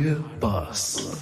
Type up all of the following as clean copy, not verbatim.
Career Bus.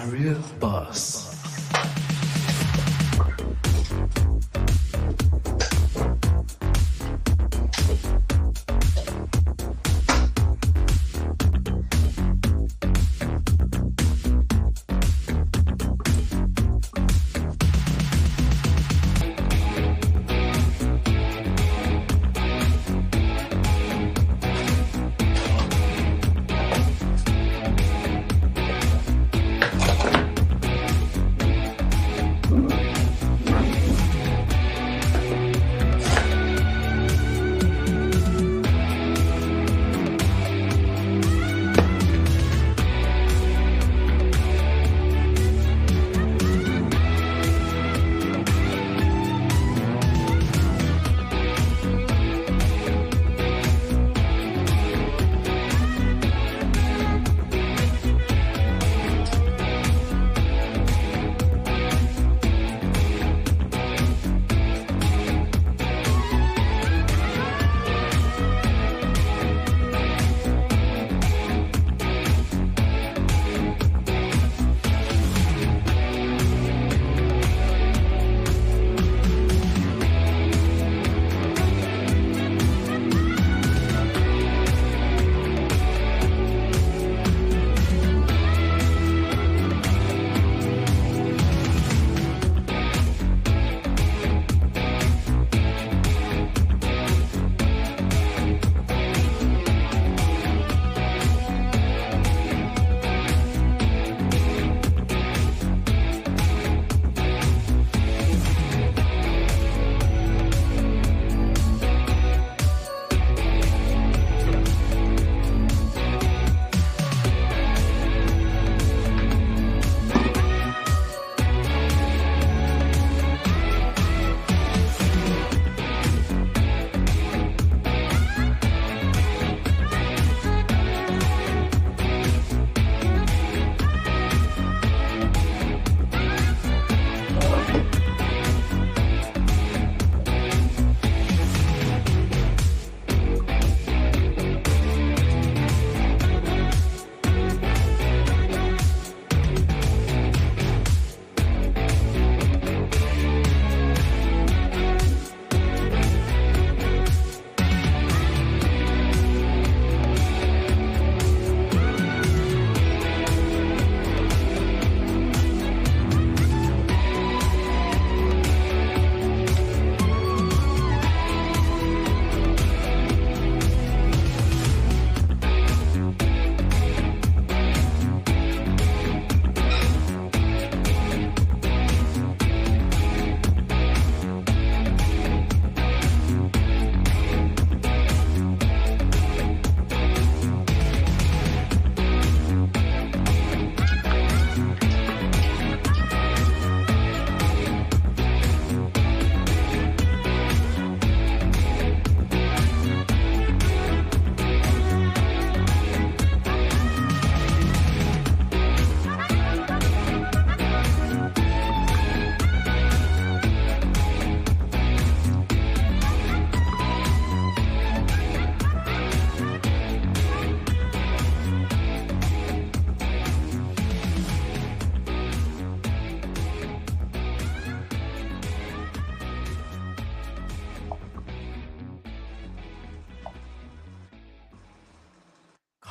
Career Bus.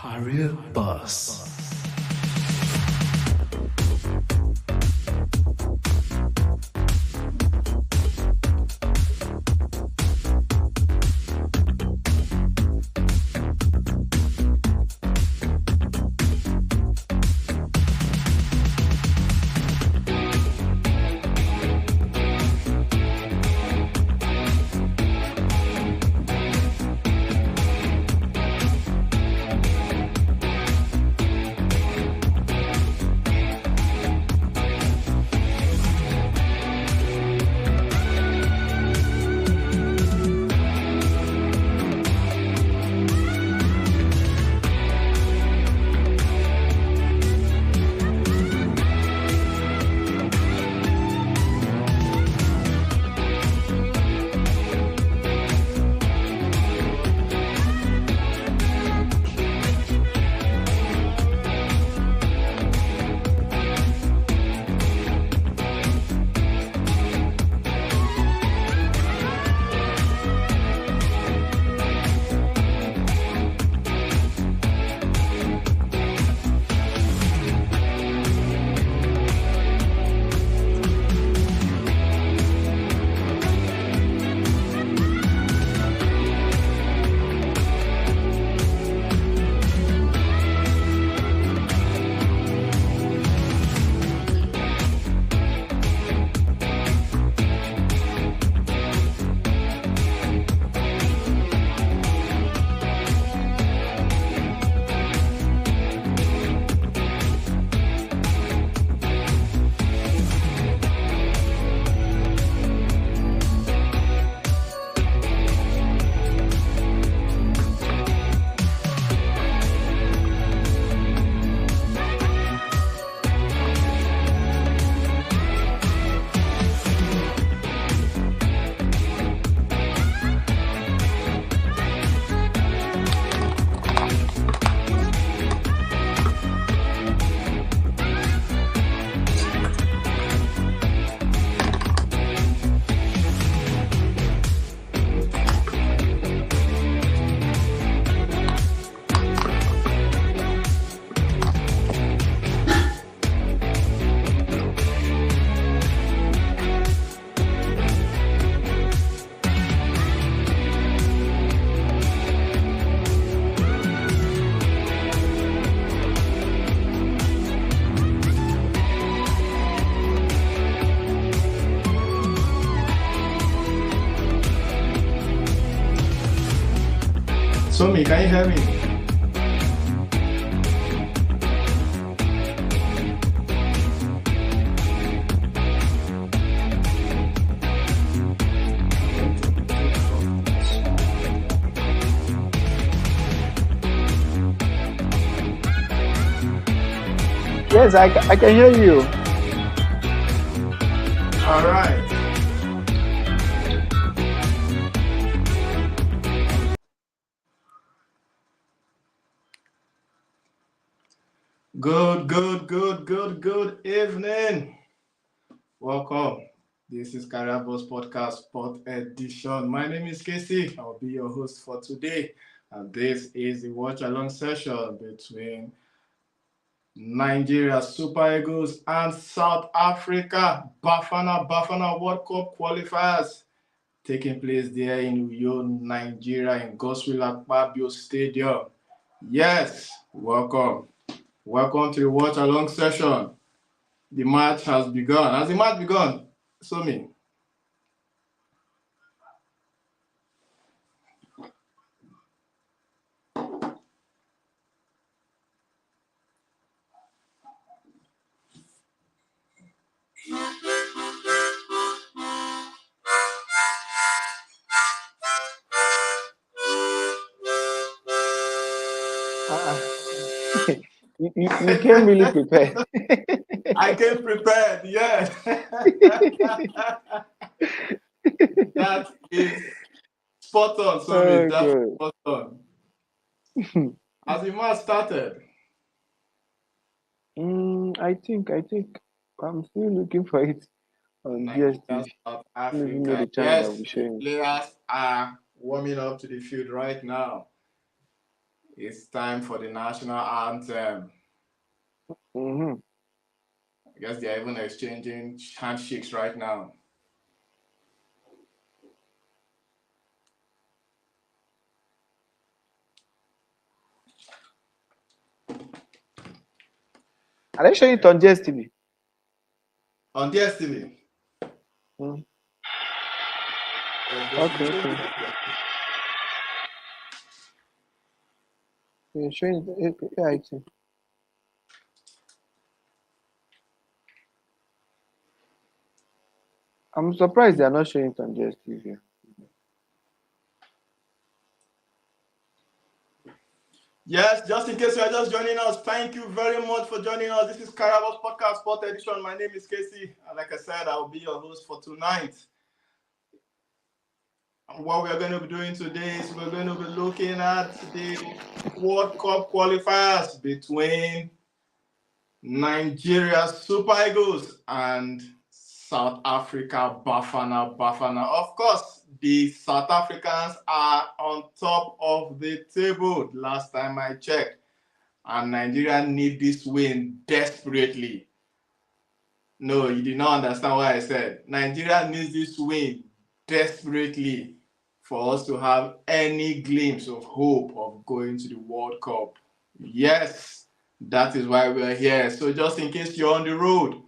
Career Bus. Somi, can you hear me? Yes, I can hear you. All right. Good evening. Welcome. This is Career Bus Podcast Sport Edition. My name is Casey. I'll be your host for today. And this is the watch along session between Nigeria Super Eagles and South Africa Bafana World Cup qualifiers taking place there in Uyo, Nigeria, in Godswill Akwaibom Stadium. Yes, welcome. Welcome to the watch along session. The match has begun. Has the match begun? Somi. You came really prepared. I came prepared, yes. That is spot on, Somi. That's spot on. Has the match started? I think I'm still looking for it on DSTV. South I don't even know Africa. the channel that Yes, will be showing. players are warming up to the field right now. It's time for the national anthem. Mm-hmm. I guess they're even exchanging handshakes right now. Are they showing it on DSTV? On DSTV. Mm. Okay. They're showing it. Yeah, I see. I'm surprised they are not showing it on DSTV. Yes, just in case you are just joining us, thank you very much for joining us. This is Carabos Podcast Sport Edition. My name is Casey. And like I said, I will be your host for tonight. And what we're going to be doing today is we're going to be looking at the World Cup qualifiers between Nigeria Super Eagles and South Africa Bafana Bafana. Of course, the South Africans are on top of the table last time I checked. And Nigeria need this win desperately. No, you did not understand what I said. Nigeria needs this win desperately for us to have any glimpse of hope of going to the World Cup. Yes, that is why we're here. So just in case you're on the road,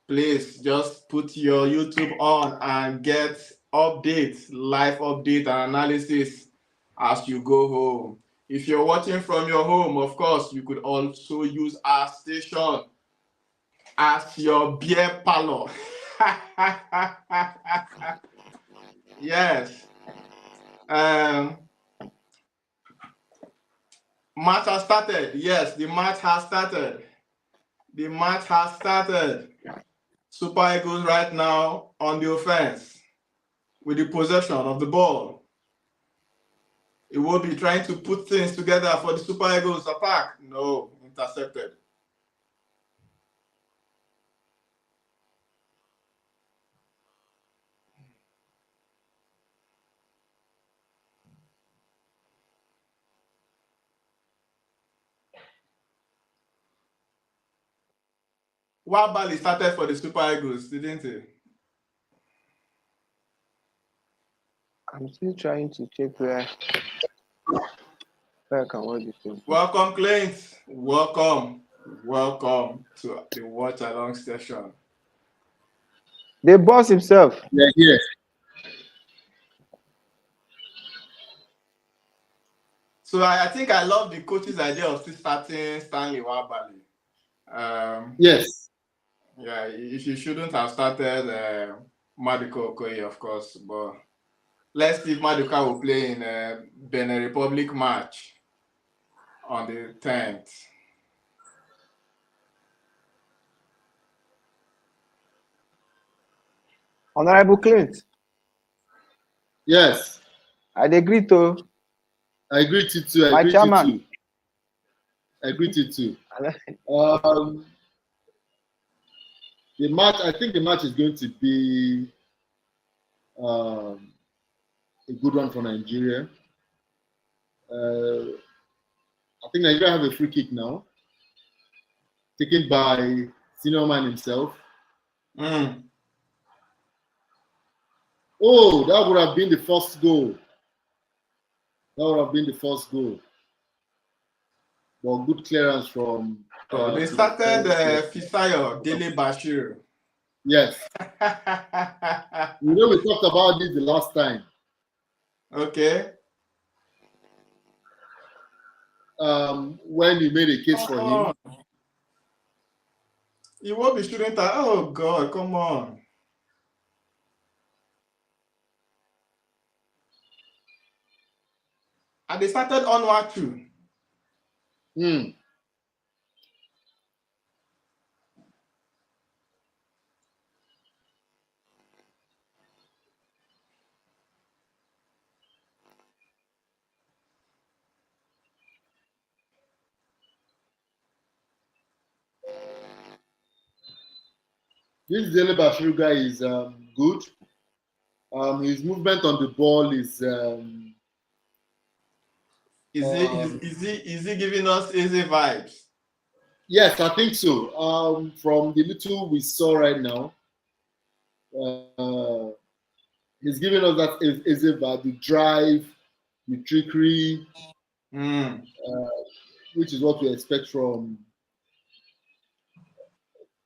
please just put your YouTube on and get updates, live update and analysis as you go home. If you're watching from your home, of course, you could also use our station as your beer parlor. Yes. Match has started. Yes, the match has started. The match has started. Super Eagles right now on the offense with the possession of the ball. It will be trying to put things together for the Super Eagles attack. No, intercepted. Wabali started for the Super Eagles, didn't he? I'm still trying to check where I can watch this thing. Welcome, Clint. Welcome to the Watch Along session. The boss himself. Yeah. So I think I love the coach's idea of still starting Stanley Wabali. Yes. Yeah, if you shouldn't have started Maduka Okoye, of course, but let's see if Maduka will play in Benin Republic match on the 10th. Honorable Clint. Yes. I agree to. I agree to too. My chairman. I agree to too. The match, I think the match is going to be a good one for Nigeria. I think Nigeria have a free kick now, taken by senior man himself. Oh, that would have been the first goal. But good clearance from. They started Fisayo Dele Bashir. Yes. We talked about this the last time. Okay. When you made a case for him. You won't be shooting that. Oh, God, come on. And they started onward too. This Dele Bashir guy is good. His movement on the ball is Is he giving us easy vibes? Yes, I think so. From the little we saw right now, uh, he's giving us that is about the drive, the trickery, which is what we expect from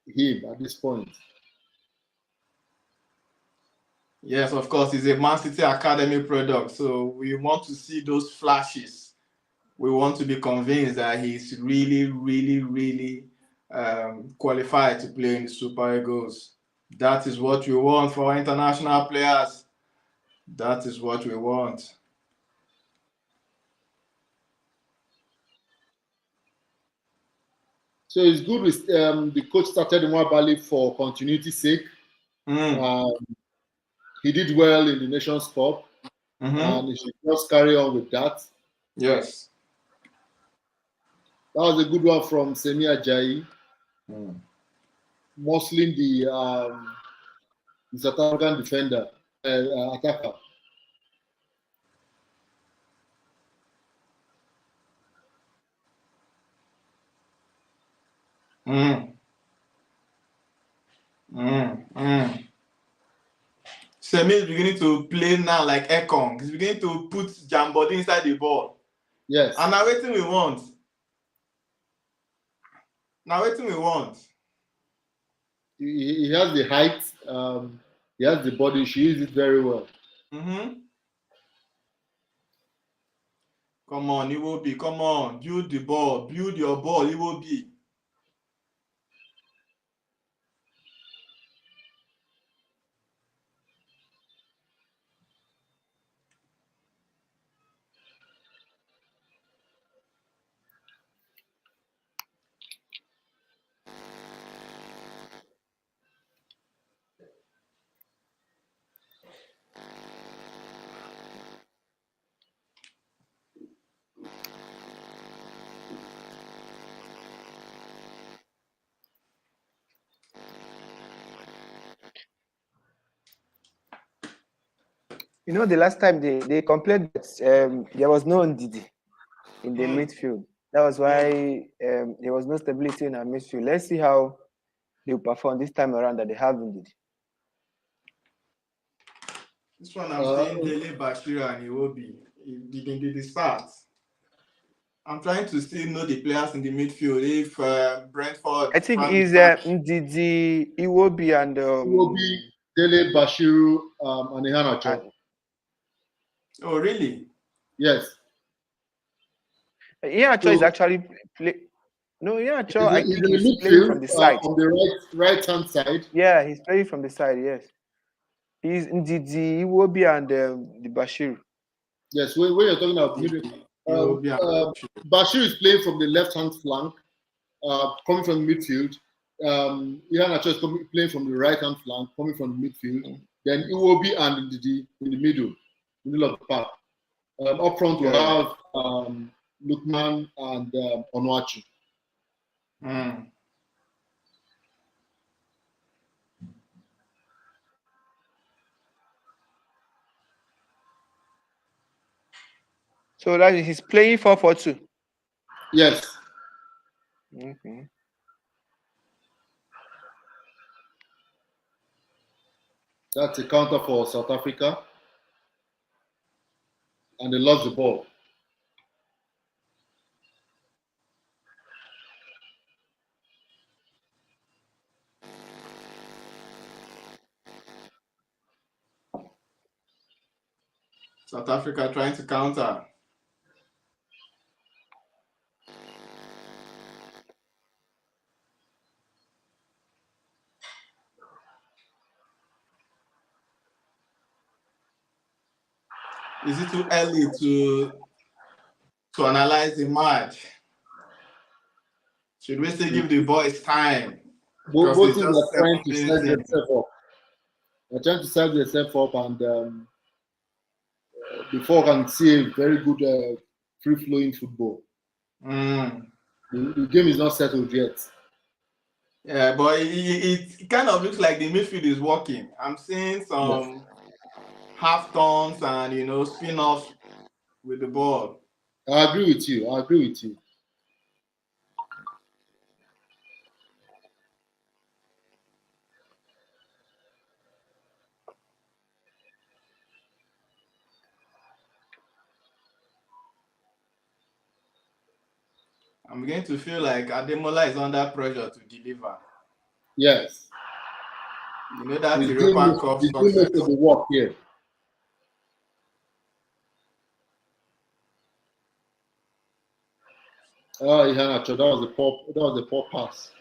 him at this point. Yes, of course, he's a Man City Academy product, so we want to see those flashes. We want to be convinced that he's really, really, really qualified to play in the Super Eagles. That is what we want for international players. That is what we want. So it's good with the coach started Nwabali for continuity's sake. He did well in the Nations Cup, and he should just carry on with that. Yes. That was a good one from Semi Ajayi. Mostly the South African defender, attacker. Semi is beginning to play now like Ekong. He's beginning to put Jambody inside the ball. Yes. And now waiting we want. He has the height. He has the body. She uses it very well. Come on, Iwobi. Come on. Build the ball. Build your ball, Iwobi. You know, the last time they complained that there was no Ndidi in the midfield. That was why there was no stability in our midfield. Let's see how they perform this time around that they have Ndidi. This one I'm saying Dele Bashira and Iwobi. He didn't start. I'm trying to still know the players in the midfield. If Brentford, I think it's Ndidi, Iwobi, and Iwobi, Dele Bashiru, and Ihanacho. Oh, really? Yes. Ihanacho is actually play. No, Ihanacho, I think he's he's playing from the side. On the right hand side. Yeah, he's playing from the side. Yes. He's Ndidi, Iwobi, and the Bashir. Yes, when you're talking about Bashir is playing from the left-hand flank, coming from the midfield. Ihanacho is playing from the right-hand flank, coming from the midfield. Then Iwobi and Ndidi in the middle of the park. Up front, we have Lukman and Onuachu. So that he's playing 4-4-2. Yes. Okay. That's a counter for South Africa. And they lost the ball. South Africa trying to counter. Is it too early to analyze the match? Should we still give the boys time? Both teams are trying to set themselves up. They're trying to set themselves up, and before can see a very good free-flowing football. The game is not settled yet. Yeah, but it kind of looks like the midfield is working. I'm seeing some half turns and spin-offs with the ball. I agree with you. I agree with you. I'm beginning to feel like Ademola is under pressure to deliver. Yes. You know that He's Europa Cup doing most success. of the work here. Oh, Ihanacho, that was a poor pass.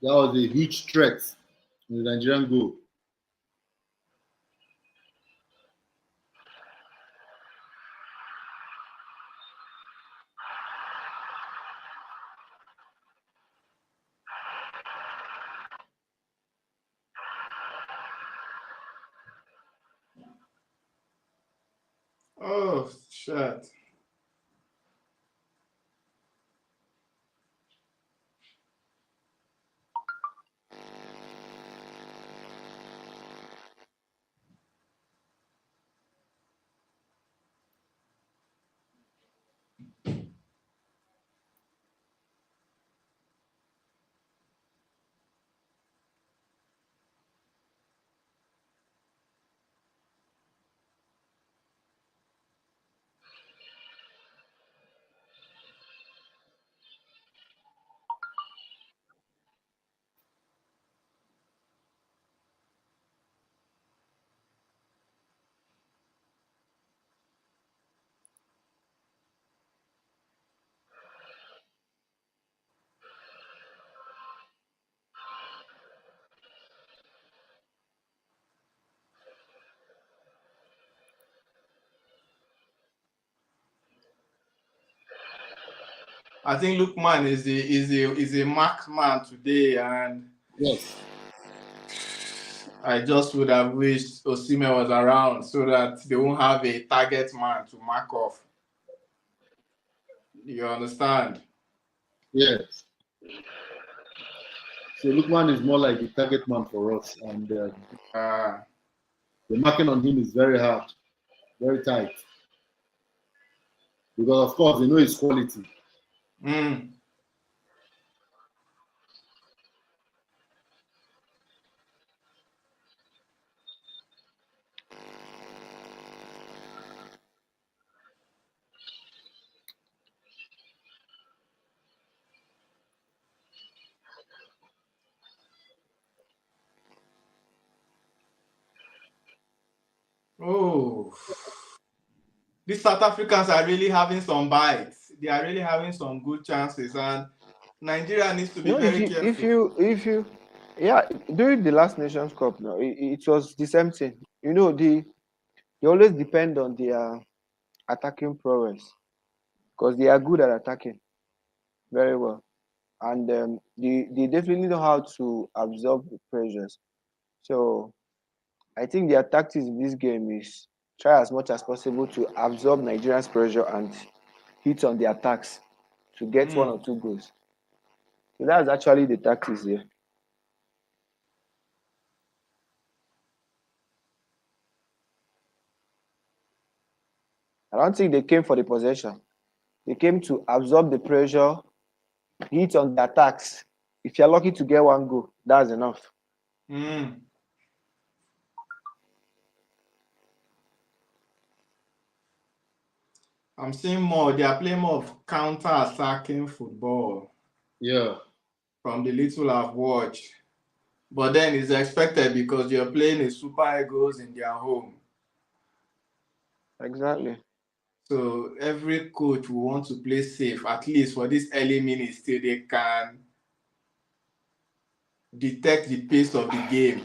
That was a huge threat in the Nigerian goal. Oh, shit. I think Lukman is a mark man today, and Yes. I just would have wished Osimhen was around so that they won't have a target man to mark off. You understand? Yes. So Lukman is more like the target man for us, and Uh, the marking on him is very hard, very tight. Because of course they know his quality. mm. Oh, these South Africans are really having some bites. They are really having some good chances, and Nigeria needs to be No, very careful. if you, yeah, during the last Nations Cup, no, it was the same thing. You know, they always depend on their attacking prowess because they are good at attacking very well, and they definitely know how to absorb the pressures. So I think their tactics in this game is try as much as possible to absorb Nigeria's pressure and hit on the attacks to get one or Mm. two goals. So that's actually the tactics here. I don't think they came for the possession. They came to absorb the pressure, hit on the attacks. If you're lucky to get one goal, that's enough. Mm. I'm seeing more. They are playing more of counter-attacking football Yeah. from the little I've watched. But then it's expected because you're playing a Super Eagles in their home. Exactly. So every coach will want to play safe, at least for this early minutes, till they can detect the pace of the game.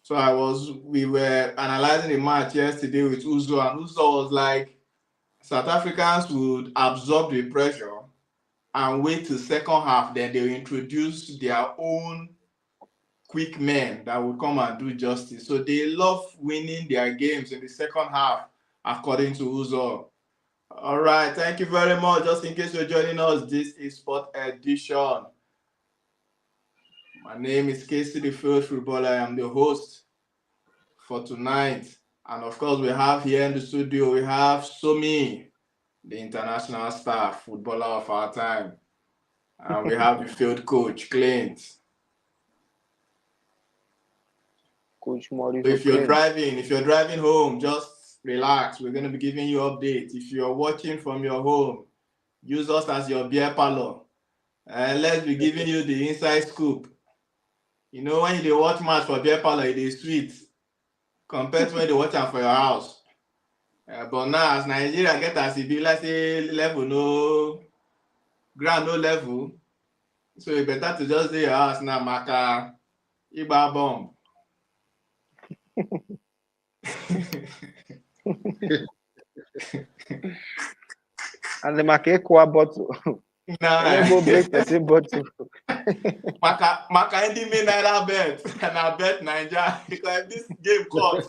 So we were analyzing the match yesterday with Uzo, and Uzo was like, South Africans would absorb the pressure and wait till second half, then they'll introduce their own quick men that would come and do justice. So they love winning their games in the second half, according to Uzo. All right, thank you very much. Just in case you're joining us, this is Sport Edition. My name is Casey the Field Footballer. I am the host for tonight. And of course, we have here in the studio, we have Somi, the international star, footballer of our time. And we have the field coach, Clint. Coach Maurice. So if you're driving home, just relax. We're going to be giving you updates. If you're watching from your home, use us as your beer parlor. And let's be giving you the inside scoop. You know, when you watch match for beer parlor, it is sweet compared to when you watch am for your house. But now, as Nigeria get as it be, let's say level no, ground no level. So it's better to just do your house now, Maka, Iba bomb. And the Makekwa bottle. Nah. Go break the same bottle. Maka hindi me naira bet, and I bet Nigeria because if this game caught.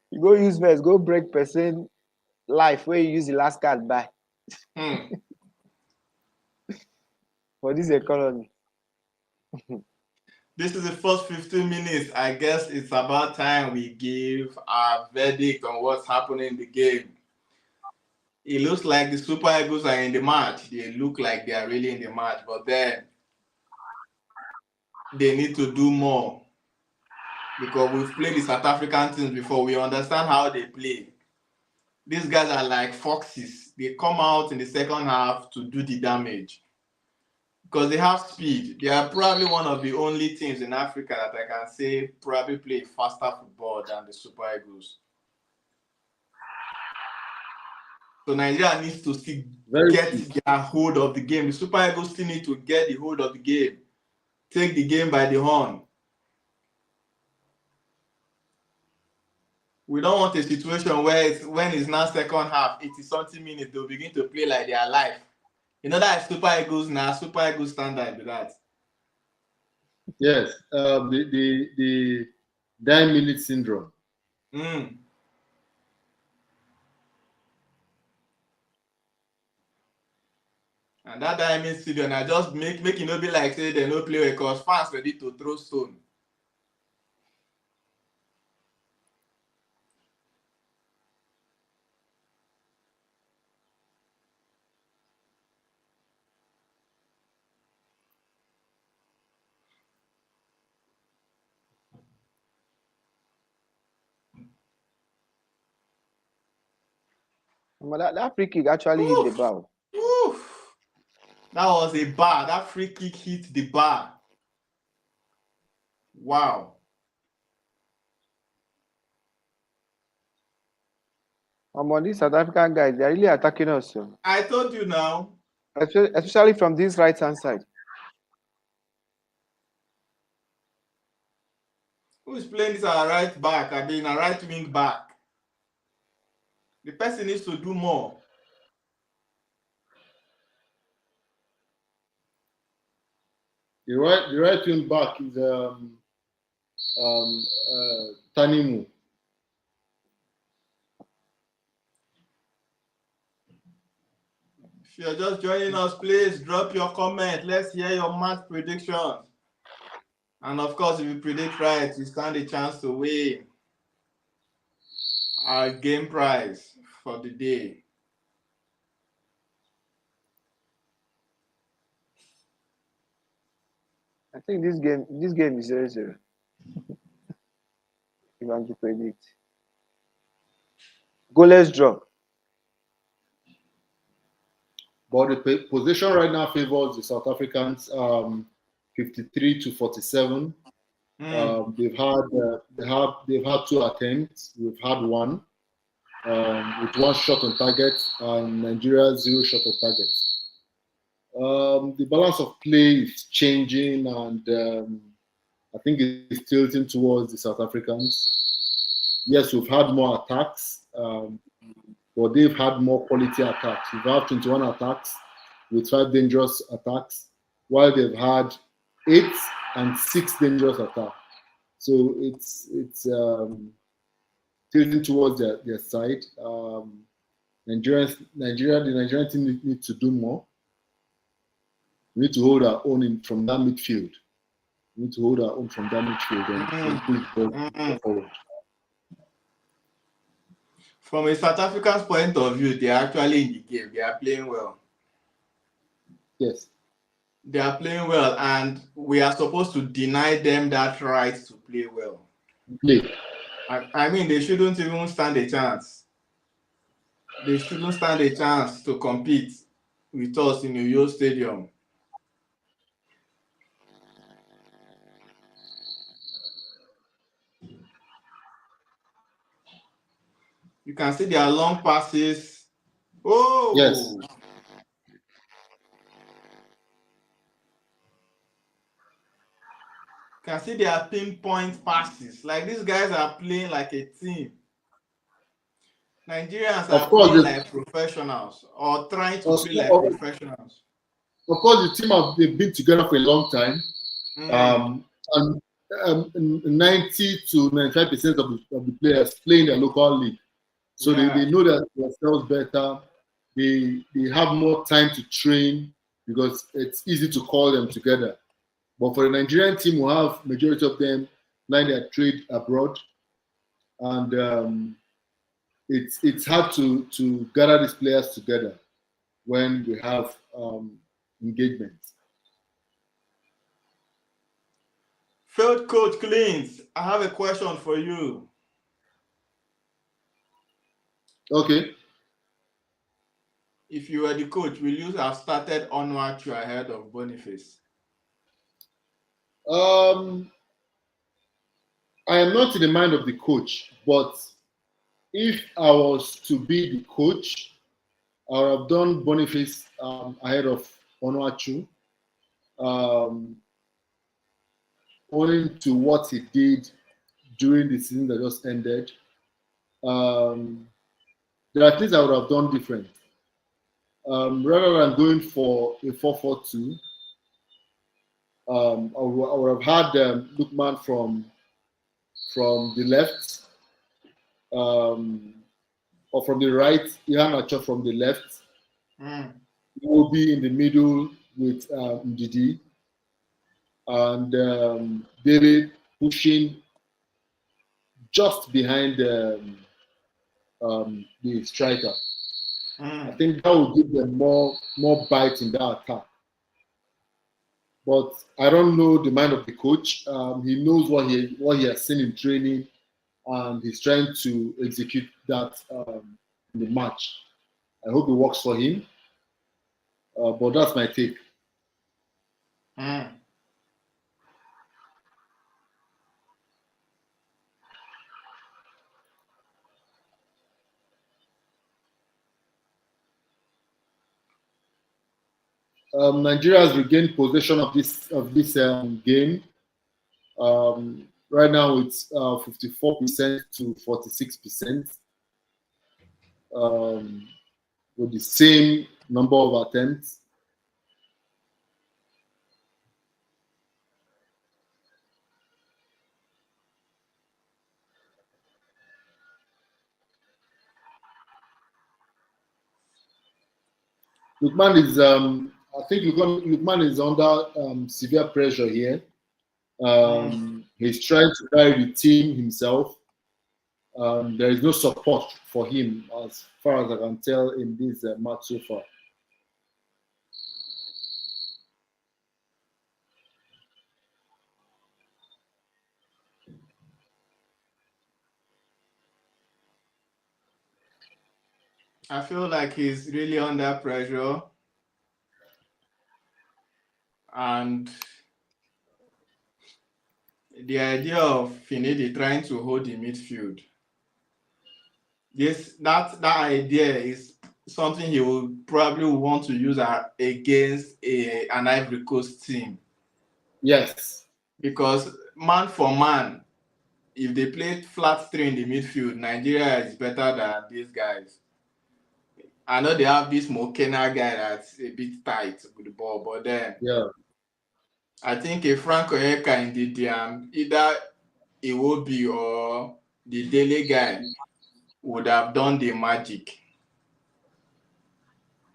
You go use first, go break person life where you use the last card buy. For this economy. This is the first 15 minutes. I guess it's about time we give our verdict on what's happening in the game. It looks like the Super Eagles are in the match. They look like they are really in the match, but then they need to do more because we've played the South African teams before. We understand how they play. These guys are like foxes. They come out in the second half to do the damage because they have speed. They are probably one of the only teams in Africa that I can say probably play faster football than the Super Eagles. So Nigeria needs to still get their hold of the game. The Super Eagles still need to get the hold of the game. Take the game by the horn. We don't want a situation where when it's now second half, 80-something minutes, they'll begin to play like they are alive. You know that Super Eagles now, Super Eagles standard with that. Yes, the 9-minute syndrome. And that diamond studio, I just make it not be like say they no play because fans ready to throw stone. That free kick actually hit the bar. That was a bar. That free kick hit the bar. Wow. These South African guys, they're really attacking us. So. I told you now. Especially from this right-hand side. Who's playing this at right back? I mean, a right wing back. The person needs to do more. The right wing back is Tanimu. If you're just joining us, please drop your comment. Let's hear your match predictions. And of course, if you predict right, you stand a chance to win our game prize for the day. I think this game is 0-0. If I'm to predict. Goalless draw. But the position right now favors the South Africans 53-47. They've had 2 attempts. We've had 1 with 1 shot on target, and Nigeria 0 shot on target. The balance of play is changing, and I think it's tilting towards the South Africans. Yes, we've had more attacks, but they've had more quality attacks. We've had 21 attacks with 5 dangerous attacks, while they've had 8 and 6 dangerous attacks. So it's tilting towards their side. The Nigerian team need to do more. We need to hold our own from that midfield. We need to hold our own from that midfield and push forward. From a South African's point of view, they are actually in the game. They are playing well. Yes. They are playing well, and we are supposed to deny them that right to play well. Play. I mean, they shouldn't even stand a chance. They shouldn't stand a chance to compete with us in Uyo Stadium. You can see their long passes. Oh! Yes. You can see their pinpoint passes. Like, these guys are playing like a team. Nigerians are playing like professionals, or trying to play like professionals. Of course, the team they've been together for a long time. And 90 to 95% of the players play in their local league. So they know that themselves better. They have more time to train because it's easy to call them together. But for the Nigerian team, we have majority of them playing their trade abroad, and it's hard to gather these players together when we have engagement. Field coach Clint, I have a question for you. Okay. If you were the coach, will you have started Onuachu ahead of Boniface? I am not in the mind of the coach, but if I was to be the coach, I would have done Boniface ahead of Onuachu, owing to what he did during the season that just ended. There are things I would have done different. Rather than going for a 4-4-2, I would have had Lookman from the left, or from the right, Ihan Acho from the left. He will be in the middle with Ndidi, and David pushing just behind the striker. I think that will give them more bite in that attack. But I don't know the mind of the coach. He knows what he has seen in training, and he's trying to execute that in the match. I hope it works for him. But that's my take. Nigeria has regained possession of this game. Right now, it's 54% to 46%, with the same number of attempts. Lukman is, I think Lukman is under severe pressure here. He's trying to carry the team himself. There is no support for him, as far as I can tell, in this match so far. I feel like he's really under pressure, and the idea of Finidi trying to hold the midfield. Yes, that idea is something he will probably want to use against an Ivory Coast team. Yes. Because man for man, if they play flat three in the midfield, Nigeria is better than these guys. I know they have this Mokena guy that's a bit tight with the ball, but then I think a Frank Onyeka in the either Iwobi or the Dele guy would have done the magic.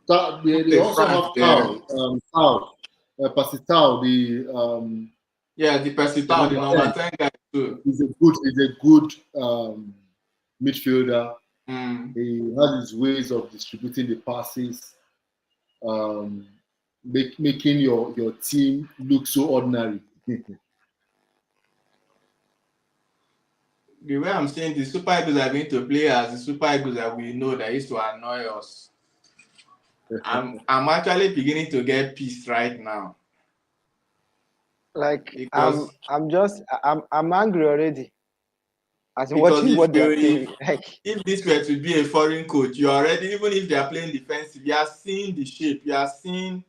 They also have Pasitao, the Pasitao, the number 10 guy too. He's a good midfielder. He has his ways of distributing the passes, making your team look so ordinary. The way I'm saying, the Super Eagles are going to play as the Super Eagles that we know that used to annoy us. I'm actually beginning to get pissed right now. Like because I'm angry already. As watching what they're playing. If this were to be a foreign coach, you already, even if they are playing defensive, you are seeing the shape, you are seeing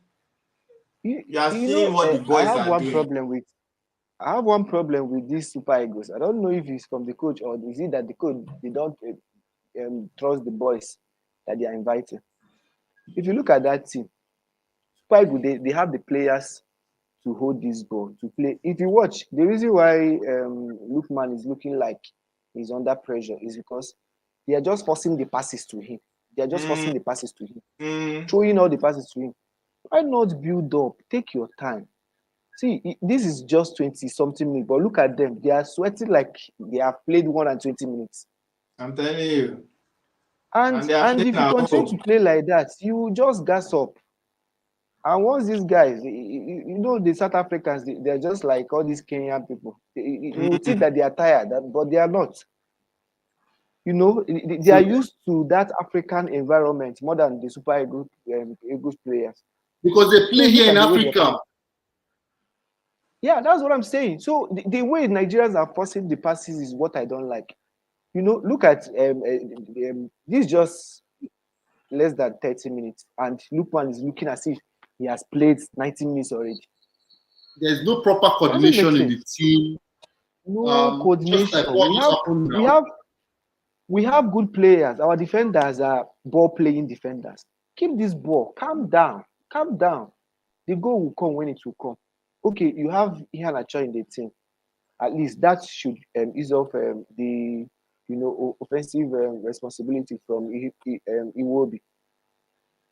what the boys are doing. I have one problem with these Super Eagles. I don't know if it's from the coach or is it that the coach they don't trust the boys that they are inviting. If you look at that team, Super Eagles, they have the players to hold this ball, to play. If you watch, the reason why Lookman is looking like he's under pressure is because they are just forcing the passes to him. They are just forcing the passes to him, throwing all the passes to him. Why not build up? Take your time. See, this is just 20-something minutes, but look at them. They are sweating like they have played 120 minutes. I'm telling you. And if you continue to play like that, you just gas up. And once these guys, the South Africans, they're just like all these Kenyan people. You think that they are tired, but they are not. They are used to that African environment more than the Super Eagles players. Because they play here in Africa. Yeah, that's what I'm saying. So the way Nigerians are forcing the passes is what I don't like. Look at this just less than 30 minutes, and Lukman is looking as if he has played 90 minutes already. There's no proper coordination in the team. No coordination. Like we have good players. Our defenders are ball-playing defenders. Keep this ball. Calm down. Calm down. The goal will come when it will come. Okay, you have Iheanacho in the team. At least that should ease off the offensive responsibility from Iwobi.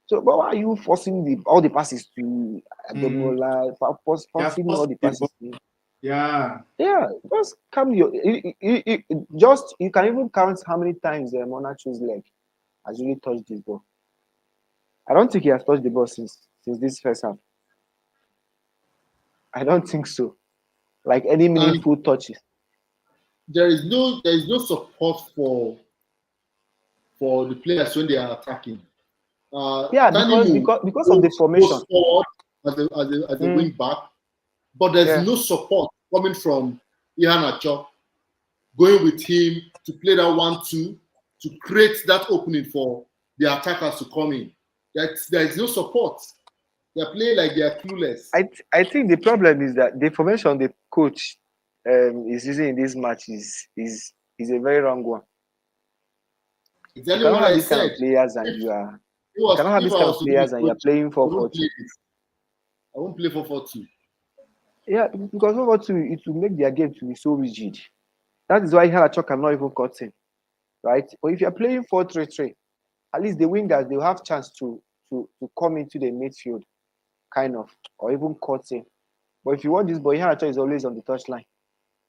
So, but why are you forcing all the passes to Ademola? Forcing all the passes to him? Yeah. Just come you can even count how many times Monacho's leg has really touched this ball. I don't think he has touched the ball since this first half. I don't think so. Like any meaningful touches. There is no support for the players when they are attacking. Because of the formation. Forward as a wing back, but there's no support coming from Iheanacho, going with him to play that 1-2 to create that opening for the attackers to come in. There is no support. They're playing like they are clueless. I think the problem is that the formation the coach is using in this match is a very wrong one. Exactly what I said. Kind of players and you cannot have this kind of players and you're playing 4-4-2. I won't play 4-4-2. Yeah, because 4-4-2 it will make their game to be so rigid. That is why Iheanacho cannot even cut in, right? But if you're playing 4-3-3, at least the wingers they'll have chance to come into the midfield, kind of, or even cut in. But if you want this ball, Iheanacho is always on the touchline.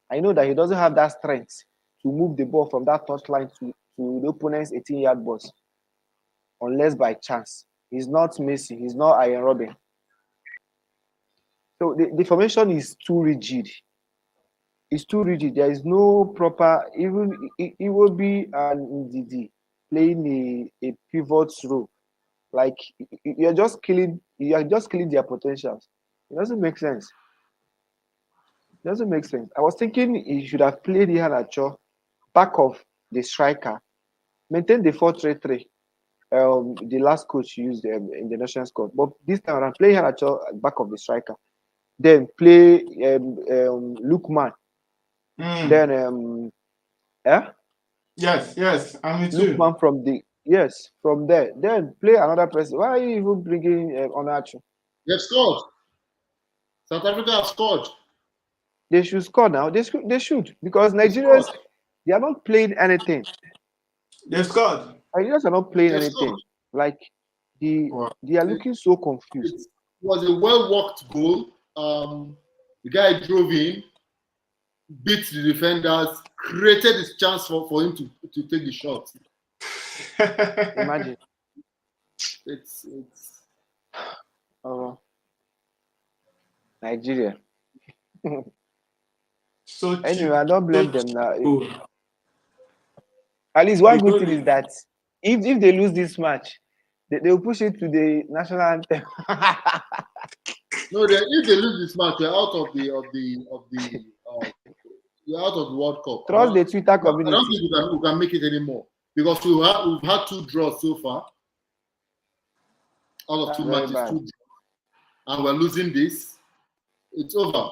I know that he doesn't have that strength to move the ball from that touchline to the opponent's 18-yard box, unless by chance. He's not Messi. He's not Iron Robin. So the formation is too rigid. It's too rigid. There is no proper. Even it will be an Ndidi playing a pivot role. Like you're just killing their potentials. It doesn't make sense. doesn't make sense. I was thinking he should have played Iheanacho back of the striker, maintain the 4-3-3. The last coach used in the national squad, but this time around, play Iheanacho at back of the striker, then play Lukman, then yes, I'm with you. Lukman from there, then play another person. Why are you even bringing Onacho? They've scored. South Africa have scored. They should score now. They should because Nigerians, they are not playing anything. They've scored. Nigerians are not playing They've anything. scored. Like they are looking so confused. It was a well-worked goal. The guy drove in, beat the defenders, created his chance for him to take the shot. Imagine. It's Nigeria. So anyway, I don't blame them now. Cool. At least one good thing is that if they lose this match, they will push it to the national anthem. No, if they lose this match, they're out of the you're out of the World Cup. Trust the Twitter community. I don't think we can make it anymore because we've had 2 draws so far. Out of 2 matches, 2 draws. And we're losing this. It's over.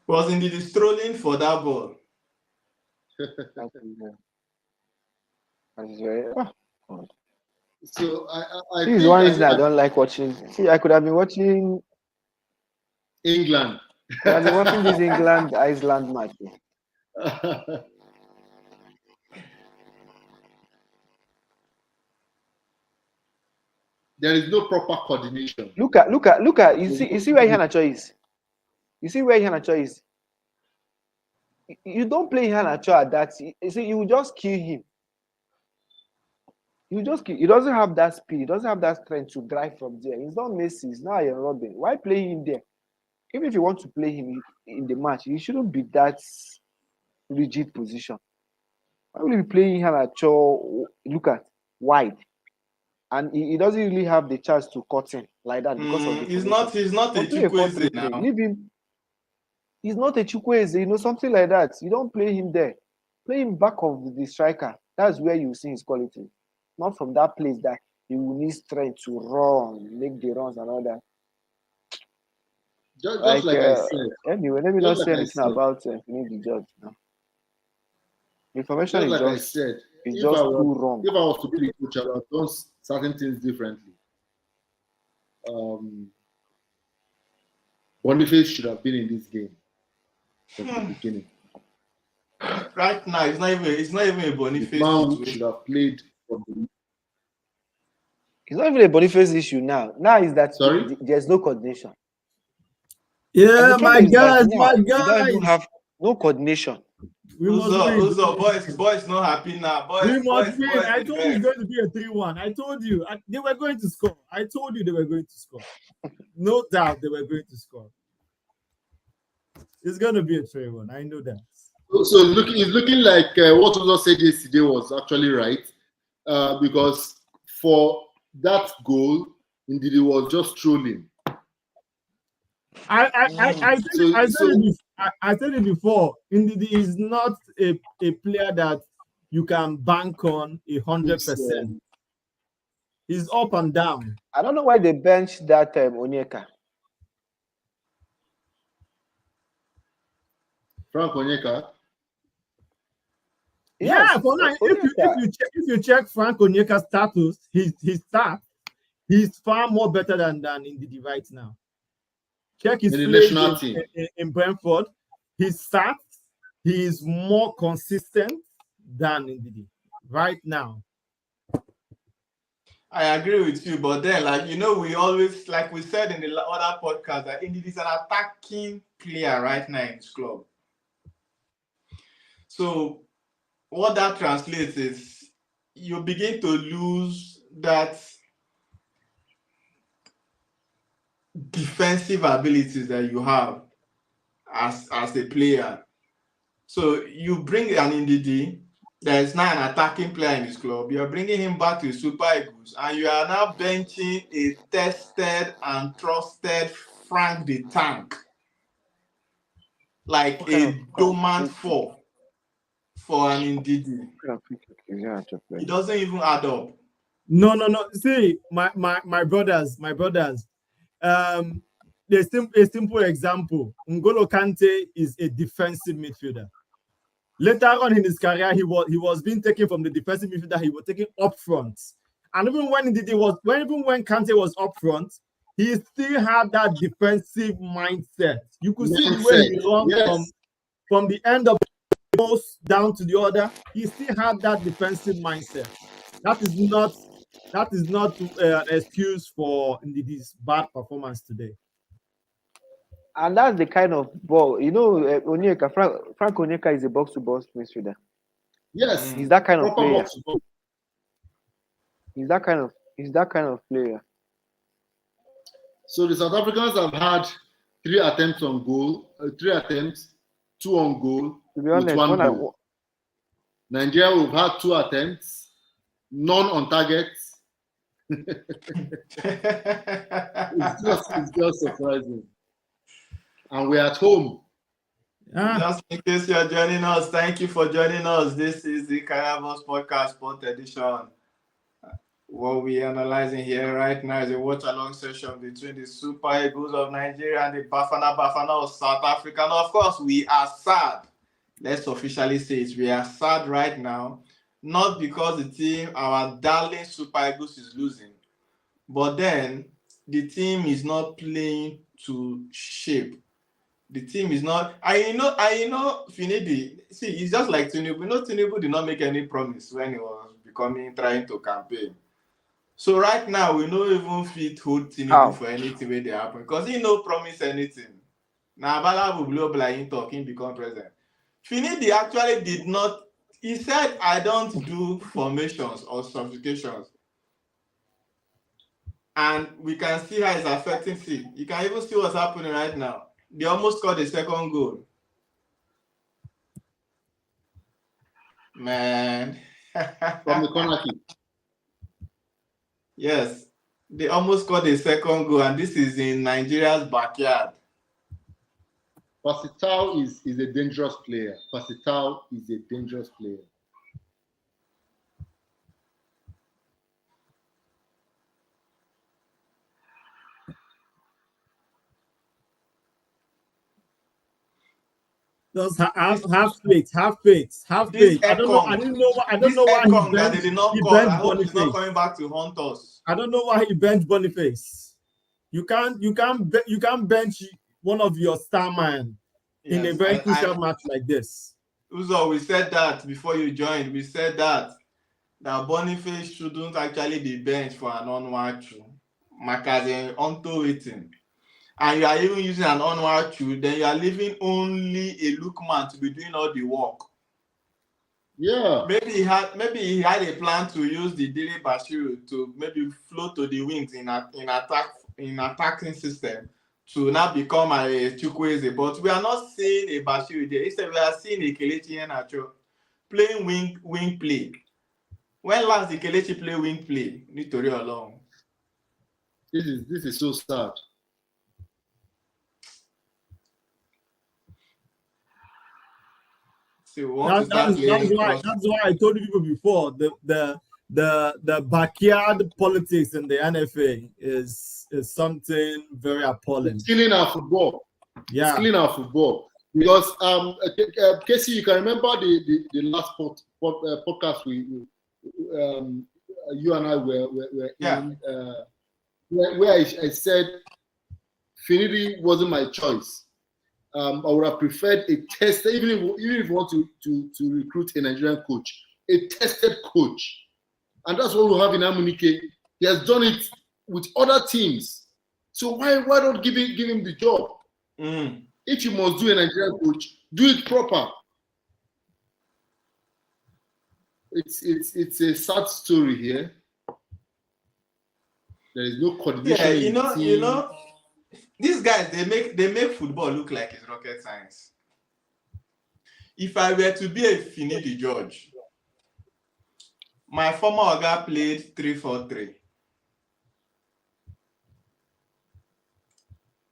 Was indeed strolling for that ball. So I this is one reason I don't like watching. See, I could have been watching England. I've been watching this England-Iceland match. There is no proper coordination. Look at. You see where Iheanacho is. You see where Iheanacho is. You don't play Iheanacho at that. You see, you will just kill him. You just kill. He doesn't have that speed. He doesn't have that strength to drive from there. He's not Messi. He's not Ian Robin. Why play him there? Even if you want to play him in the match, he shouldn't be that rigid position. Why will you be playing Iheanacho? Look at wide, and he doesn't really have the chance to cut in like that because of the He's not a Chukwueze now. Leave him. He's not a Chukwueze, something like that. You don't play him there. Play him back of the striker. That's where you see his quality. Not from that place that he will need strength to run, make the runs and all that. Just like I said. Anyway, let me not say anything about the judge now. Information just is like just, I said, it's just too wrong. If I was to play coach, I would have done certain things differently. Boniface should have been in this game from the beginning. Right now, it's not even a Boniface Man should have played from the... It's not even a Boniface issue now. Now is that there's no coordination. Yeah, my guys. You don't even have no coordination. Boys not happy now. We must win. I told you it's going to be a 3-1. I told you they were going to score. I told you they were going to score. No doubt they were going to score. It's going to be a 3-1. I know that. So it's looking like what Ozo said yesterday was actually right, because for that goal, indeed, it was just trolling. I said it before. Indeed, he is not a player that you can bank on 100%. He's up and down. I don't know why they benched that Onyeka. Frank Onyeka. Yeah, for now, if you check Frank Onyeka's status, his stats, he's far more better than Ndidi right now. Check his play in Brentford. His stats, he is more consistent than Ndidi right now. I agree with you, but then, we always, like we said in the other podcast, that Ndidi is an attacking player right now in his club. So what that translates is you begin to lose that defensive abilities that you have as a player. So you bring an Ndidi, there is now an attacking player in his club. You are bringing him back to the Super Eagles, and you are now benching a tested and trusted Frank the Tank, like a dormant for an Ndidi. It doesn't even add up. No. See, my brothers. There's a simple example. N'Golo Kante is a defensive midfielder. Later on in his career, he was being taken from the defensive midfielder. He was taken up front, and even when Kante was up front, he still had that defensive mindset. You could see the way he ran from the end of the post down to the other. He still had that defensive mindset. That is not an excuse for Ndidi's bad performance today. And that's the kind of ball, Onyeka, Frank Onyeka is a box-to-box midfielder. Yes, he's that kind of player. Box-to-box. He's that kind of player. So the South Africans have had 3 attempts on goal, 2 on goal, To be honest, with 1 goal. Nigeria, we've had 2 attempts, none on target. It's just surprising. And we're at home. Just in case you're joining us, thank you for joining us. This is the Akwaibom Podcast Sport Edition. What we're analyzing here right now is a watch-along session between the Super Eagles of Nigeria and the Bafana of South Africa. And of course, we are sad. Let's officially say it. We are sad right now, not because the team, our darling Super Eagles, is losing, but then the team is not playing to shape. The team is not. I know. Finidi. See, it's just like Tinubu. Tinubu did not make any promise when he was trying to campaign. So right now, we don't even fit hold Tinubu for anything when they happen because he no promise anything. Now Bala will blow blind talking become president. Finidi actually did not. He said, "I don't do formations or substitutions," and we can see how it's affecting. See, you can even see what's happening right now. They almost scored the second goal. Man. From the corner kick. Yes. They almost scored the second goal, and this is in Nigeria's backyard. Pasitao is a dangerous player. Pasitao is a dangerous player. Just have faith. I don't know why he benched Boniface. He's not coming back to haunt us. I don't know why he benched Boniface. You can't bench one of your star man in a very crucial match like this. Uzo, we said that before you joined. We said that Boniface shouldn't actually be benched for an on-match match onto waiting. And you are even using an on-match, then you are leaving only a lookman to be doing all the work. Yeah. Maybe he had a plan to use the Dele Bashiru to maybe float to the wings in attacking system to now become a Chukwueze. But we are not seeing a Bashiru there. Instead, we are seeing a Kelechi Iheanacho playing wing play. When last did Kelechi play wing play? Nítorí Ọlọ́run. This is so sad. That's why I told you people before the backyard politics in the NFA is something very appalling. It's killing our football. Yeah, it's killing our football. Because Casey, you can remember the last podcast you and I were in, where I said Finidi wasn't my choice. I would have preferred a tested, even if you want to recruit a Nigerian coach, a tested coach. And that's what we have in Amunike. He has done it with other teams. So why not give him the job? If you must do a Nigerian coach, do it proper. It's a sad story here. There is no coordination. Yeah, these guys, they make football look like it's rocket science. If I were to be a Finidi judge, my former Oga played 3-4-3.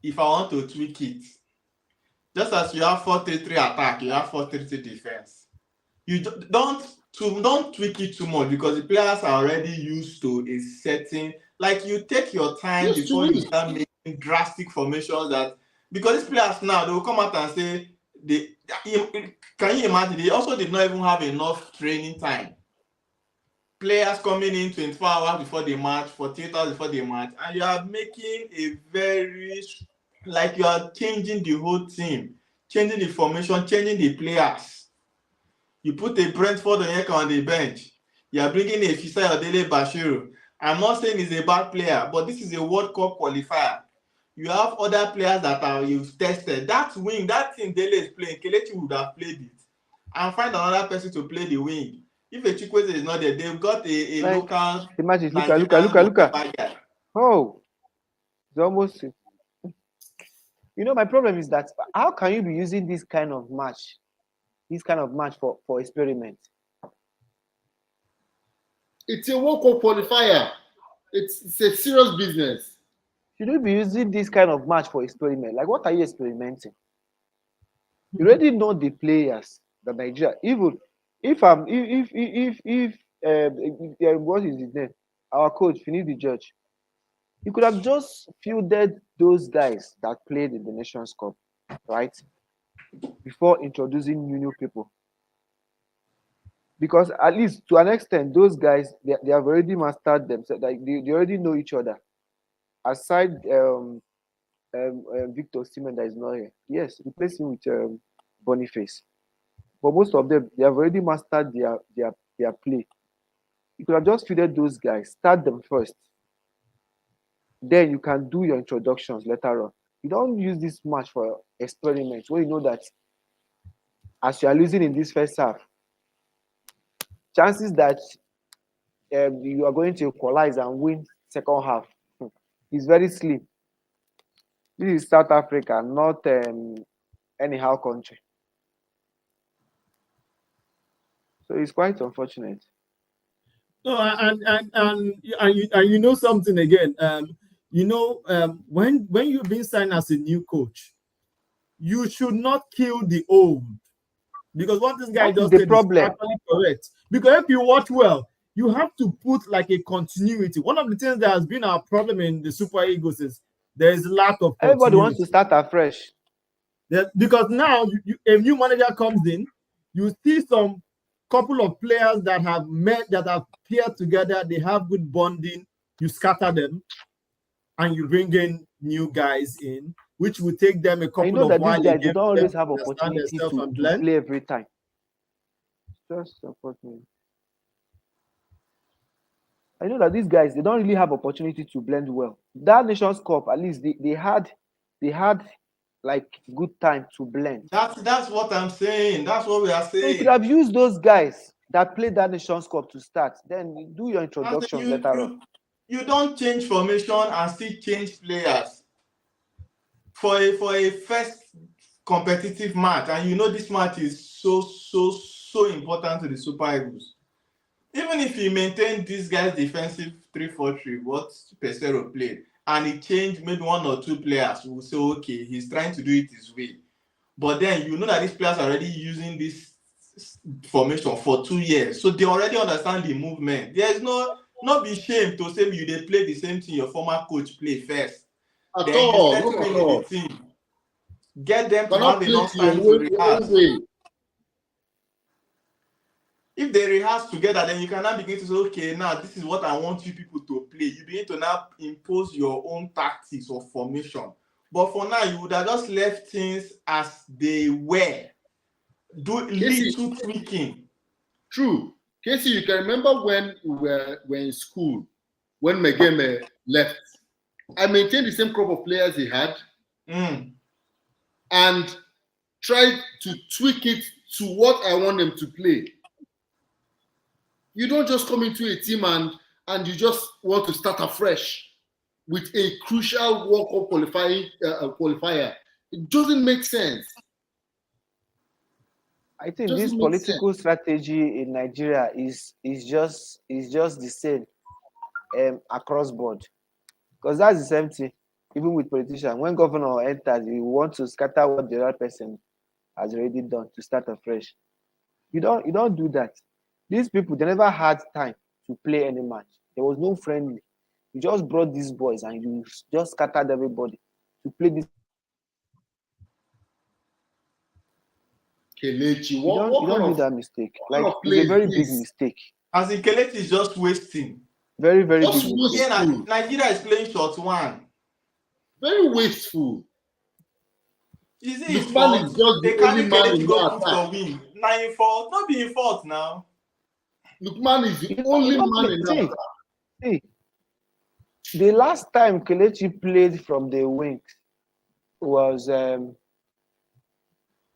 If I want to tweak it, just as you have 4-3-3 attack, you have 4-3-3 defense. You don't tweak it too much because the players are already used to a certain. Like you take your time before you start making drastic formations. That because these players now they will come out and say can you imagine they also did not even have enough training time. Players coming in 24 hours before the match, 48 hours before the match, and you are making a very like you are changing the whole team, changing the formation, changing the players. You put a Brentford Onyeka on the bench. You are bringing a Fisai Odele Bashiru. I'm not saying he's a bad player, but this is a World Cup qualifier. You have other players that you've tested. That wing, that thing Dele is playing, Kelechi would have played it. And find another person to play the wing. If Echikweze is not there, they've got a like, local. Imagine, look. Oh, it's almost. You know, my problem is that how can you be using this kind of match for experiment? It's a World Cup qualifier. It's a serious business. Should you be using this kind of match for experiment? Like, what are you experimenting? You already know the players, the Nigeria. Even if what is his name? Our coach, Finidi Judge. You could have just fielded those guys that played in the Nations Cup, right? Before introducing new people. Because at least to an extent, those guys, they have already mastered themselves. Like they already know each other. Aside Victor Osimhen that is not here. Yes, replace him with Boniface. But most of them, they have already mastered their play. You could have just fielded those guys, start them first. Then you can do your introductions later on. You don't use this match for experiments where you know that as you are losing in this first half, chances that you are going to equalize and win second half is very slim. This is South Africa, not anyhow country. So it's quite unfortunate. No, and you know something again. When you've been signed as a new coach, you should not kill the old. Because what this guy does is actually correct. Because if you watch well, you have to put like a continuity. One of the things that has been our problem in the Super Eagles is there is lack of continuity. Everybody wants to start afresh. Because now a new manager comes in, you see some couple of players that have met, that have paired together, they have good bonding, you scatter them, and you bring in new guys in, which will take them a couple of while. These guys, they don't always have opportunity to play every time. Just unfortunate. I know that these guys, they don't really have opportunity to blend well. That Nations Cup, at least they had like good time to blend. That's what I'm saying. That's what we are saying. So you could have used those guys that played that Nations Cup to start. Then do your introduction later on. You don't change formation and still change players for a first competitive match, and you know this match is so important to the Super Eagles. Even if you maintain this guy's defensive 3-4-3, what Pesero played, and he changed maybe one or two players, we'll say, okay, he's trying to do it his way. But then you know that these players are already using this formation for 2 years, so they already understand the movement. There is not be shame to say you they play the same thing your former coach play first. At all, not at all. The team. Get them to have enough time to rehearse. If they rehearse together, then you can now begin to say, okay, now this is what I want you people to play. You begin to now impose your own tactics or formation. But for now, you would have just left things as they were. Do little tweaking. True. Casey, you can remember when we were in school, when Megeme left. I maintained the same crop of players he had and tried to tweak it to what I want them to play. You don't just come into a team and you just want to start afresh with a crucial World Cup qualifier. It doesn't make sense. I think Doesn't this make political strategy in Nigeria is just the same across board, because that's the same thing. Even with politicians, when governor enters, you want to scatter what the other person has already done to start afresh. You don't do that. These people, they never had time to play any match. There was no friendly. You just brought these boys and you just scattered everybody to play this. Kelechi, You what don't kind do of that mistake. Like, play it's a is very big this? mistake. As in Kelechi is just wasting. Very, very Just big mistake. wasteful. Nigeria is playing short one. Very wasteful. Is it his Lukman fault? is just They the only carry man Kelechi in go that put attack. for win. Now in fault, not be in fault now. Lukman is the You only don't man in that attack. see, the last time Kelechi played from the wings was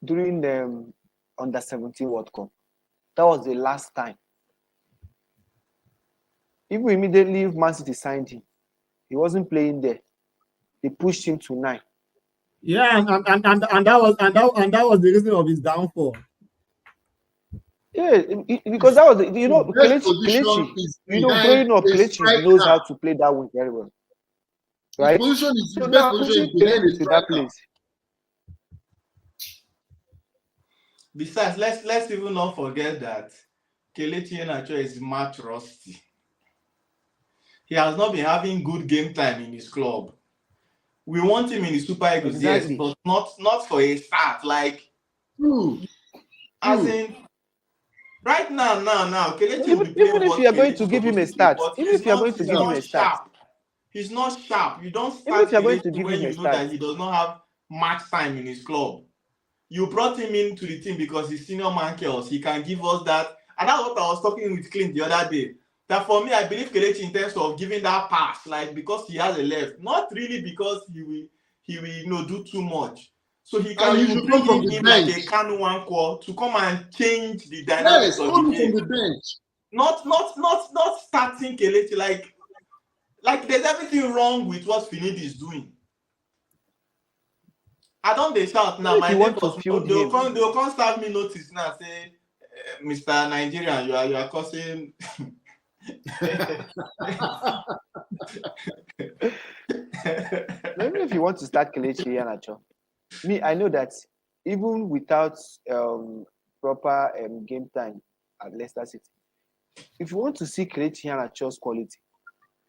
during the under 17 World Cup. That was the last time. Even immediately Man City signed him, he wasn't playing there. They pushed him to 9. Yeah, and that was the reason of his downfall. Yeah, because that was His best position Kelechi. is Growing up, a Kelechi knows how striker. to play that wing very well, His right? position is So his best now position pushing is behind a Kelechi to that striker. place. Besides, let's even not forget that Kelechi Iheanacho is match rusty. He has not been having good game time in his club. We want him in the Super Eagles, Exactly. yes, but not for a start. Like, True. as in, right now, Kelechi will be playing Even if what you are going Kelechi to is give him supposed a to play, start, but even if you are going to give him a start, sharp. He's not sharp. You don't even if start you are going to Kelechi give when him a you know start, that he does not have match time in his club. You brought him into the team because he's senior man kills. He can give us that. And that's what I was talking with Clint the other day. That for me, I believe Kelechi in terms of giving that pass, like because he has a left, not really because he will do too much. So he can And he you should bring come from him the in like bench. a Kanu Nwankwo to come and change the dynamics Yes, of the coming from game. the bench. Not starting Kelechi like there's everything wrong with what Finidi is doing. I don't dey shout now. if My you want to neighbors field they him, will come serve me notice now. Say, Mr. Nigerian, you are causing. even if you want to start Kelechi Iheanacho, me, I know that even without proper game time at Leicester City, if you want to see Kelechi Iheanacho's quality,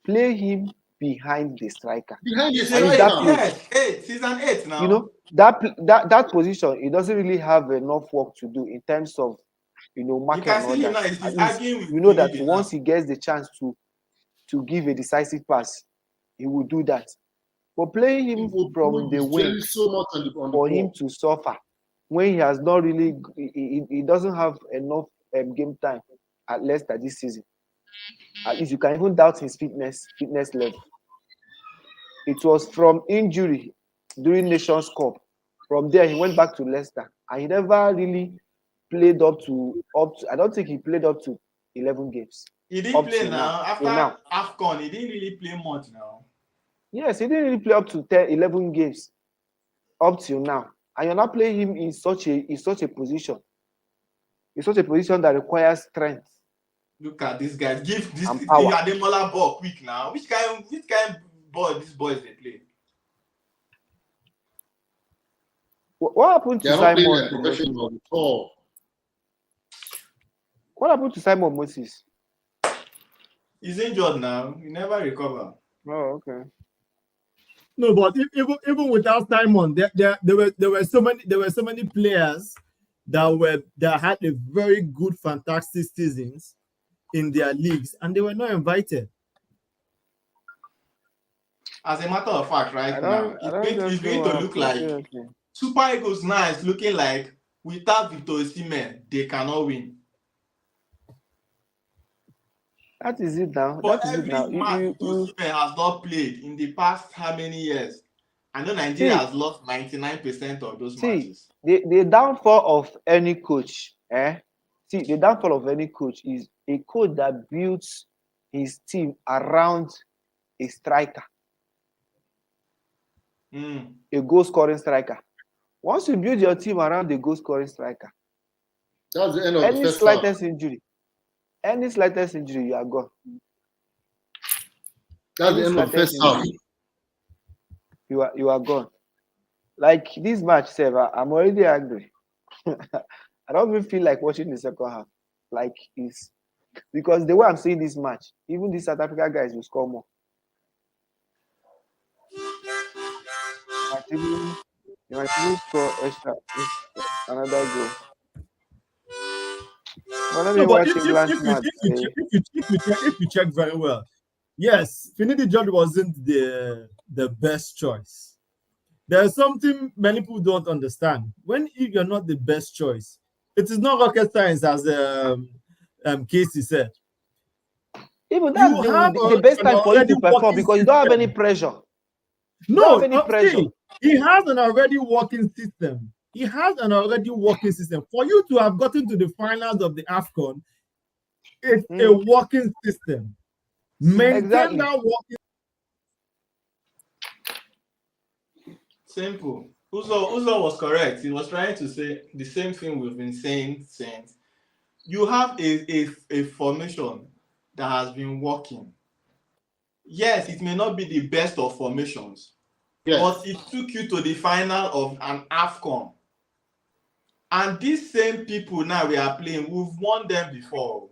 play him behind the striker. Behind the He's And an it's striker. that place. eight. He's an 8 now. You know, that position, he doesn't really have enough work to do in terms of You marking can and see him others. now. At He's least arguing with you know that Finidi once now. he gets the chance to give a decisive pass, he will do that. But playing him from the wing so much on the for him ball. to suffer when he has not really, he doesn't have enough game time at Leicester this season. At least you can even doubt his fitness level. It was from injury during Nations Cup. From there, he went back to Leicester, and he never really played up to. I don't think he played up to 11 games. He didn't Up play till now. till now. After AFCON, he didn't really play much now. Yes, he didn't really play up to 10, 11 games up till now. And you're not playing him in such a position. In such a position that requires strength. Look at this guy. Give this And power. Ademola ball quick now. Which kind ball these boys they play? What happened to Simon Moses? What happened to Simon Moses? He's injured now. He never recover. Oh, okay. No, but even without Simon, there were so many players that had a very good, fantastic seasons in their leagues, and they were not invited. As a matter of fact, right now, it's going to look like Super Eagles now is looking like without Victor Osimhen, they cannot win. That is it now. But that is it now. match Victor Osimhen has not played in the past how many years? I know Nigeria has lost 99% of those matches. The downfall of any coach, the downfall of any coach is a coach that builds his team around a striker, a goal-scoring striker. Once you build your team around a goal-scoring striker, That's the end of the Any first slightest injury, you are gone. half. That's the end of the first half. You are gone. Like this match, Seva, I'm already angry. I don't even feel like watching the second half. Like it's because the way I'm seeing this match, even the South Africa guys will score more. They might even score another goal. Well, let me No, but watch England's match. if you check very well, yes, Finidi George wasn't the best choice. There's something many people don't understand. When you're not the best choice, it is not rocket science, as Casey said. Even that's the best time for you to perform because you don't have any pressure. No, see, he has an already working system. For you to have gotten to the finals of the AFCON, it's a working system. Maintain that working. Simple. Uzo was correct. He was trying to say the same thing we've been saying since. You have a formation that has been working. Yes, it may not be the best of formations, but it took you to the final of an AFCON. And these same people now we are playing, we've won them before.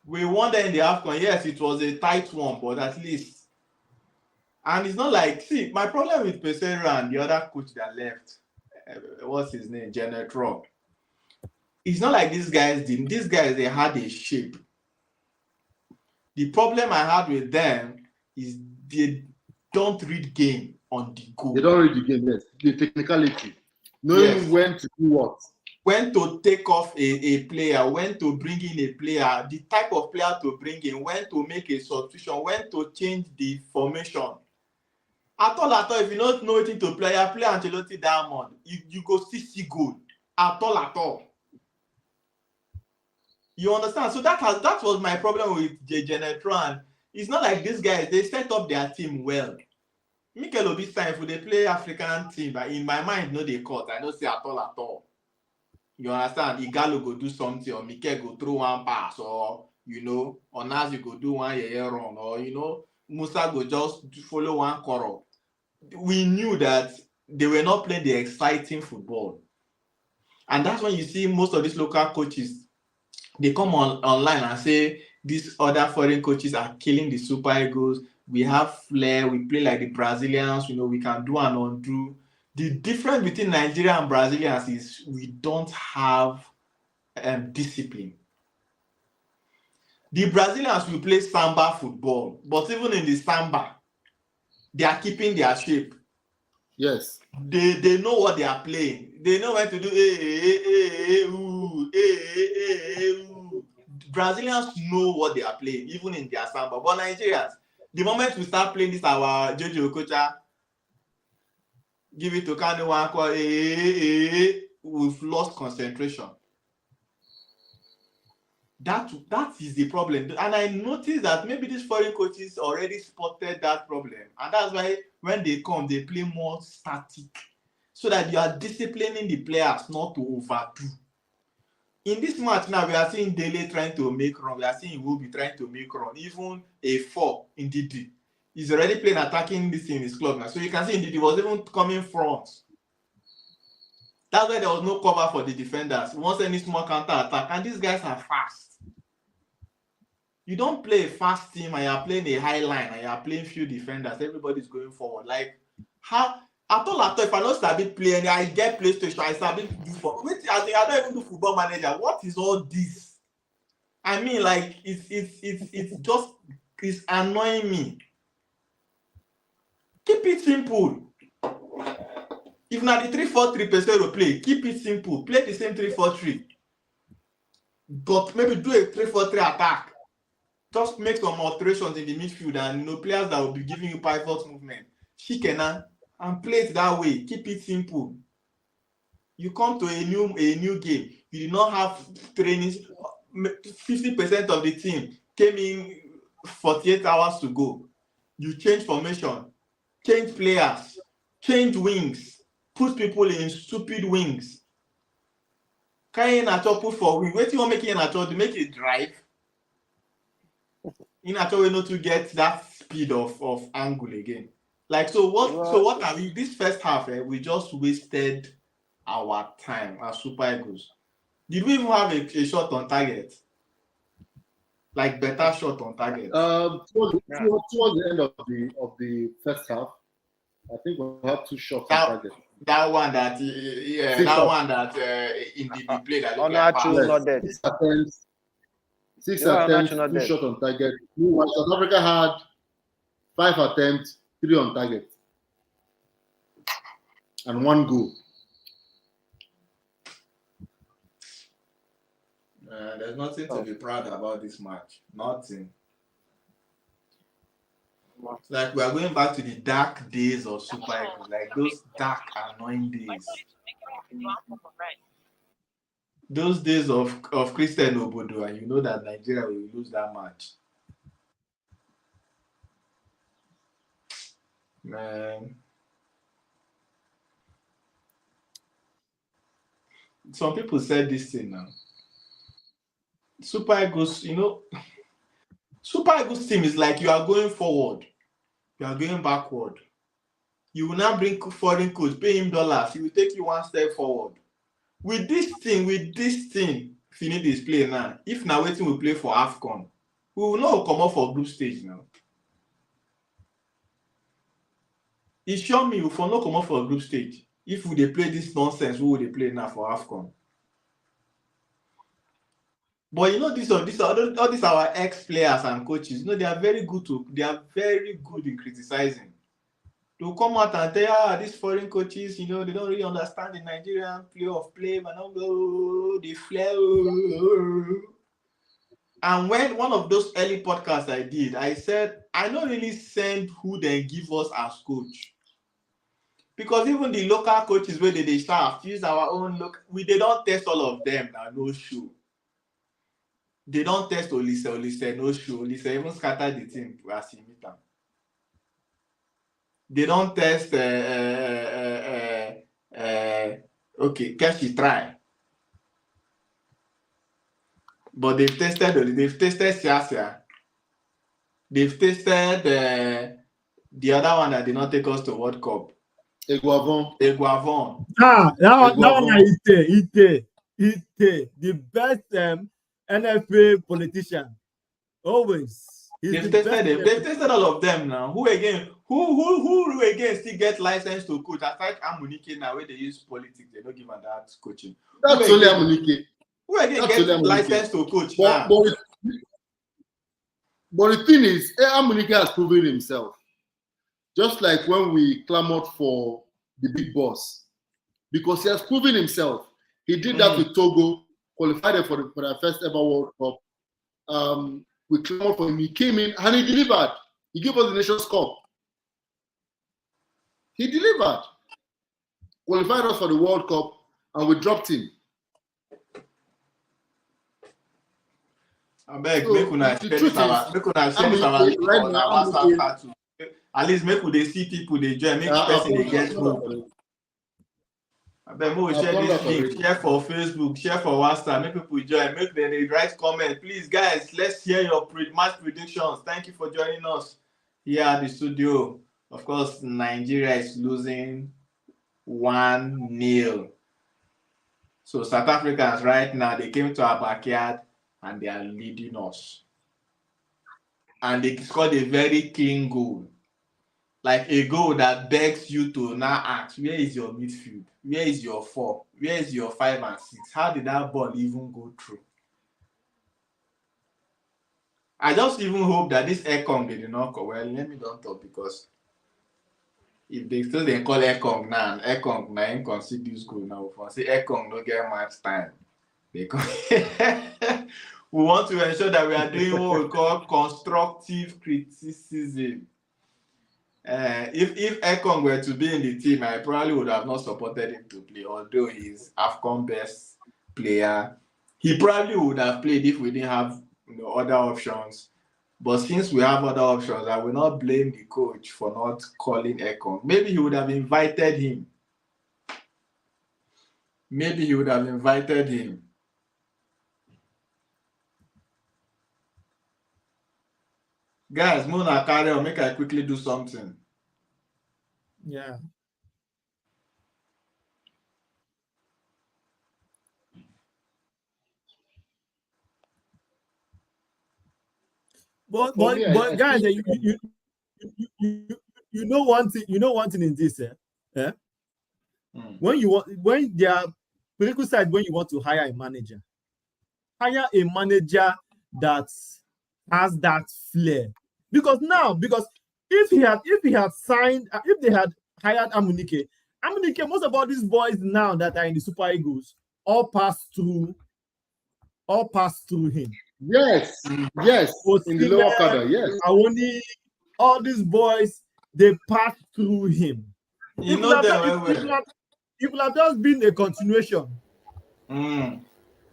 We won them in the AFCON. Yes, it was a tight one, but at least. And it's not like, see, my problem with Pesero and the other coach that left, what's his name, Genetro. It's not like these guys, they had a shape. The problem I had with them is they don't read game on the go. They don't read the game, yes. The technicality. Knowing when to do what. When to take off a player, when to bring in a player, the type of player to bring in, when to make a substitution, when to change the formation. At all, if you don't know anything to play Ancelotti Diamond, you go see goal. At all. You understand? So that was my problem with Genetron. It's not like these guys, they set up their team well. Mikel Obi time for they play African team, but in my mind, no, they cut. I don't say at all. You understand? Igalo go do something, or Mikel go throw one pass, or Onazi go do one run, or Musa go just follow one corral. We knew that they were not playing the exciting football. And that's when you see most of these local coaches, they come online and say these other foreign coaches are killing the Super Eagles. We have flair, we play like the Brazilians, we can do and undo. The difference between Nigeria and Brazilians is we don't have discipline. The Brazilians will play samba football, but even in the samba, they are keeping their shape. Yes. They know what they are playing. They know when to do Brazilians know what they are playing, even in their samba. But Nigerians, the moment we start playing this, our Jojo Okocha, give it to Kanu Wankwa, we've lost concentration. That is the problem. And I noticed that maybe these foreign coaches already spotted that problem. And that's why when they come, they play more static. So that you are disciplining the players not to overdo. In this match now, we are seeing Dele trying to make run. We are seeing Iwobi trying to make run. Even a 4 in Ndidi. He's already playing attacking this in his club now. So you can see Ndidi was even coming front. That's why there was no cover for the defenders. Once any small counter attack. And these guys are fast. You don't play a fast team and you're playing a high line and you're playing few defenders. Everybody's going forward. Like, how? At all, if I don't start playing, I get PlayStation, I start to do for. Wait, I don't even do Football Manager. What is all this? I mean, like, it's annoying me. Keep it simple. If not the 3-4-3 will play, keep it simple. Play the same 3-4-3. But maybe do a 3-4-3 attack. Just make some alterations in the midfield and players that will be giving you pivot movement. Shikena and play it that way. Keep it simple. You come to a new game. You did not have trainings. 50% of the team came in 48 hours to go. You change formation, change players, change wings, put people in stupid wings. Can Inacho put for wing? What you want make Inacho to make it drive? Inacho will not to get that speed of angle again. Like so what are we this first half we just wasted our time as Super Eagles. Did we even have a shot on target? Like better shot on target? Towards the end of the first half, I think we have 2 shots on target. That one that in the play that looked like pass. not dead. 6 attempts, 2 shots on target. South Africa had 5 attempts, 3 on target, and 1 goal. There's nothing to be proud about this match. Nothing. Like we are going back to the dark days of Super Eagles, like those dark, annoying days. Those days of Christian Obodo, and you know that Nigeria will lose that match. Man. Some people said this thing now. Super Eagles, Super Eagles team is like you are going forward, you are going backward. You will now bring foreign coach, pay him dollars, he will take you 1 step forward. With this thing, if you need this play now, if now waiting we play for AFCON, we will not come up for group stage now. It sure me we will not come up for a group stage. If we dey play this nonsense, who will they play now for AFCON? But all these our ex-players and coaches, they are very good in criticizing. They'll come out and tell these foreign coaches, they don't really understand the Nigerian play, but they flare. And when one of those early podcasts I did, I said, I don't really send who they give us as coach. Because even the local coaches where they start use our own look, they don't test all of them now, no show. They don't test Olise, no show. Olise even scattered the team as he meet them. They don't test okay, Keshi try. But they've tested Siasia. They've tested the other one that did not take us to World Cup. Akwaibom. That one Ite, the best NFA politician. Always. They've tested all of them now. Who again still get license to coach? Aside Amunike now, where they use politics, they don't give them that coaching. That's only Amunike. Who again get license to coach now? But the thing is, Amunike has proven himself. Just like when we clamored for the big boss, because he has proven himself. He did that with Togo, qualified for their first ever World Cup. We clamored for him. He came in and he delivered. He gave us the Nations Cup. He delivered. Qualified us for the World Cup, and we dropped him. I beg, make una share this our at least make they see people they join, make person they get home. I beg, we share this link, share for Facebook, share for WhatsApp, make people join, make them write comment. Please, guys, let's hear your match predictions. Thank you for joining us here at the studio. Of course, Nigeria is losing 1-0. So South Africans right now, they came to our backyard and they are leading us. And they scored a very clean goal. Like a goal that begs you to now ask, where is your midfield? Where is your 4? Where is your 5 and 6? How did that ball even go through? I just even hope that this Ekong, they did not call. Well, let me don't talk, because if they still they call Ekong now, Ekong now ain't concede this goal now. For say Ekong don't get much time. We want to ensure that we are doing what we call constructive criticism. If Ekong were to be in the team, I probably would have not supported him to play, although he's AFCON best player. He probably would have played if we didn't have other options. But since we have other options, I will not blame the coach for not calling Ekong. Maybe he would have invited him. Guys, Mona carry on, make I quickly do something. Yeah. But For me, I guys, think you know one thing. You know one thing in this, eh? Mm. When there are political side, when you want to hire a manager, hire a manager that has that flair. Because if he had signed, if they had hired Amunike, most of all these boys now that are in the Super Eagles all passed through him. yes, yes, in the lower cadre, yes. Awoni, all these boys, they passed through him. You know them well. It would have just been a continuation. Mm.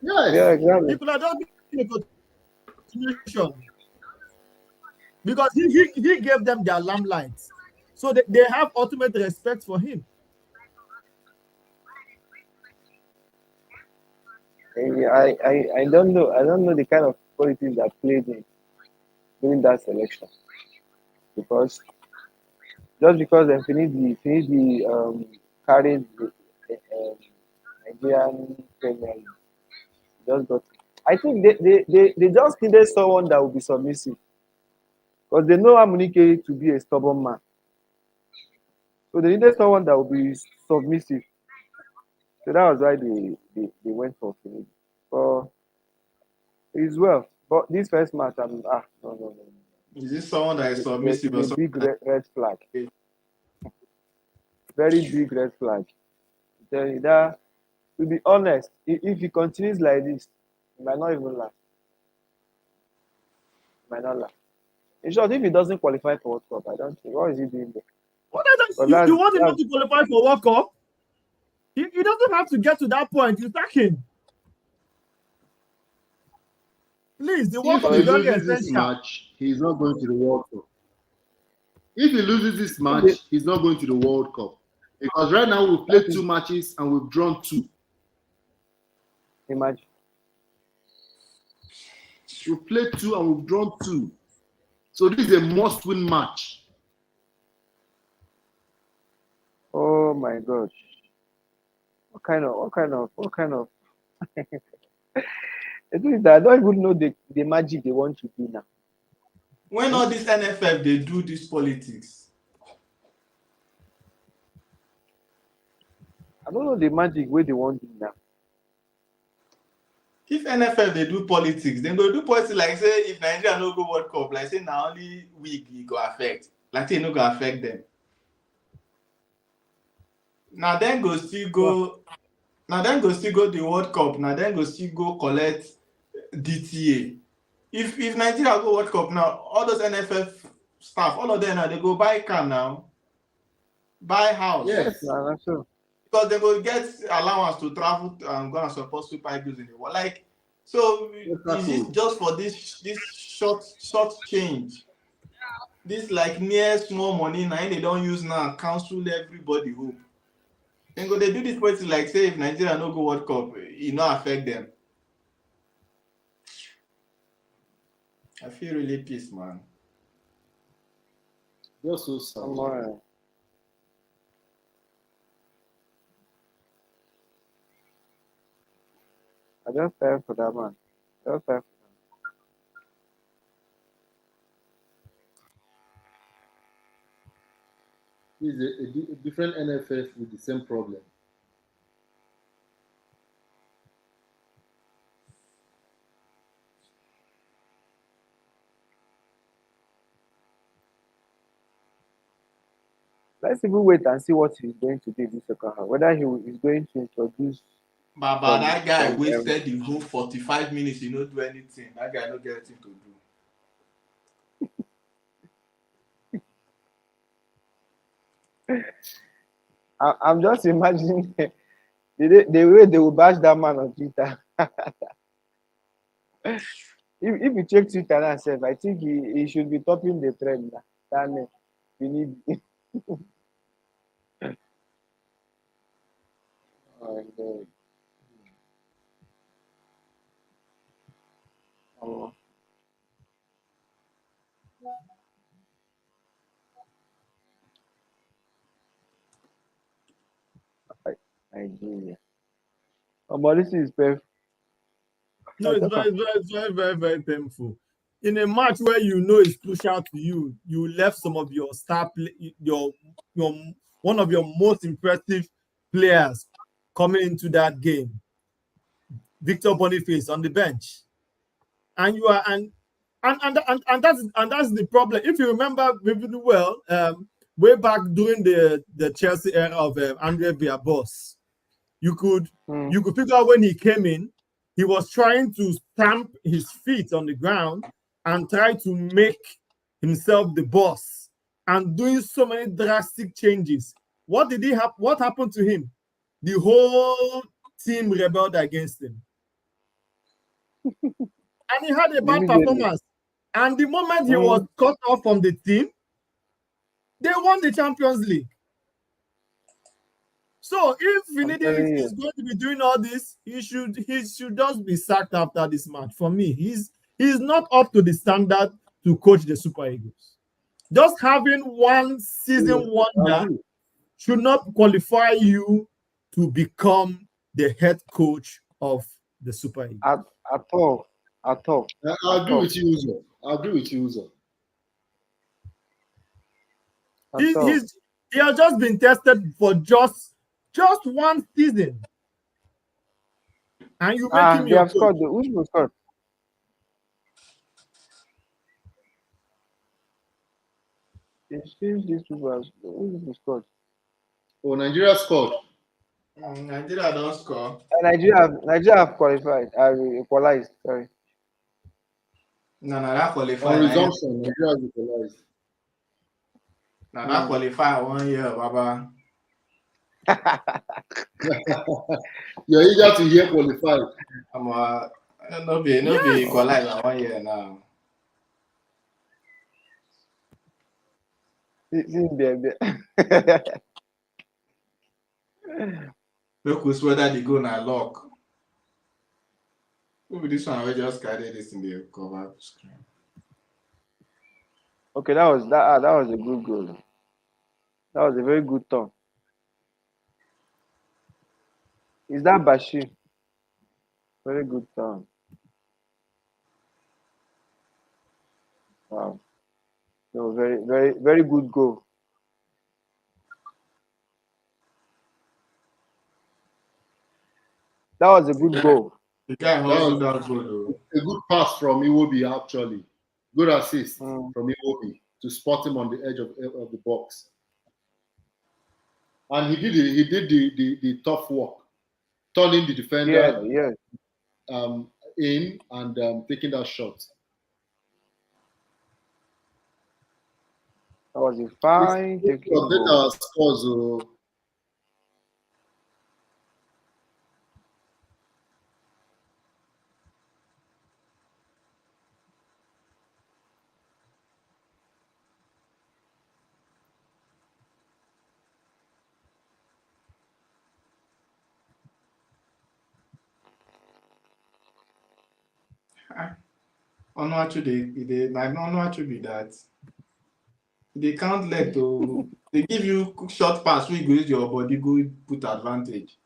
Yes. Yeah, exactly. It would have just been a continuation. Because he gave them their limelight. So they have ultimate respect for him. I don't know. I don't know the kind of qualities that played in during that selection, because just because they finished the carried the Nigerian Premier League, just got. I think they just needed someone that would be submissive, because they know Amunike to be a stubborn man. So they needed someone that would be submissive. So that was why they went for Finidi. But it's well. But this first match, no. Is this someone that is There's submissive or a something? big red flag. Very big red flag. Tell you that, to be honest, if he continues like this, he might not even last. He might not last. In short, if he doesn't qualify for World Cup, I don't think. What is he doing there? What is that? You want him not to qualify for World Cup? He doesn't have to get to that point. You sack him. Please, the World If Cup he is very loses this essential. match, he's not going to the World Cup. If he loses this match, he's not going to the World Cup. Because right now we've played 2 matches and we've drawn 2. Imagine. We've played 2 and we've drawn 2. So this is a must-win match. Oh my gosh. What kind of I don't even know the magic they want to do now. When all this NFF they do this politics. I don't know the magic where they want to do now. If NFF they do politics, then go do politics like say if Nigeria no go World Cup, like say now only week e go affect. Like say no go affect them. Now then go still go. Now then go still go the World Cup. Now then go still go collect DTA. If Nigeria go World Cup now, all those NFF staff, all of them now they go buy car now, buy house. Yes. That's true. Because they go get allowance to travel and go and support Super Eagles in the world. Like, so is it just for this short change? This like near small money now they don't use now cancel everybody hope. Then go they do this policy like say if Nigeria no go World Cup, it not affect them. I feel really pissed, man. You're so sad. I just fell for that man. This is a different NFF with the same problem. Let's even wait and see what he's going to do this second half. Whether is going to introduce. Baba, that guy wasted the whole 45 minutes. He don't do anything. That guy don't get anything to do. I'm just imagining the way they will bash that man on Twitter. if you check Twitter now, I think he should be topping the trend now. That name. We need. Nigeria. But this is perfect. No, it's very painful. In a match where you know it's crucial to you, you left some of your your one of your most impressive players coming into that game, Victor Boniface, on the bench, and you are and that's the problem. If you remember vividly well, way back during the Chelsea era of Andre Villas-Boas, you could figure out when he came in, he was trying to stamp his feet on the ground and try to make himself the boss and doing so many drastic changes. What did he have? What happened to him? The whole team rebelled against him. And he had a bad performance. And the moment he was cut off from the team, they won the Champions League. So if Vinicius is going to be doing all this, he should just be sacked after this match. For me, he's not up to the standard to coach the Super Eagles. Just having one season wonder should not qualify you to become the head coach of the Super Eagles. At all. I agree with you, Uzo. I agree with you, Uzo. He has just been tested for just one season, and you make him they your have coach. scored. Who scored? These people who scored? Oh, Nigeria scored. Nigeria don't score. Nigeria have qualified. Equalized. Sorry. No, that qualify. On resumption, Nigeria has equalized. Now that qualify 1 year, Baba. You're eager to hear qualified. No be equalize 1 year now. Look who's whether they go na lock. Maybe this one will just carry this in the cover screen. Okay, that was a good goal. That was a very good turn. Is that Bashir? Very good turn. Wow. No, very good goal. That was a good goal. The guy also does goal. A good pass from Iwobi, actually. Good assist from Iwobi to spot him on the edge of the box. And he did the tough work, turning the defender in and taking that shot. That was a fine technical goal. Scores, Onuachu be that. They can't let to. They give you short pass, we go use your body, go put advantage.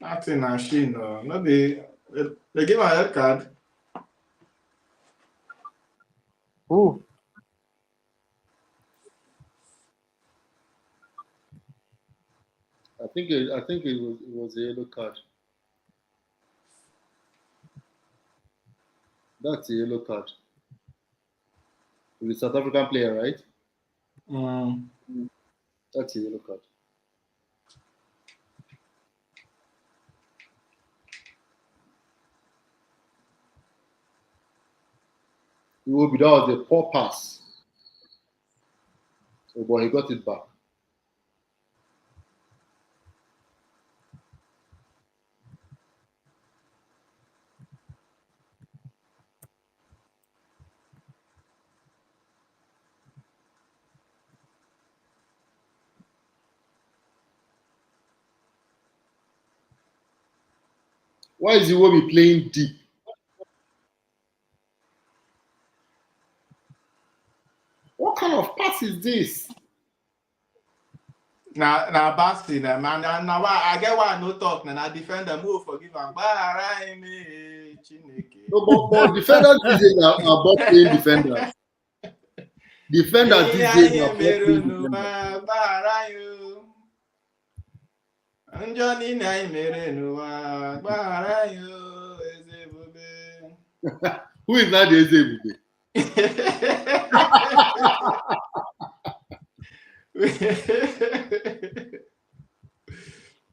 Nothing and she no. No be they give a red card. Who? I think it was a yellow card. That's a yellow card. With South African player, right? That's a yellow card. It will be that was a poor pass. Oh, but he got it back. Why is Iwobi playing deep? What kind of pass is this? Now, Basti, man. Now, I get why I no talk. Now, I defend the move, forgive him. No, but defenders these days are both playing defenders. Defenders these days are both playing defenders. Who is not the Ezebube?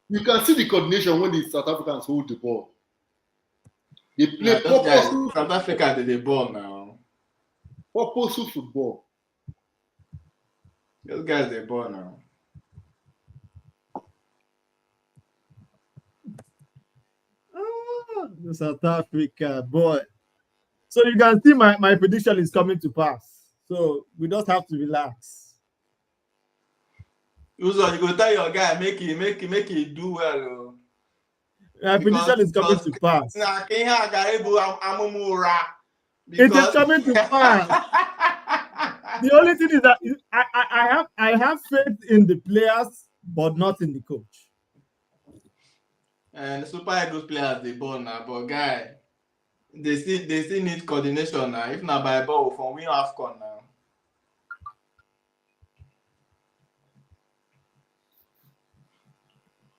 You can see the coordination when the South Africans hold the ball. They play purposeful. South Africa did the ball now. Purposeful football. Those guys the ball now. South Africa, boy. So you can see my prediction is coming to pass. So we just have to relax. Uzo, you go tell your guy, make it do well. My prediction is coming to pass. It is coming to pass. The only thing is that I have faith in the players, but not in the coach. And Super Eagles players they ball now, but guy, they still need coordination now. If not by ball from win AFCON now.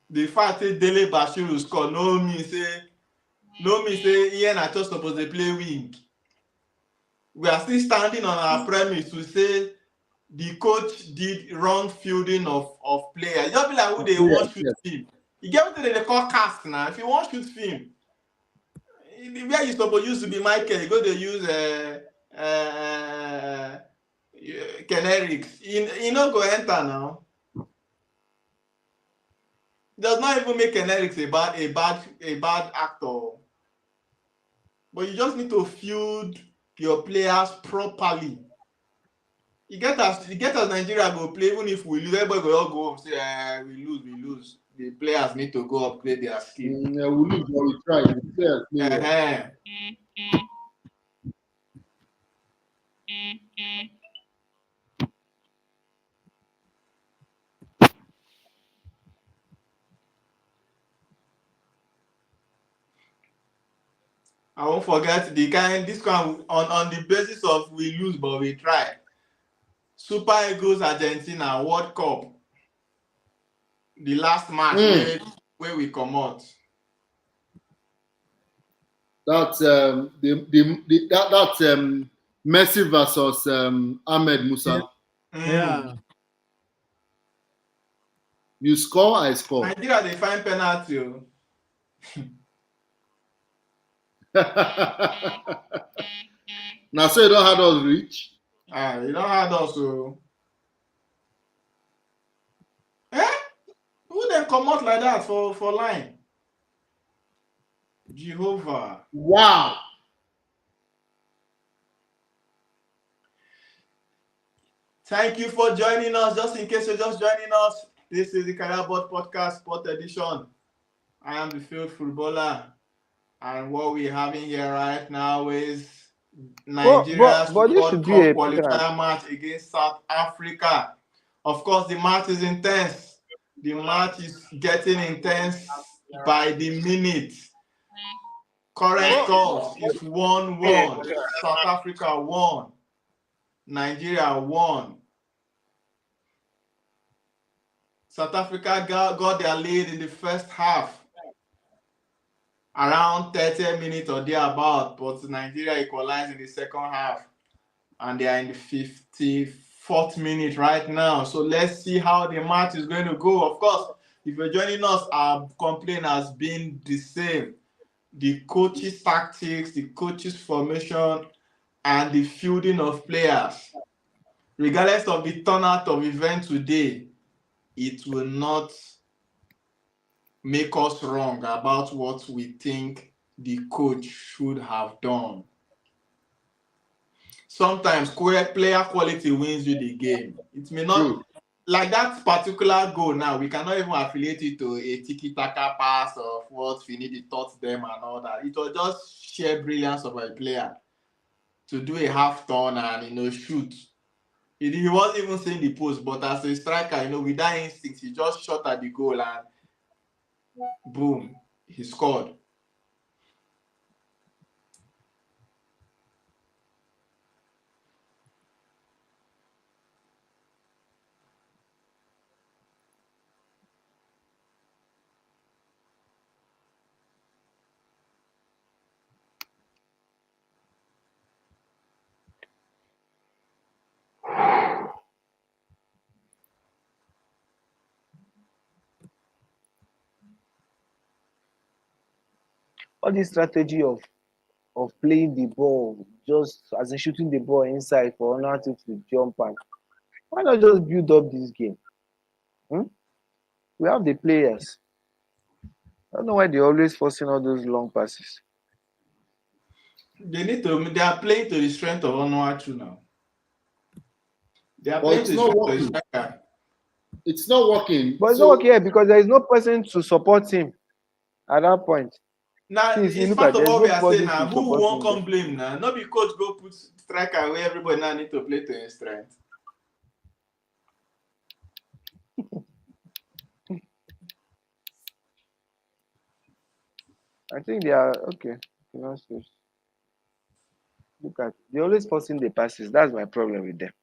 The fact that Dele Bashiru score no mean say Ian are just supposed to play wing. We are still standing on our premise to say the coach did wrong fielding of players. Just be like who they want shoot film. You get what they call cast now. If you want shoot film, where you supposed used to be Michael, you go to use Kenerics. You not go enter now. Does not even make Kenerics a bad actor. But you just need to field your players properly. You get us Nigeria go play, even if we lose, everybody go all go home say we lose. The players need to go upgrade their skill. Yeah, we lose, but we try. The players play. I won't forget this kind on the basis of we lose but we try. Super Eagles Argentina World Cup. The last match where we come out. That's Messi versus Ahmed Musa. Yeah. You score, I score. Nigeria they find penalty. Now so you don't have us reach. You don't have us so. Who then come out like that for line? Jehovah. Wow. Thank you for joining us. Just in case you're just joining us, this is the Career Board Podcast Sport Edition. I am the field footballer. And what we're having here right now is Nigeria's World Cup qualifier match against South Africa. Of course, the match is intense. The match is getting intense by the minute. Current scores is 1-1. South Africa 1. Nigeria 1. South Africa got their lead in the first half. Around 30 minutes or thereabout, but Nigeria equalized in the second half. And they are in the 54th minute right now. So let's see how the match is going to go. Of course, if you're joining us, our complaint has been the same. The coach's tactics, the coach's formation and the fielding of players. Regardless of the turnout of event today, it will not make us wrong about what we think the coach should have done. Sometimes player quality wins you the game. It may not, like that particular goal now, we cannot even affiliate it to a tiki-taka pass of what Finidi taught them and all that. It was just sheer brilliance of a player to do a half turn and shoot. He wasn't even seeing the post, but as a striker, with that instinct, he just shot at the goal and boom, he scored. All this strategy of playing the ball, just as in shooting the ball inside for another team to jump and why not just build up this game? We have the players. I don't know why they're always forcing all those long passes. They are playing to the strength of Onuachu now. They are playing to the strength of the striker. It's not working. But it's not working here because there is no person to support him at that point. Now, it's part of what we are saying now. Who won't come blame now? Not because coach go put striker where everybody now need to play to his strength. I think they are okay. Look at, they're always forcing the passes. That's my problem with them.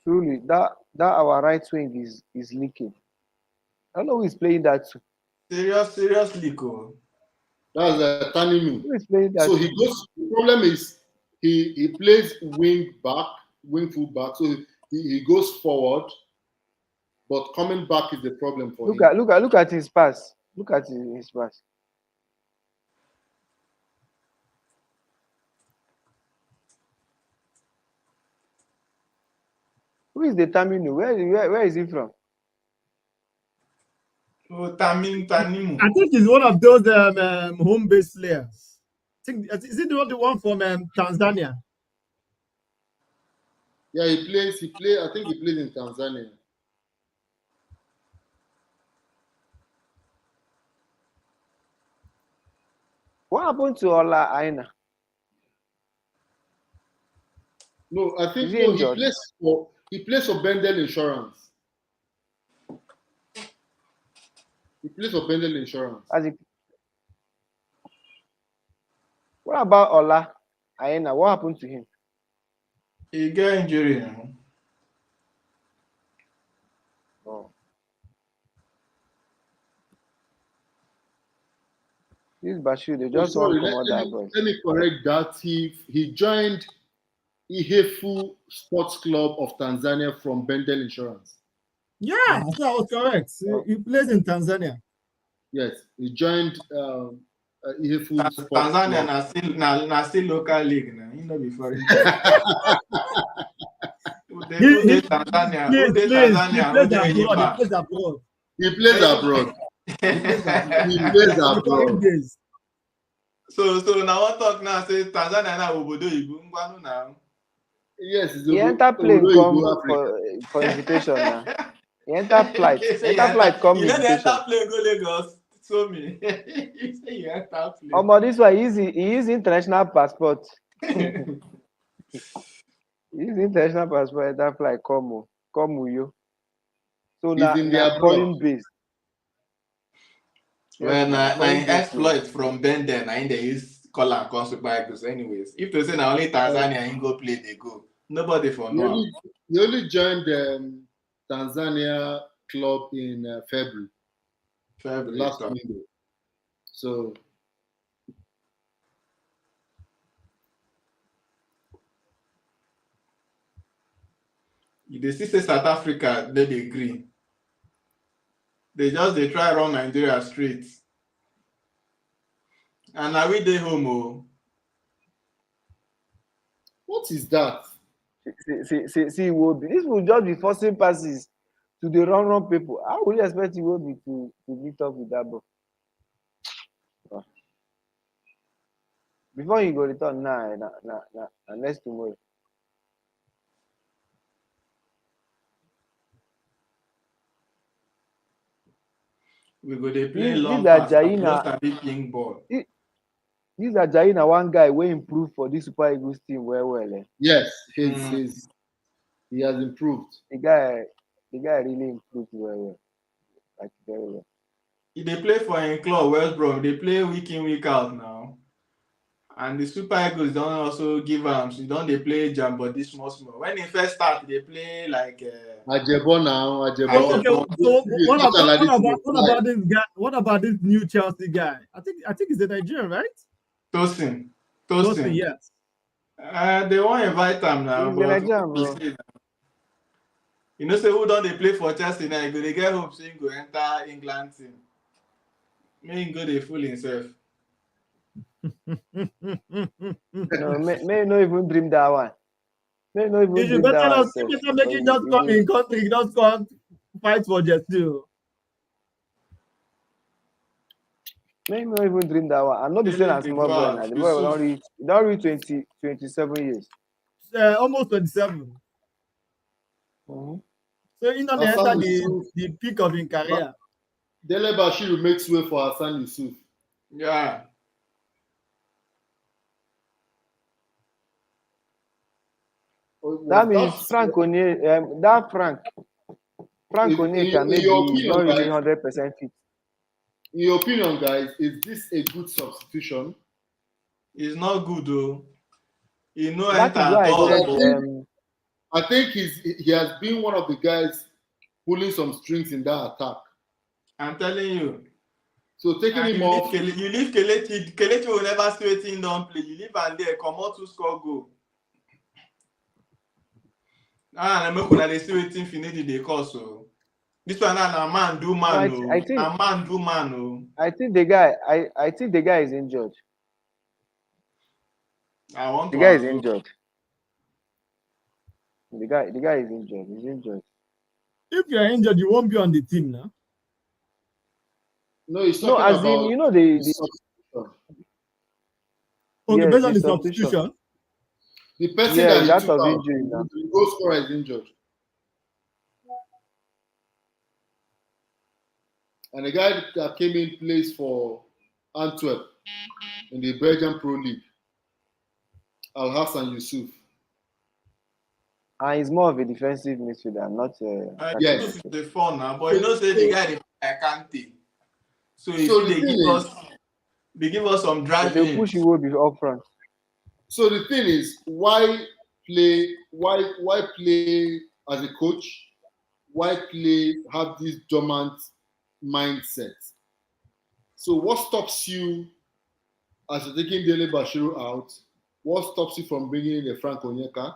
Truly, that our right wing is leaking. I don't know who is playing that too. Seriously, cool. That's Tanimi. Who is playing that? So he goes. The problem is he plays wing full back. So he goes forward, but coming back is the problem for him. Look at his pass. Look at his pass. Who is the Taminu? Where is he from? Oh, Tanimu. I think he's one of those home-based players. Is it the one from Tanzania? Yeah, he plays. I think he plays in Tanzania. What happened to Ola Aina? No, I think he plays for Bendel Insurance. He plays for Bendel Insurance. What about Ola Aina? What happened to him? He got injury now. Oh. This Bashir, they just want to come out that boy. Let me correct that. He joined Ihefu Sports Club of Tanzania from Bendel Insurance. Yeah, that was correct. He plays in Tanzania. Yes, he joined Ihefu Sports Tanzania Club. na still local league now. You know before. He plays abroad. He plays abroad. So now what talk now say Tanzania now obodo Igbo ngwanu now. Yes, he enter plane come for invitation now. He enter flight. Come invitation. Enter plane go Lagos. So me. He say you enter plane. But this one he use international passport. He use international passport enter flight come Uyo. So now foreign base. When my exploit from Benden, I they use call and come Super Eagles anyways. If they say now only Tanzania ain't go play, they go. Nobody for now. You only joined the Tanzania club in February. February Last window. So they still say South Africa, they agree. They try run Nigeria straight. And now we dey home. Oh. What is that? See, Iwobi. This will just be forcing passes to the wrong people. How would you expect Iwobi to meet up with that ball? Before you go return next tomorrow. We go dey play long pass, just a big ping ball. This Ajayi na one guy wey improve for this Super Eagles team well. Yes, he has improved. The guy really improved well. Like very well. He dey play for him club, West Brom. They play week in, week out now. And the Super Eagles don't also give him. So they play jam, but this small. When he first start, they play like Ajebo now. Okay. So what about this guy? What about this new Chelsea guy? I think he's a Nigerian, right? Tosin, yes. They won't invite him now. He's a Nigerian, bro. You know, say who don't they play for Chelsea now? They get hope saying go enter England team. May he go they fool himself. No, may not even dream that one. May not even dream that one. You better make it just come in country, just come fight for just too. May not even dream that one. I'm not the same as small boy now. The boy will not reach 27 years. Almost 27. Mm-hmm. So he not enter the peak of his career. Dele Bashiru makes way for Hassan Yusuf. Yeah. That means Frank Onye, Frank Onye can maybe not really 100% fit. In your opinion, guys, is this a good substitution? It's not good though. You know, that is why I think he has been one of the guys pulling some strings in that attack. I'm telling you. So taking him off. You leave Kelechi will never see a team don't play. You leave and there, come out to score goal. I'm not going to see a team finish the course. So this one a man do man. I think a man do man. I think the guy is injured. The guy is injured. The guy is injured. He's injured. If you're injured, you won't be on the team now. No, it's talking as about in, you know, the okay, based on the substitution. The person that he took out, injury now. The goal scorer is injured. And the guy that came in plays for Antwerp in the Belgian Pro League, Al Hassan Yusuf. And he's more of a defensive midfielder, not yes. The fun now, but you know, say the guy I can't take. So they give us some drive. They push you will be up front. So the thing is, why play as a coach? Why have this dormant mindset? So what stops you as you're taking Dele Bashiru out? What stops you from bringing in a Frank Onyeka?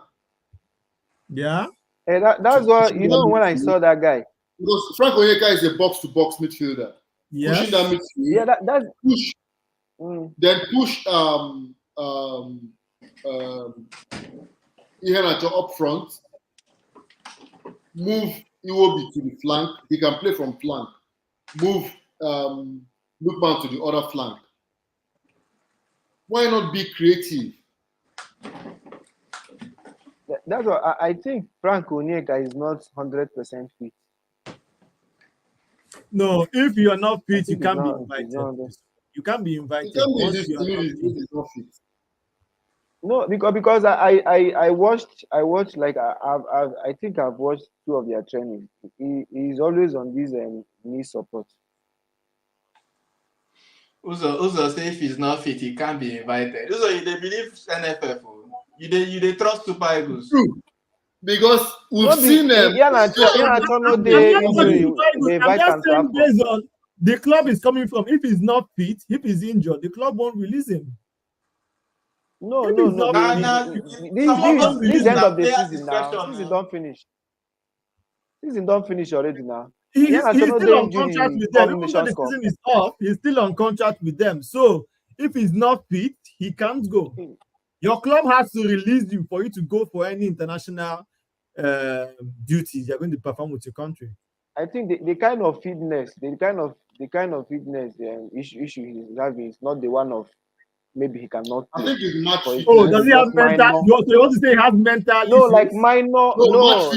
Yeah. And that's what, you know, when I saw that guy. Because Frank Onyeka is a box-to-box midfielder. Yes. Pushing that midfield. Yeah, that's... Push. Then push Iheanacho up front. Move Iwobi to the flank. He can play from flank. Move Lookman to the other flank. Why not be creative? That's what I think. Frank Onyeka is not 100% fit. No, if you are not fit, you can't be invited. You can't be invited. Not fit. No, because I watched like I think I've watched 2 of their trainings. He's always on this knee support. Uzo say if he's not fit, he can't be invited. Uzo, you dey believe NFF? Oh. You dey trust Super Eagles? True. Because we've No be seen them. yeah, na no dey injury. They I'm invite just am to saying happen. based on the club is coming from. If he's not fit, if he's injured, the club won't release him. No. If he's not fit, This end of the player season now. Season now. don't finish. Season don't finish already now. he's Yeah, still no on contract with them. Even though the season is off, he's still on contract with them. So if he's not fit, he can't go. Your club has to release you for you to go for any international duties you're going to perform with your country. I think the kind of fitness, issue he's having is not the one of maybe he cannot play. I think it's match fitness. Oh, does he have mental? You want to say he has mental No, issues? like minor,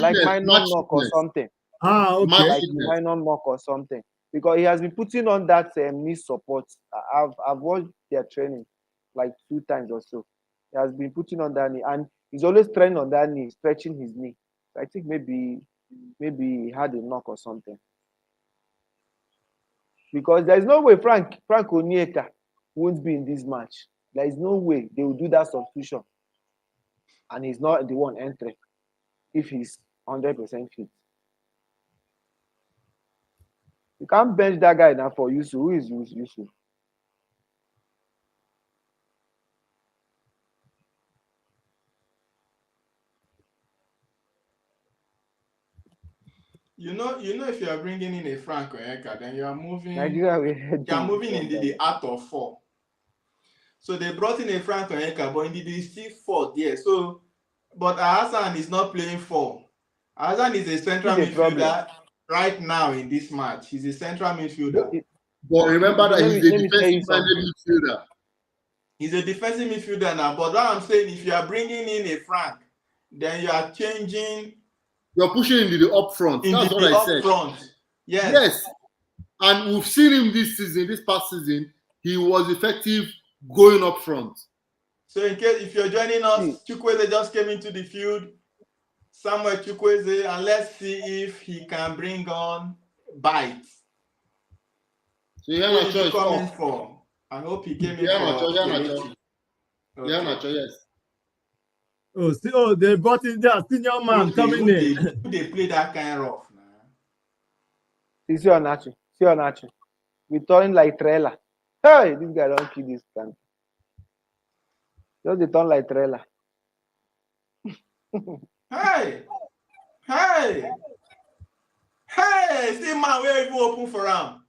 like minor match knock or fitness. something. Ah, okay. Like minor knock or something. Because he has been putting on that knee support. I've watched their training like 2 times or so. He has been putting on that knee, and he's always training on that knee, stretching his knee. So I think maybe he had a knock or something. Because there's no way Frank Onyeka won't be in this match. There is no way they will do that substitution, and he's not the one entering if he's 100% fit. You can't bench that guy now for Yusuf. Who is Yusuf? You know, if you are bringing in a Frank Onyeka, then you are moving. Nigeria into the art of 4. So they brought in a Frank Onyeka, but indeed he's still 4 there. So, but Hassan is not playing 4. Hassan is a central midfielder right now in this match. He's a central midfielder. But remember that he's a defensive-minded midfielder. He's a defensive midfielder now. But what I'm saying, if you are bringing in a Frank, then you are changing. You're pushing into the up front. That's what I said. Front. Yes. Yes. And we've seen him this past season, he was effective going up front. So in case if you're joining us, Chukwueze just came into the field. Samuel Chukwueze, and let's see if he can bring on Bite. So he has a choice. Coming for. I hope he came in for. Yes. Oh, they brought in their senior man coming in. They play that kind of rough, man. See Onachi. We turn like trailer. Hey, this guy don't kill this guy. Just they turn like trailer. Hey! See man, where you open for him?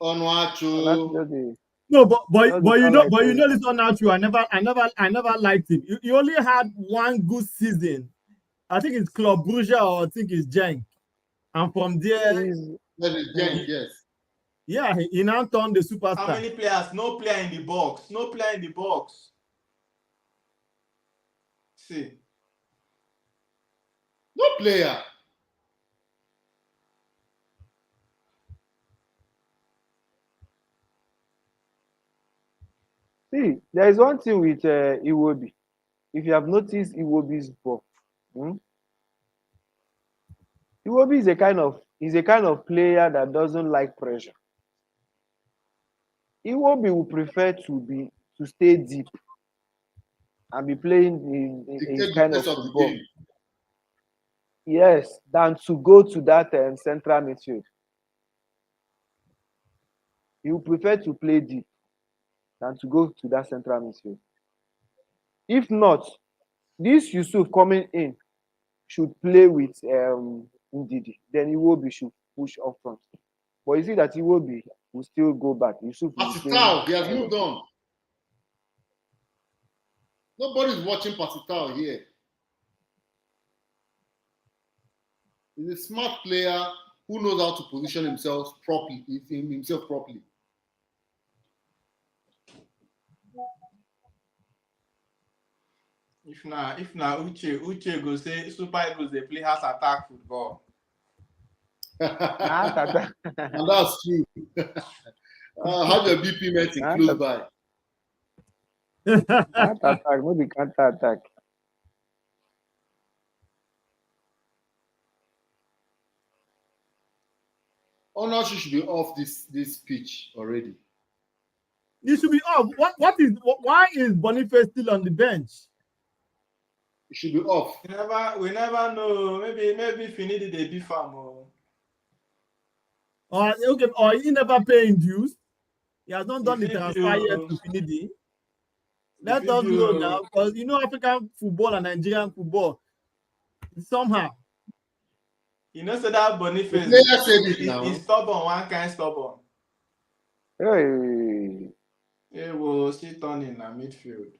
Onachi. No, but you know this one not true. I never liked him. You only had one good season. I think it's Club Brugge or I think it's Genk. And from there, that is Genk, yes. Yeah, he now turned the superstar. How many players? No player in the box. See. No player. See, there is one thing with Iwobi. If you have noticed Iwobi's ball, Iwobi is a kind of player that doesn't like pressure. Iwobi will prefer to stay deep and be playing in his kind of football. Yes, than to go to that central midfield. He will prefer to play deep than to go to that central midfield. If not, this Yusuf coming in should play with Ndidi. Then Iwobi should push up front. But you see that Iwobi will still go back. Yusuf Pasitao, he has moved on. Nobody's watching Pasitao here. He's a smart player who knows how to position himself properly. If now Uche go say Super Eagles they play house attack football. And that's true. Have your BP medicine close by. Attack, maybe counter attack. Onochi should be off this pitch already. He should be off. Why is Boniface still on the bench? He should be off. We never know. Maybe Finidi they be farm. Or he never paying dues. He has not done the If transfer yet you- to Finidi. if Let us you- know now, because you know African football and Nigerian football somehow. You know, so that Boniface The player said it now. is stubborn, one kind stubborn. Hey. He will sit on in the midfield.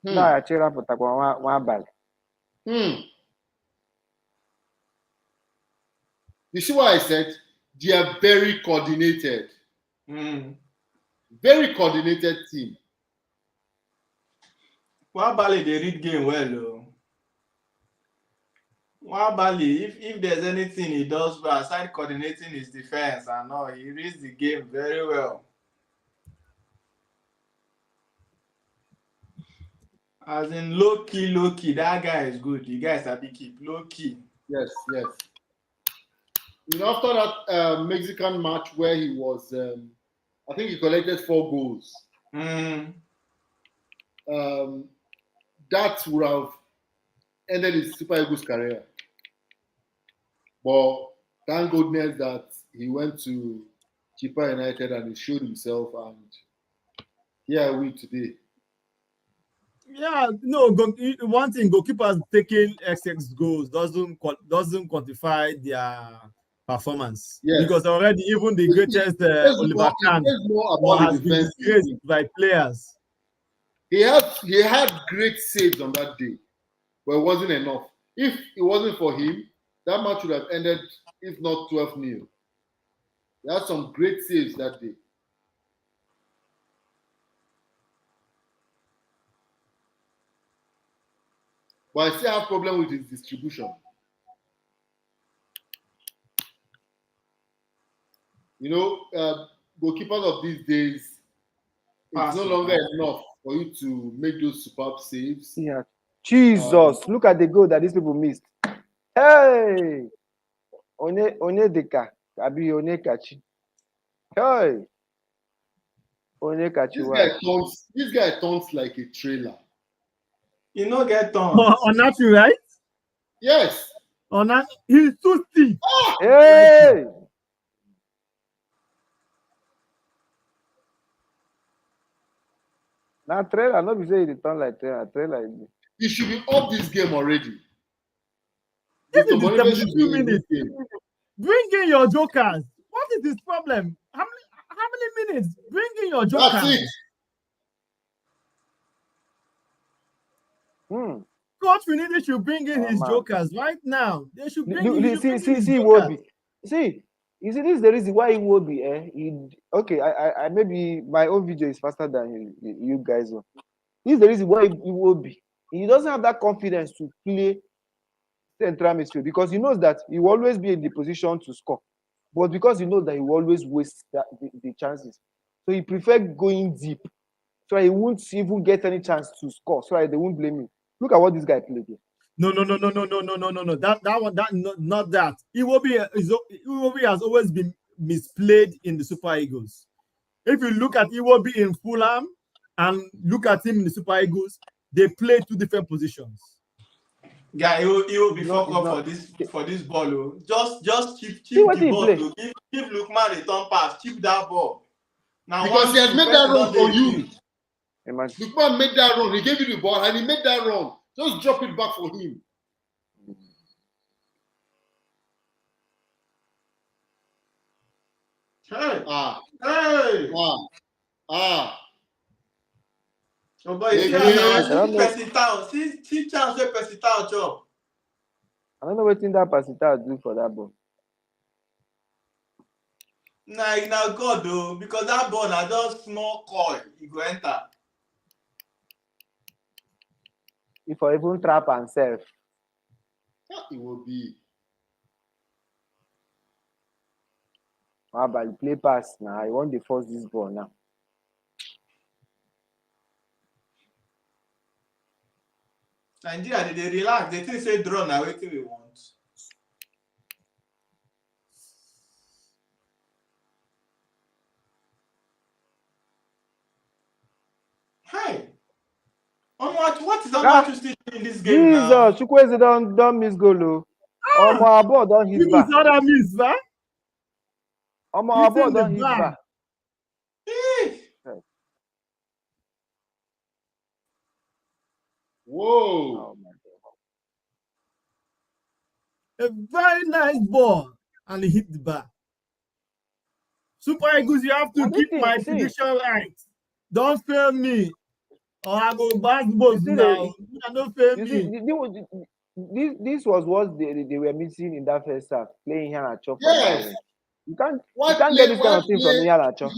Na-achịra pụtakwa nwa abalị. You see what I said? They are very coordinated. Very coordinated team. Wabali they read game well though. Wabali, if there's anything he does well aside coordinating his defense and all, he reads the game very well. As in low key, that guy is good. The guy is a big keep low key. Yes. You know, after that Mexican match where he was, I think he collected 4 goals. That would have ended his Super Eagles career. But thank goodness that he went to Chippa United and he showed himself, and here we today. Yeah, no. One thing, goalkeepers taking XX goals doesn't quantify their performance. Yes. Because already even the greatest Oliver Kahn has been disgraced by players. He had great saves on that day, but it wasn't enough. If it wasn't for him, that match would have ended, if not 12-0. He had some great saves that day. But I still have a problem with his distribution. You know, goalkeepers of these days, it's no longer enough for you to make those superb saves. Yeah. Jesus, look at the goal that these people missed. Hey! Onyedika, Abi Onyekachi. Hey! Onyekachi. This guy turns like a trailer. You know, get on. On that, right? Yes. On that, he's too stiff. Hey! Now trailer, not be say it turn like trailer. He should be up this game already. This is the 72 minutes. Bring in your jokers. What is this problem? How many minutes? Bring in your jokers. That's it. Coach Finidi should bring in his jokers right now. They should bring in see Iwobi. See, you see, this is the reason why Iwobi, okay, I maybe my own video is faster than you guys. This is the reason why Iwobi, he doesn't have that confidence to play central midfield because he knows that he will always be in the position to score. But because he knows that he will always waste the chances. So he prefers going deep. So he won't even get any chance to score. So they won't blame him. Look at what this guy played here. No. Not that. Iwobi has always been misplayed in the Super Eagles. If you look at Iwobi in Fulham and look at him in the Super Eagles, they play 2 different positions. Yeah, he will be fuck up for this ball. Just chip the ball to give Lukman a turn pass, chip that ball. Now because he had made that run for you. Imagine. Lukman made that run. He gave you the ball and he made that run. Just drop it back for him. Hey. Oh boy, see chance where Pesitao job. I don't know what that Pesitao do for that ball. Nah, God though, because that ball na just small coil, he go enter. If I even trap and serve. It will be. But play pass now. I want to force this ball now. Nigeria, they relax. They think say draw now wetin we want. Hey, what is Onuachu still doing in this game now? Jesus, Chukwueze don't miss goal. Our ball don't hit back. Other miss, right? Our ball don't hit back. Whoa. Oh, my A God. very nice ball, and he hit the bar. Super Eagles, you have to keep my prediction right. Don't fail me, or I go back both now. Don't fail me. This was what they were missing in that first half, playing here and chop. Yes. You can't get this kind of thing from here and chop.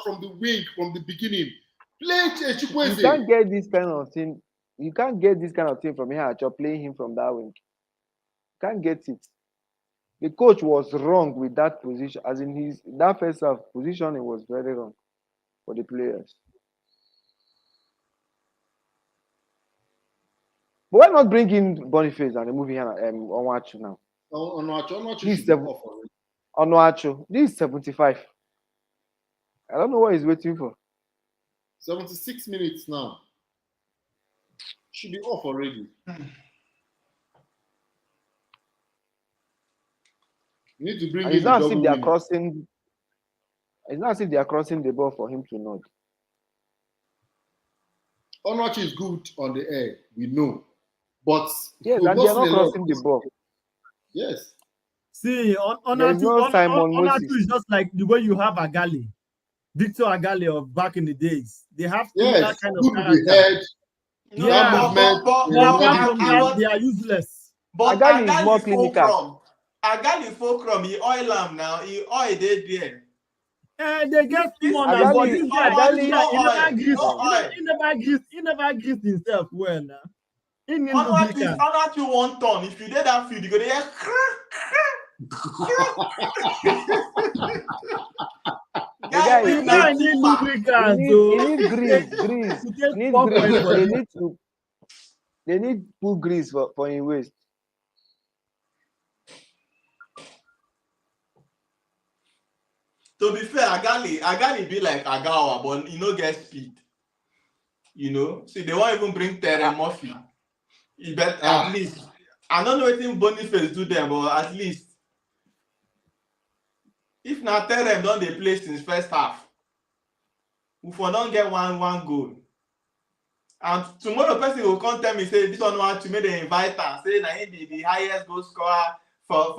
From the wing, from the beginning. Play Chukwueze. You can't get this kind of thing. You can't get this kind of thing from here and chop, playing him from that wing. You can't get it. The coach was wrong with that position, as in that first half positioning was very wrong for the players. But why not bring in Boniface and remove him Onuachu now? Onuachu. This is 75. I don't know what he's waiting for. 76 minutes now. Should be off already. You need to bring in it's not as if they are wing. crossing. It's not as if they are crossing the ball for him to nod. Onuachu is good on the air, we know. But yes, and they are not crossing the ball. Yes. See, Onuachu is just like the way you have Agali, Victor Agali of back in the days. They have that kind of character. But they are useless. But Agali is more clinical. Agali fulcrum, he oil him now. He oil there. They get money, but this guy, he never greased himself well now. Onuachu 1 ton. If you did that field, you go there. He needs grease. They need full grease for his waist. To be fair, Agali be like Agawa, but he no get speed. You know, see, they won't even bring Terry Murphy. He bet at least. I don't know anything Boniface do them, but at least. If not Terry don't they play since first half. If we don't get one goal. And tomorrow person will come tell me, say, this one want to make the inviter, say, na he the highest goal scorer for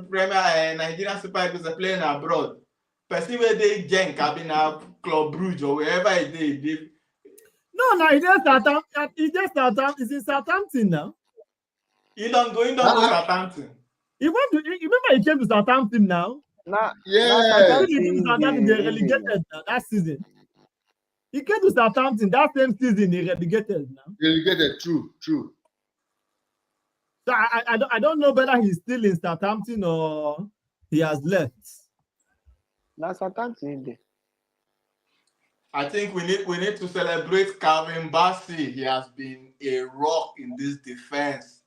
Premier Nigerian Super Eagles are playing abroad. Person where they Genk, Cabina, Club Brugge, or wherever it is. No, he just Southampton. It's in Southampton now. He don't go Southampton. He went to. Remember, he came to Southampton now. He came to Southampton. They relegated that season. He came to Southampton that same season. They relegated now. Relegated, true. So I don't know whether he's still in Southampton or he has left. Now Southampton. I think we need to celebrate Calvin Bassey. He has been a rock in this defense.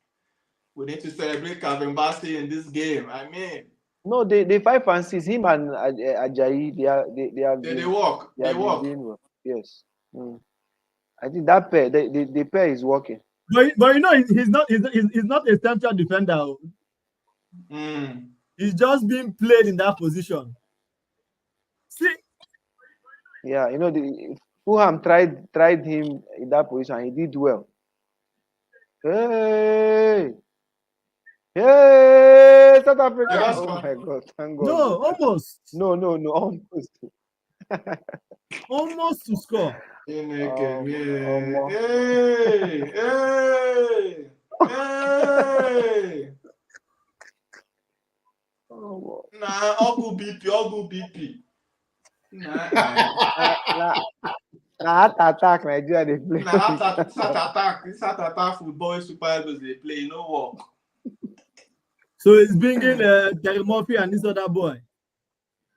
We need to celebrate Calvin Bassey in this game. I mean, no, they 5 and 6. Him and Ajayi, they work. They work. Yes. I think that pair, the pair is working. But you know, he's not a central defender. He's just being played in that position. See. Yeah, you know, Fulham tried him in that position. He did well. Hey, South Africa! Yes, oh my God! Thank God. No, almost. No, almost. Almost to score. Hey! Nah, Ogu BP. Heart attack Nigeria they play. Heart attack football Super Eagles they play, no work. So it's bringing Terry Murphy and this other boy.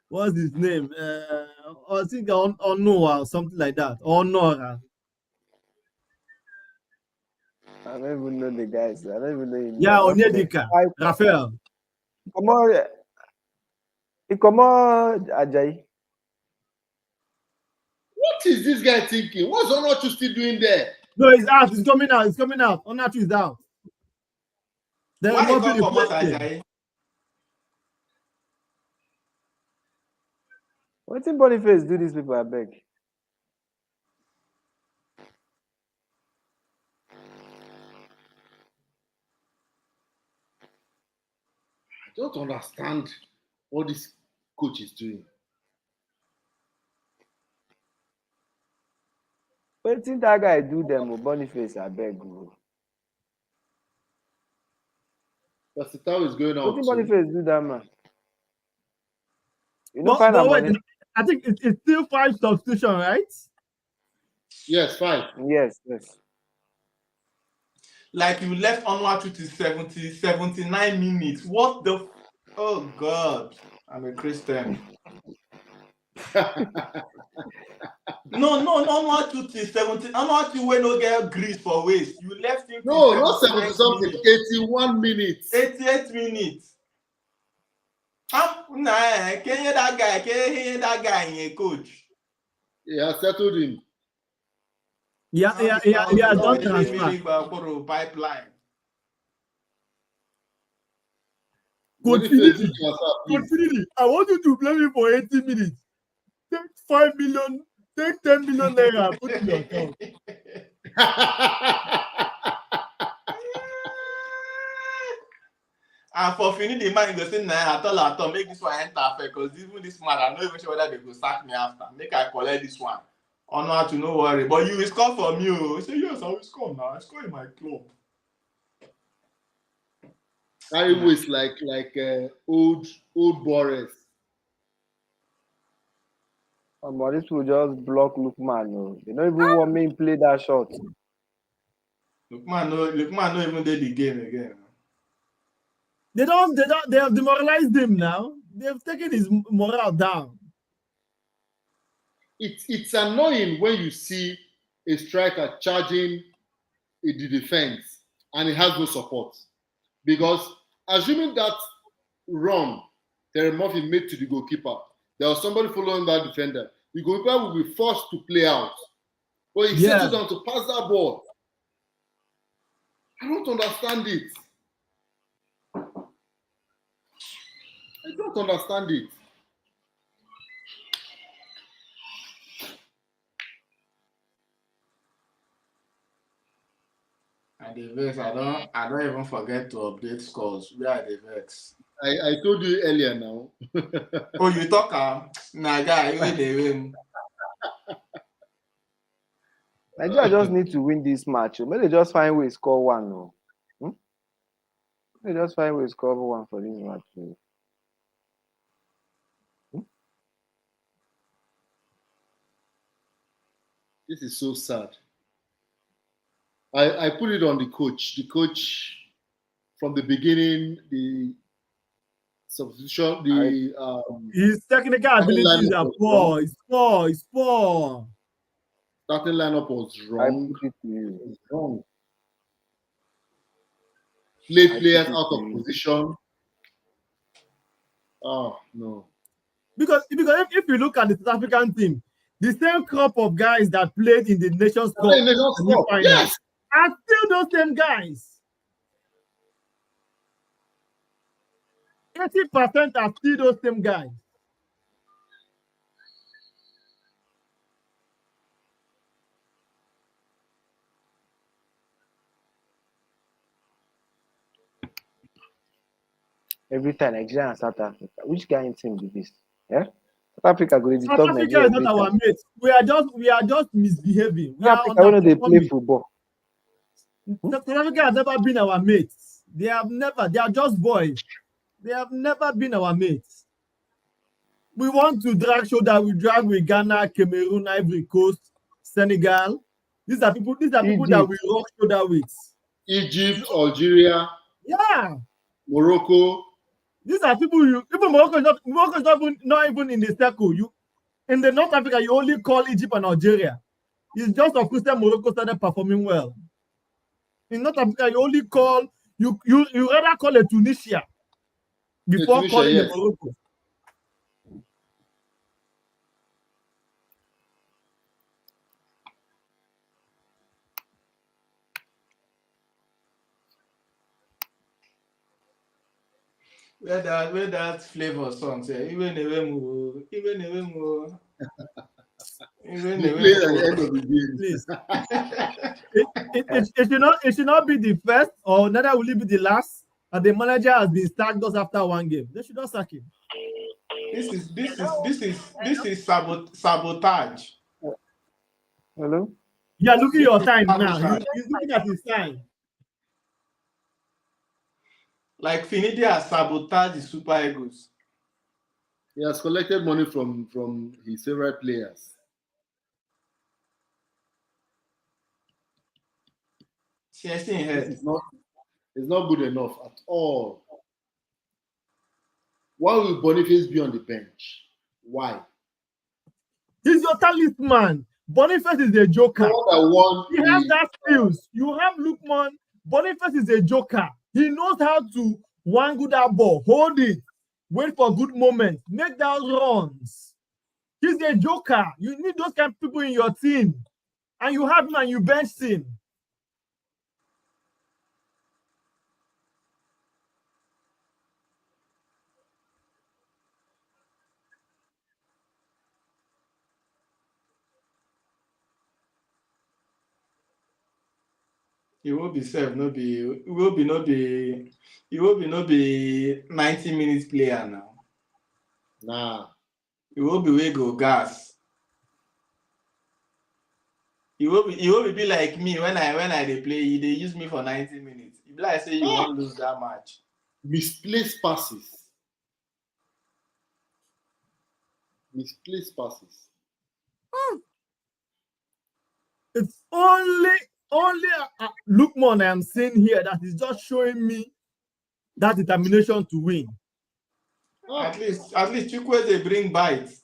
What's his name? I think Honor or something like that. Honor. I don't even know the guys. I don't even know him. Yeah, Onyedika, Raphael. Come on, Ajayi. What is this guy thinking? What's Onochu still doing there? No, it's out. It's coming out. It's coming out. Onochu is out. There Why must you be come for replacement. Ajayi? What in Boniface do these people? I beg. I don't understand what this coach is doing. What did that guy do them? Boniface, I beg. That's the time is going What on. did Boniface do that, man? You know, But find out wait, money. I think it's still 5 substitution, right? Yes, 5. Yes. Like you left Onuachu to 79 minutes. What the? Oh God! I'm a Christian. No, Onuachu to 70. Onuachu when no get grease for waste. You left him. No, not 70 something. 81 minutes. 88 minutes. Nah, can you that guy? Can you hear that guy in a coach? Yeah, settled him. Yeah, don't transfer. Pipeline. Continue. I want you to play me for 80 minutes. Take 5 million, take 10 million naira, put in your account. And for Fini, the man go say, nah, at all, make this one enter because even this man, I'm not even sure whether they go sack me after. Make I collect this one. Or not to no worry. But you will score from you. I say, yes, I will score now. I score in my club. Carry waist like old Boris. But this will just block Lookman. No. They don't even want me to play that shot. Lookman no even did the game again. They have demoralized him now. They've taken his morale down. It's annoying when you see a striker charging the defense and it has no support. Because assuming that run Terry Murphy made to the goalkeeper, there was somebody following that defender, the goalkeeper will be forced to play out. But he settled down to pass that ball. I don't understand it. I don't understand it. And the vex, I don't even forget to update scores. Where are the vex? I told you earlier now. Oh, you talk nah guy, even they win. Nigeria just need to win this match. Maybe they just find way to score one. No. They just find way to score one for this match. This is so sad. I put it on the coach. The coach, from the beginning, the substitution, his technical abilities are poor. It's poor. Starting lineup was wrong. It's wrong. Play players out of position. Oh no. Because if you look at the South African team, the same crop of guys that played in the Nations Cup yes, are still those same guys. 80% are still those same guys. every time Nigeria and South Africa. Which guy in team do this? Yeah? South Africa go to South Africa is not our mates. We are just misbehaving. South Africa when they play football. South Africa has never been our mates. They are just boys. They have never been our mates. We want to drag with Ghana, Cameroon, Ivory Coast, Senegal. These are people that we rock shoulder with. Egypt, Algeria, Morocco. These are people even Morocco is not even in the circle. In the North Africa, you only call Egypt and Algeria. It's just of Christian Morocco started performing well. In North Africa, you only call you rather call a Tunisia before calling a Morocco. Where that flavor song say even more. Please. It should not be the first, or neither will it be the last. And the manager has been sacked just after one game. They should not sack him. This is sabotage. Hello? You are looking at your time now. He's looking at his time. Like Finidi has sabotaged the Super Eagles. He has collected money from his favorite players. It's not good enough at all. Why will Boniface be on the bench? Why? He's your talisman. Boniface is a joker. He has that skills. You have Lookman. Boniface is a joker. He knows how to wangle that ball, hold it, wait for good moments, make that runs. He's a joker. You need those kind of people in your team. And you have him and you bench him. It will be 90 minutes player now. Nah. It will be we go gas. It will be like me when I they play, they use me for 90 minutes. If I say you won't lose that match. Misplaced passes. It's only Lookman I'm seeing here that is just showing me that determination to win. At least Chukwueze bring bites.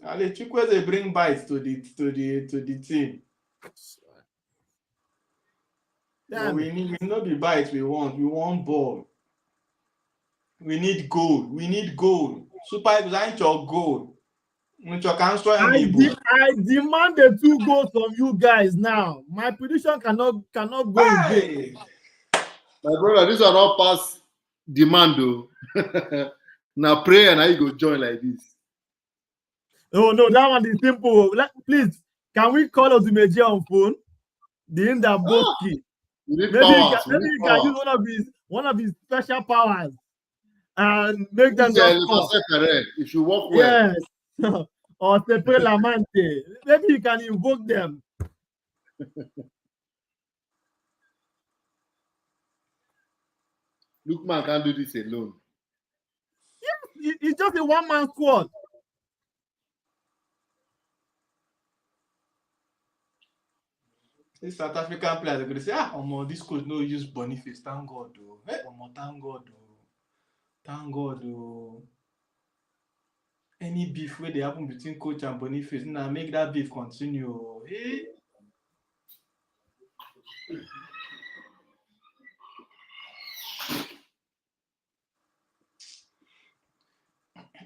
At least Chukwueze bring bites to the team. But we not the bites we want. We want ball. We need goal. Super Eagles ain't your goal. I demand the 2 goals from you guys now. My prediction cannot go in vain. My brother, these are not past demand though. Now pray and I go join like this. Oh no, that one is simple. Please, can we call Odumeji on phone? The Indaboski. Maybe he can use one of his special powers and make them just score. If you work well. Yes. Or Sepre Lamante. Maybe you can invoke them. Lookman can't do this alone. Yes, it's just a one-man squad. This South African players are going to say, this coach no use Boniface. Thank God, though. Thank God, though. Any beef where they happen between coach and Boniface, now make that beef continue. Hey?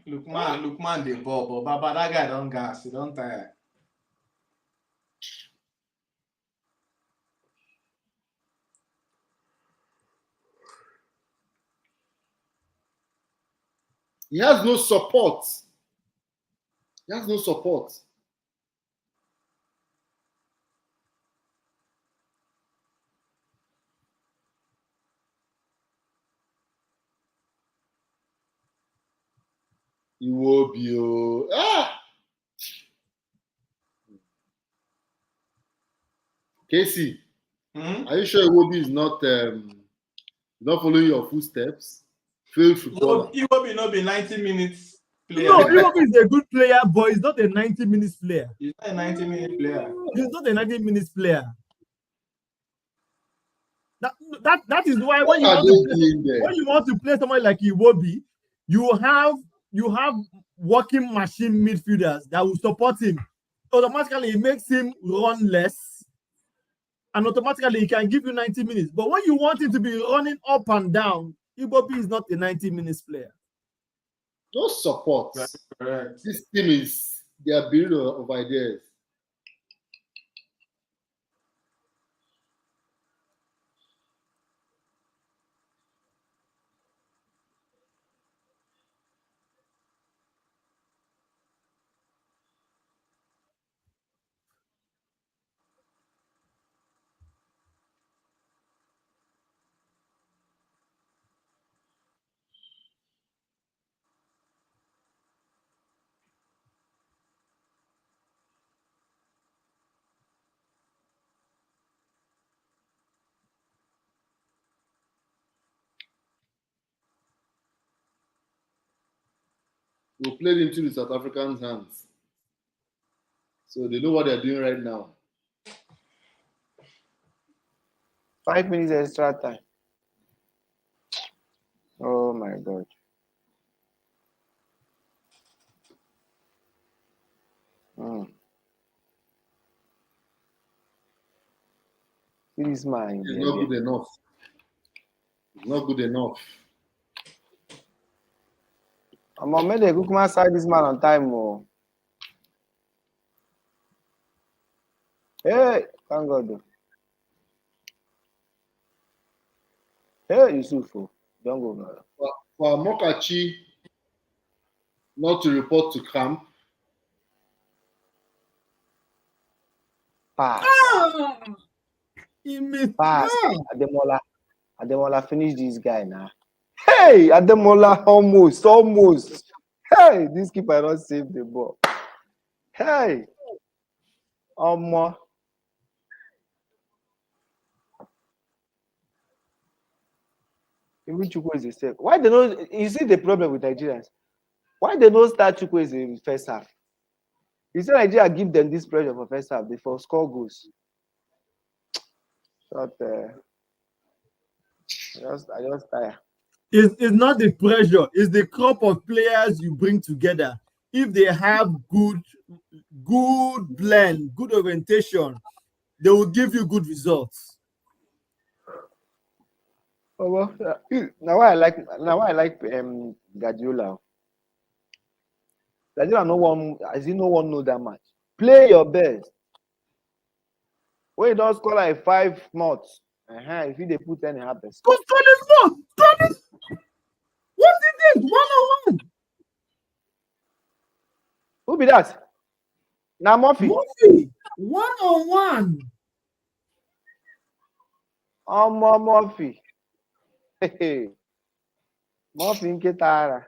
Lookman, the ball, but Baba, that guy don't gas, he don't tire. He has no support. He will be Casey, are you sure Iwobi is not following your footsteps? Iwobi not be 90 minutes player. No, Iwobi is a good player, but he's not a 90 minutes player. He's not a 90-minute player. He's not a 90 minutes player. That is why when you want to play someone like Iwobi, you have working machine midfielders that will support him, automatically it makes him run less, and automatically he can give you 90 minutes. But when you want him to be running up and down, Iwobi is not a 90 minutes player. No support. That's correct. This team is their builder of ideas. We played into the South Africans' hands. So they know what they're doing right now. 5 minutes extra time. Oh my God. This man. It's not good enough. It's not good enough. I'm gonna make the Cookman side this man on time. Oh. Hey, thank God. Hey, Yusuf, don't go now. For Mokachi not to report to camp. Pass. He missed. Pass. Ademola, finish this guy now. Hey, Ademola, almost. Hey, this keeper not save the ball. Hey, even Chukwu is the same. Why they don't? You see the problem with Nigerians? Why they don't start Chukwu in the first half? You see Nigeria give them this pressure for first half before score goals. But I just tired. It's not the pressure, it's the crop of players you bring together. If they have good blend, good orientation, they will give you good results. Oh, well, now I like Guardiola. Guardiola no one know that much. Play your best. When you don't score like 5 months, if you they put any happens. What is it? 1-on-1. Who be that? Now Murphy. 1-on-1. Murphy. Murphy in Ketara.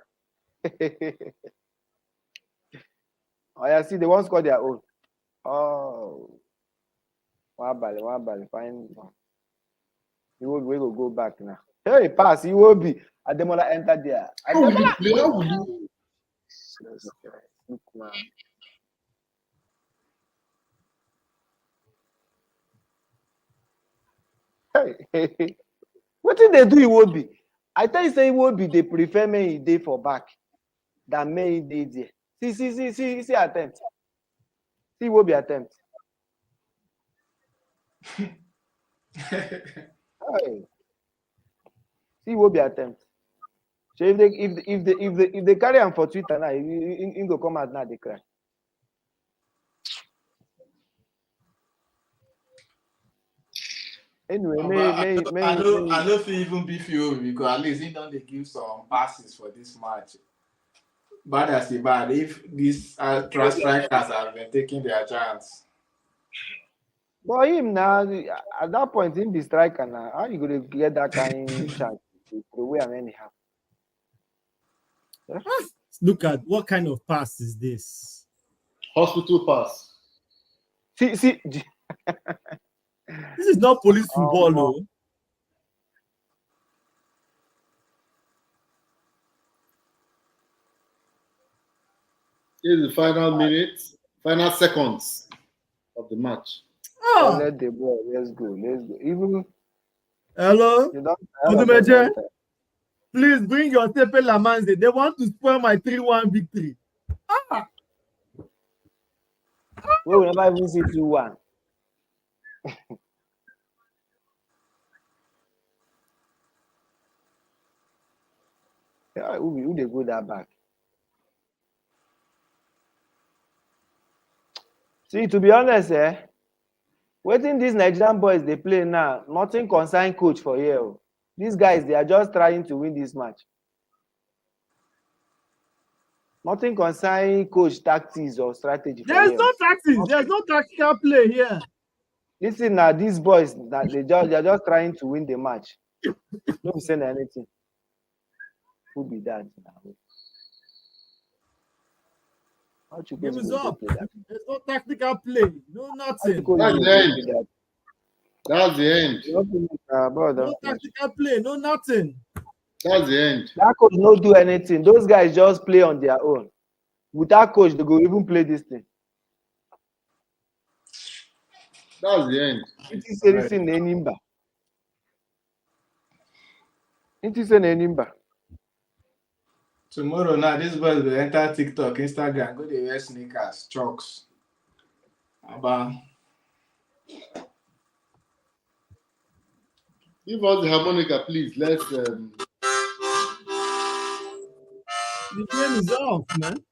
Oh, yeah, see, they won't score their own. Oh. One ball, fine. We will go back now. Hey, pass, he will be. Ademola enter there. Ademola. Look, man. Hey, what did they do? He will be. I tell you, say he will be. They prefer me day for back than me day there. See, attempt. See, will be attempt. Hey. See, will be attempt. So if they carry him for Twitter now, he go come out now. They cry. Anyway, I know if he even beef you because at least he don't give some passes for this match. Bad as he bad, if these strikers have been taking their chance. But him now, at that point, him be striker now. How you gonna get that kind of chance to throw away him anyhow? Yeah? Look at what kind of pass is this? Hospital pass. See. This is not police football, no. This is the final minutes, final seconds of the match. Oh. Let the ball. Let's go. Even. Hello, please bring your Tepe Lamanze. They want to spoil my 3-1 victory. We will never even see 2-1. Yeah, who they go that back? See, to be honest, waiting these Nigerian boys they play now, nothing concern coach for here. These guys, they are just trying to win this match. Nothing concern coach tactics or strategy. There's no tactics. There's no tactical play here. Listen now, these boys, they're just trying to win the match. Don't be saying anything. Who be that now? Give us up. There's no tactical play. No nothing. That's the end. That's the end. No tactical play. No nothing. That's the end. That coach no do anything. Those guys just play on their own. Without coach, they go even play this thing. That's the end. It is anything Enimba. It is an Enimba. Tomorrow now, this boys will enter TikTok, Instagram, go to wear sneakers, trucks. About. Give us the harmonica, please. Let's. The game is off, man.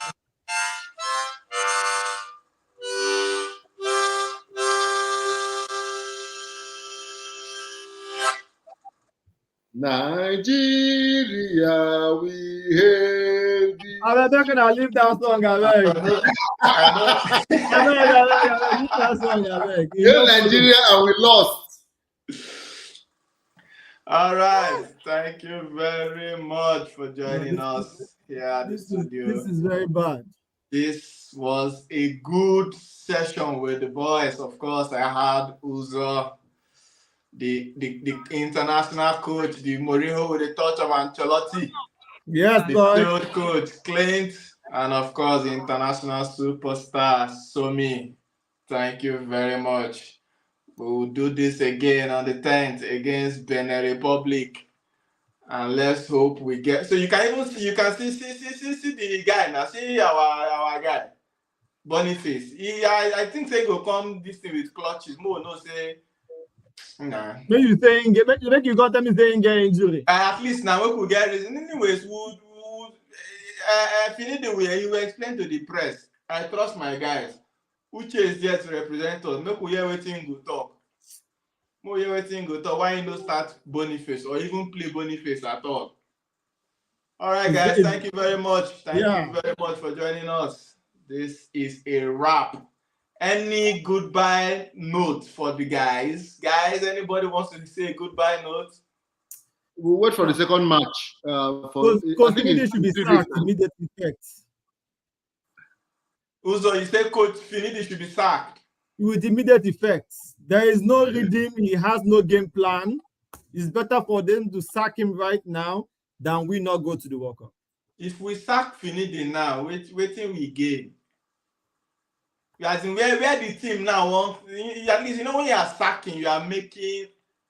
Nigeria, we hail thee. I'm not gonna leave that song, I leave that song, Hail Nigeria, and we lost. All right. Thank you very much for joining us here at the studio. This is very bad. This was a good session with the boys. Of course, I had Uzo, the international coach, the Mourinho with a touch of Ancelotti. Yes, the boy. field coach, Clint, and of course, the international superstar, Somi. Thank you very much. We will do this again on the 10th against Benin Republic. And let's hope we get. So you can even see, see the guy now. See our guy, Boniface. I think they go come this thing with clutches. More no say. Nah. When you saying make you got them saying get injury. At least now we could get reason. Anyways, finish the way you explain to the press. I trust my guys. Uche is there to represent us. Make we hear wetin go talk. More hear wetin go talk. Why you no start Boniface or even play Boniface at all? All right, guys. Thank you very much. Thank you very much for joining us. This is a wrap. Any goodbye note for the guys? Guys, anybody wants to say a goodbye note? We'll wait for the second match. Because Finidi should be sacked immediate effect. Uzo, you say Coach Finidi should be sacked? With immediate effects. There is no redeem. He has no game plan. It's better for them to sack him right now than we not go to the World Cup. If we sack Finidi now, waiting we gain. As in where the team now wants, at least you know when you are sacking, you are making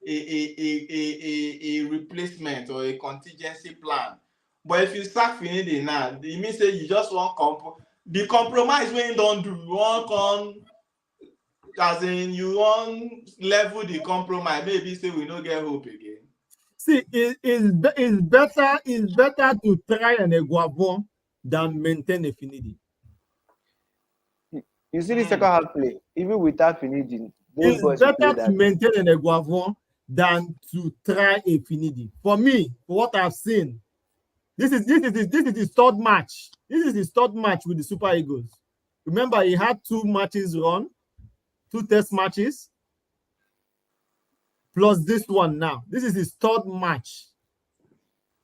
a replacement or a contingency plan. But if you sack Finidi now, it means that you just want the compromise when you don't do, you want come, as in you want level the compromise. Maybe say we don't get hope again. See, it's better to try an Akwaibom than maintain a Finidi. You see the second half play, even without Finidi, it's better to maintain an Akwaibom than to try a Finidi. For me, for what I've seen, this is his third match. This is his third match with the Super Eagles. Remember, he had 2 matches run, 2 test matches, plus this one now. This is his third match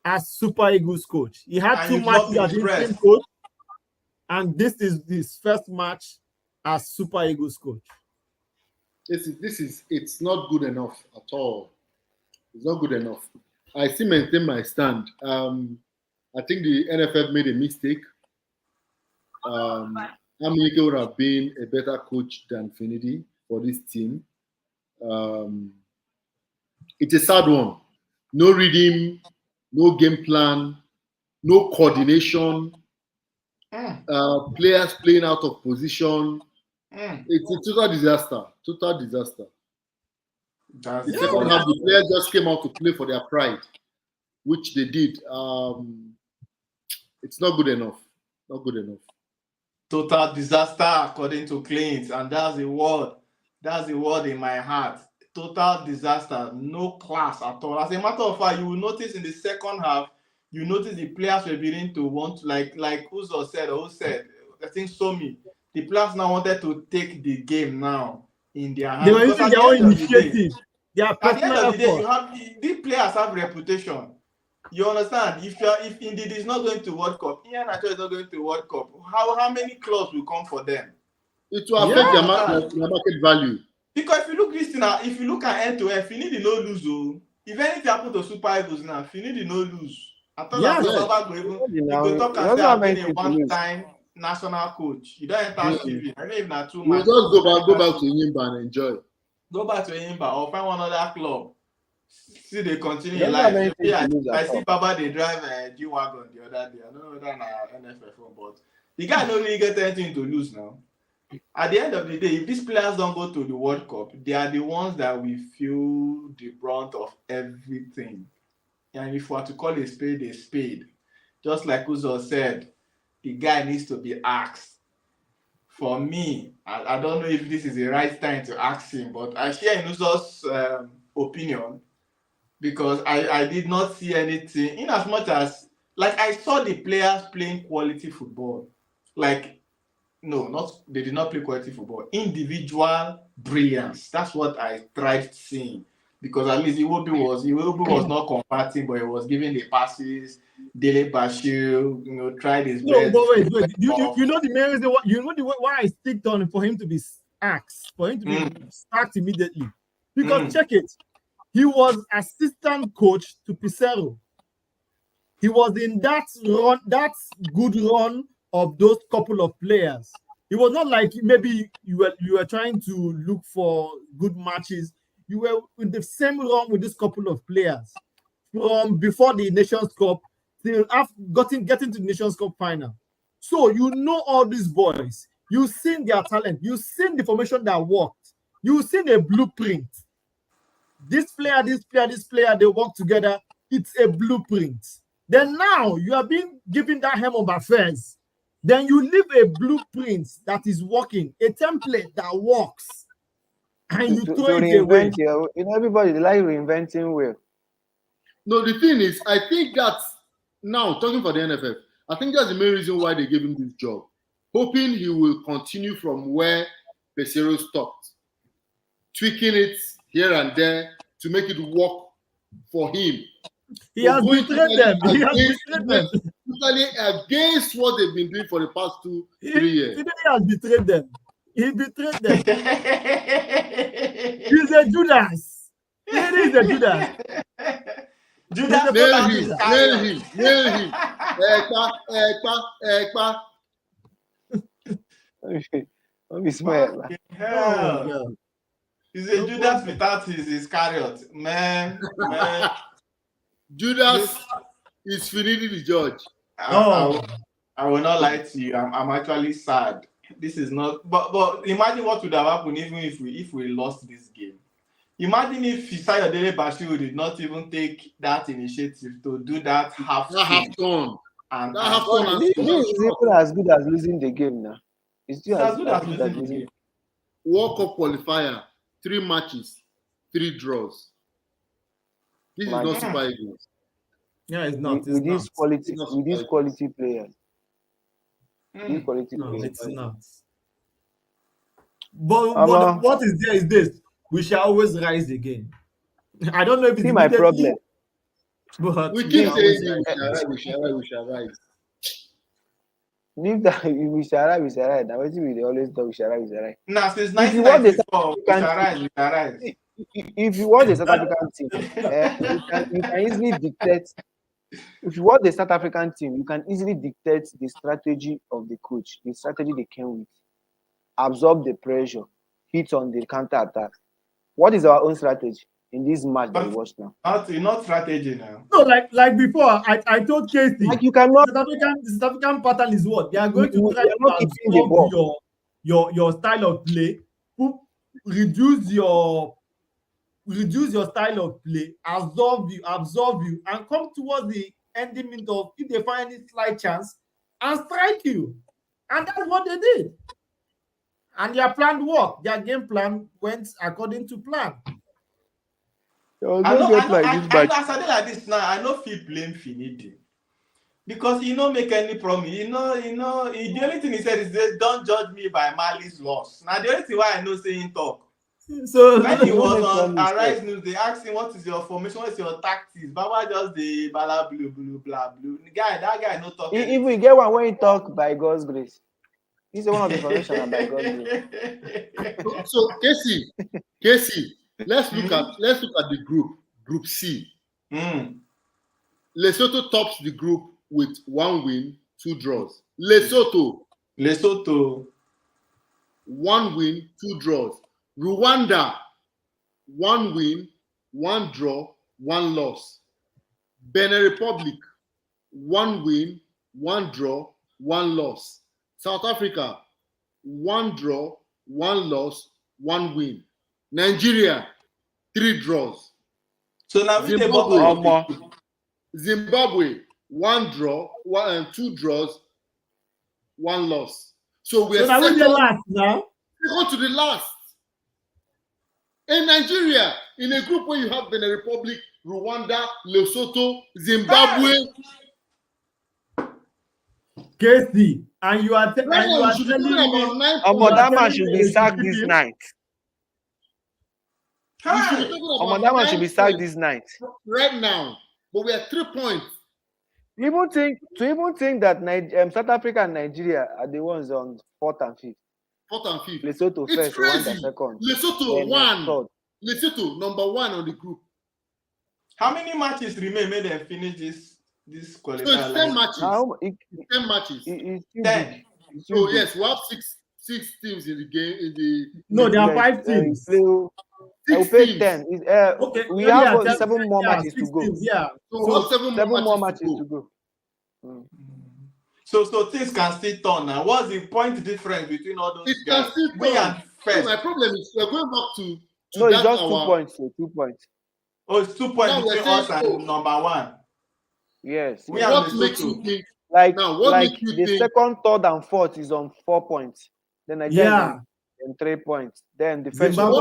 as Super Eagles coach. He had 2 matches as interim coach, and this is his first match as Super Eagles coach. It's not good enough at all. It's not good enough. I still maintain my stand. I think the NFF made a mistake. Amunike would have been a better coach than Finidi for this team. It's a sad one. No reading, no game plan, no coordination. Players playing out of position. Mm. It's a total disaster. Total disaster. That's The second half, the players just came out to play for their pride, which they did. It's not good enough. Not good enough. total disaster according to Clint, and that's the word. That's the word in my heart. Total disaster, no class at all. As a matter of fact, you will notice in the second half, you notice the players were beginning to want to, like Uzo said, or who said, I think Somi, the players now wanted to take the game now in their hands. They were Because using at their the own end of the day, initiative, their at the end personal of the day, effort. you have these players have reputation. You understand? If indeed is not going to World Cup, Ian Acho is not going to World Cup. How many clubs will come for them? It will affect Yeah. their market value. Because if you look this thing now, if you look at end to end, Finidi no lose. Oh, if anything happen to Super Eagles now, Finidi no lose. I thought Yes. that Baba go even you Now, go talk he and doesn't say have I've been a anything to lose. one-time national coach. You don't enter CV. I mean, if not 2 We'll months. just go back to Yimba and enjoy. Go back to Imba or find one other club. See they He continue in doesn't have life. anything to lose I at see all. Baba they drive a G wagon the other day. I don't know whether na NFF or but the guy don't really get anything to lose now. At the end of the day, if these players don't go to the World Cup, they are the ones that will feel the brunt of everything. And if we are to call a spade, just like Uzo said, the guy needs to be asked. For me, I don't know if this is the right time to ask him, but I share Uzo's opinion because I did not see anything in as much as like I saw the players playing quality football. Like no, not they did not play quality football. Individual brilliance. That's what I tried seeing. Because at least Iwobi was not combating, but he was giving the passes. Dele Bashir, tried his No, best. but wait. You know the main reason why I sticked on for him to be axed, for him to be sacked immediately. Because check it, he was assistant coach to Pissarro. He was in that good run of those couple of players. It was not like maybe you were trying to look for good matches. You were in the same run with this couple of players from before the Nations Cup till after getting to the Nations Cup final. So you know all these boys. You've seen their talent. You've seen the formation that worked. You've seen a blueprint. This player, they work together. It's a blueprint. Then now you are being given that helm of affairs. Then you leave a blueprint that is working, a template that works, and you throw it away. Everybody they like reinventing well. No, the thing is, I think that's now talking for the NFF. I think that's the main reason why they gave him this job, hoping he will continue from where Pesero stopped, tweaking it here and there to make it work for him. He has betrayed them. Totally against what they've been doing for the past 2-3 years. He has betrayed them. He betrayed them. He's a Judas. He is a Judas. Judas, nail him. Ekpa. Don't be smart. Hell. He's a Judas without his Iscariot. Man. Judas is Finidi the judge. I will not lie to you. I'm actually sad. This is not. But imagine what would have happened even if we lost this game. Imagine if Fisayo Dele Bashir did not even take that initiative to do that half turn. This is even as good as losing the game now. It's still as good as losing the game. World Cup qualifier, 3 matches, 3 draws. This is not Super Eagles. Yeah, it's not. With these quality players. These quality players. It's not. But what is there is this. We shall always rise again. I don't know if it's my problem. But we keep saying we shall rise. Leave that we shall rise. Now what we always talk we shall rise. Now since 1994, we shall rise. If you want the South African team, you can easily dictate. If you want the South African team, you can easily dictate the strategy of the coach, the strategy they came with. Absorb the pressure, hit on the counter attack. What is our own strategy? in this match that we watched now. Not strategy now. No, like before, I told Casey, Like you cannot. the South African pattern is what they are going to try are not to keeping the ball. absorb your style of play, reduce your style of play, absorb you, and come towards the ending minute of if they find any slight chance and strike you. And that's what they did. And their plan worked. Their game plan went according to plan. I know as I did like this now, I know feel blame Finidi. Because he don't make any promise. The only thing he said is don't judge me by Mali's loss. Now the only thing why I know saying talk. So when he was on Arise News, they asked him what is your formation, what is your tactics. Baba just the blah blue blah blue. That guy no talk. If we get one when he talk by God's grace, he's the one of the information by God's grace. So Casey, let's look at the group C. Lesotho tops the group with 1 win, 2 draws. Lesotho 1 win, 2 draws. Rwanda 1 win, 1 draw, 1 loss. Benin Republic 1 win, 1 draw, 1 loss. South Africa 1 draw, 1 loss, 1 win. Nigeria 3 draws. So now Zimbabwe 1 draw, 2 draws, 1 loss. So we're now the last now. We go to the last. In Nigeria, in a group where you have Benin Republic, Rwanda, Lesotho, Zimbabwe. Casey, and you are telling me that man should be sacked this night. That man should be sacked this night. Right now, but we are 3 points. To even think that South Africa and Nigeria are the ones on 4th and 5th. 4th and 5th. Lesotho it's first, crazy. Rwanda second. Lesotho 1. Lesotho number 1 on the group. How many matches remain? May they finish this qualifier? So it's 10 matches. 10 matches. 10. So yes, we have six teams in the game. No, there are 5 teams. We'll play 10. Okay, we have 7 more matches to go. Yeah. So 7 more matches to go. So things can still turn now. What's the point difference between all those guys? So my problem is we're going back to no, it's just 2 points. So 2 points. Oh, it's 2 points between us and number 1. Yes. What makes you think? Like the second, third, and fourth is on 4 points. Then again, 3 points. Then the first one.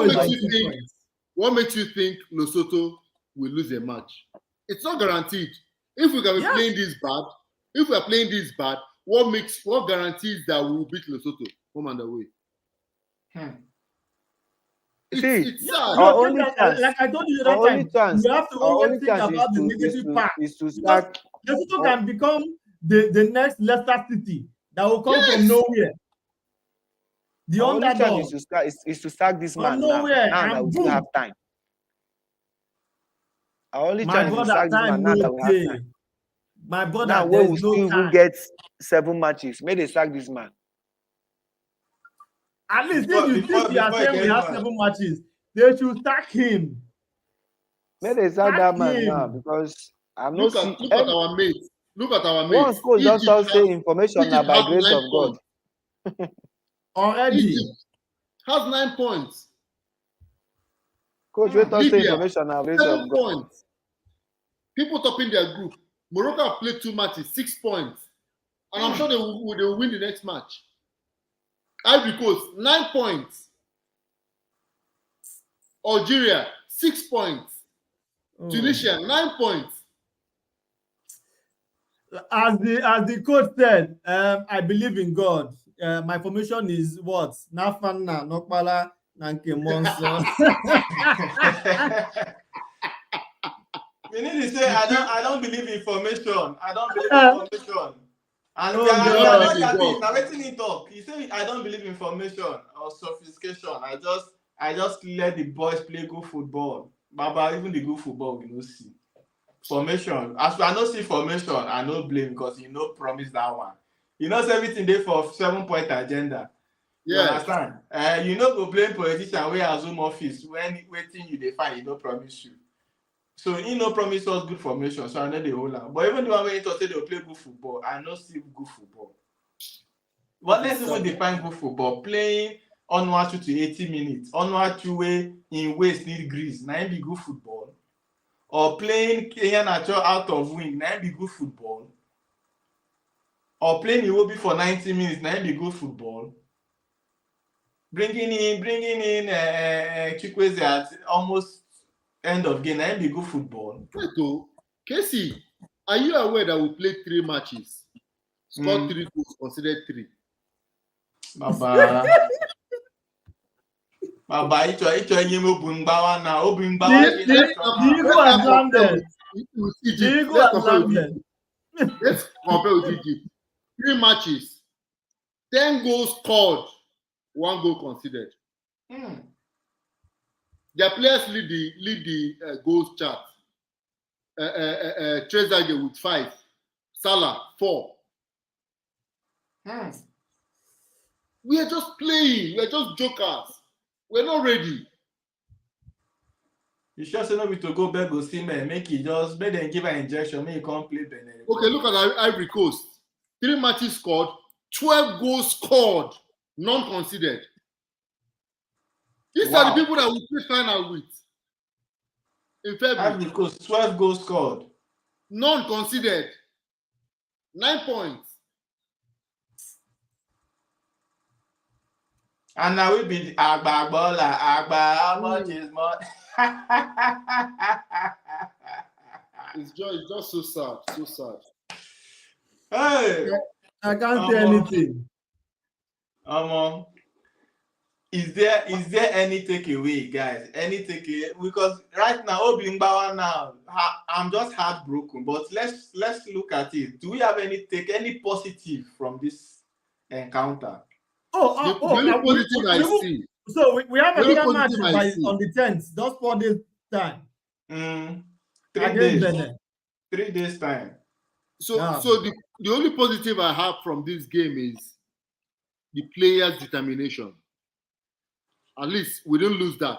What makes you think Lesotho will lose a match? It's not guaranteed. If we can be playing this bad, what guarantees that we will beat Lesotho home and away? It's sad. Like I told you the other time, you have to always think about the negative part. Lesotho can become the next Leicester City that will come from nowhere. The underdog is to sack this man nowhere. Now that we still have time. Our only chance is to sack this man now that we have time. My brother, now where we still even get 7 matches, may they sack this man. At least if you are saying we have 7 matches, they should sack him. May they sack that man now because I'm not look at our mates. Look at our mates. One school just all say information now by grace of God. Already Egypt has 9 points. Coach, we don't say information now. 7 points. People topping their group. Morocco have played 2 matches, 6 points. And I'm sure they will win the next match. Ivory Coast, 9 points. Algeria, 6 points. Tunisia, 9 points. As the coach said, I believe in God. My formation is what? Nafana, Nokpala, Nanke Monso. You need to say, I don't believe in formation. I don't believe in formation. And now waiting it up. He said, I don't believe in formation or sophistication. I just let the boys play good football. Baba, even the good football, we don't see. Formation. As I don't see formation, I don't blame because promise that one. He knows everything there for 7-point agenda. You understand? You know, go blame politician wey as home office when waiting you dey find, you no promise you. So he no promise us good formation, so I know the whole am. But even the one wey he talk say they play good football, I no see good football. But let's even define good football. Playing onward to 80 minutes, onward to way in waist need grease, na be good football. Or playing Kenyan natural out of wing, na be good football. Or playing Iwobi for 90 minutes, na be good football. Bringing in Chukwueze at almost end of game, na be good football. Wait, Casey, are you aware that we played 3 matches? Scored 3 goals, considered 3. Baba, icho enye mo bungbawa na obungbawa. Let's compare with Egypt. 3 matches, 10 goals scored, 1 goal considered. Their players lead the goals chart. Trezeguet with 5, Salah 4. We are just playing. We are just jokers. We're not ready. You sure say no be to go beg Osimhen, make them give an injection, make he come play Benin. Okay, look at Ivory Coast. 3 matches scored, 12 goals scored, none considered. These are the people that we play final with. In February. Ivory Coast, 12 goals scored. None considered. 9 points. And now we be Agba Bola, how much is more? It's just so sad, so sad. Hey, I can't say anything. Is there any takeaway, guys? Any takeaway? Because right now, Obimbawa now, I'm just heartbroken. But let's look at it. Do we have any positive from this encounter? The positive I see. So we have another match on the 10th, just 4 days time. 3 days. 3 days time. So the only positive I have from this game is the players' determination. At least we don't lose that.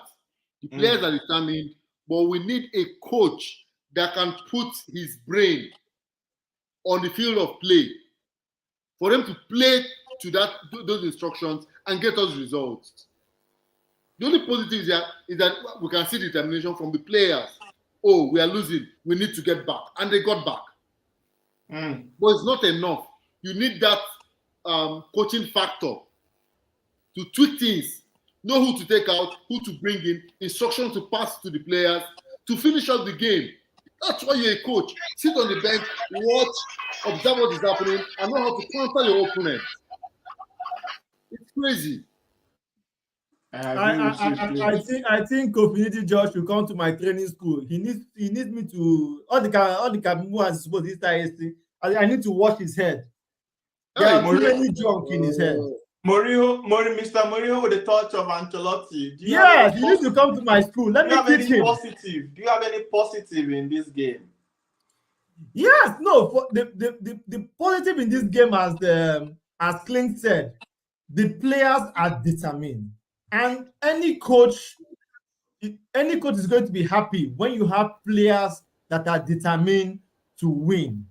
The players are determined, but we need a coach that can put his brain on the field of play for them to play to those instructions and get us results. The only positive is that we can see determination from the players. Oh, we are losing. We need to get back. And they got back. But it's not enough. You need that coaching factor to tweak things. Know who to take out, who to bring in, instructions to pass to the players, to finish up the game. That's why you're a coach. Sit on the bench, watch, observe what is happening, and know how to counter your opponent. It's crazy. I think Community Josh should come to my training school. He needs me to all the Kabimu as supposed to start. I need to wash his head. There are too many junk in his head. Mr. Mourinho with the touch of Ancelotti. Yeah, he needs to come to my school. Let me teach him. Do you have any positive in this game? Yes, no. For the positive in this game, as Clint said, the players are determined, and any coach is going to be happy when you have players that are determined to win.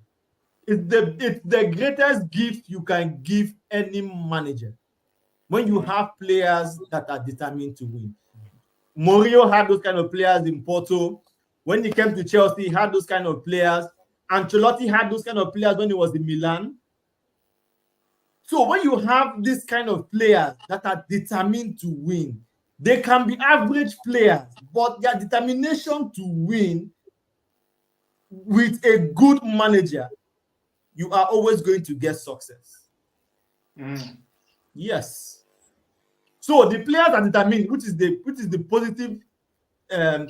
It's the greatest gift you can give any manager when you have players that are determined to win. Mourinho had those kind of players in Porto. When he came to Chelsea, he had those kind of players. Ancelotti had those kind of players when he was in Milan. So when you have this kind of players that are determined to win, they can be average players, but their determination to win with a good manager, you are always going to get success. Yes. So the players are determined, which is the positive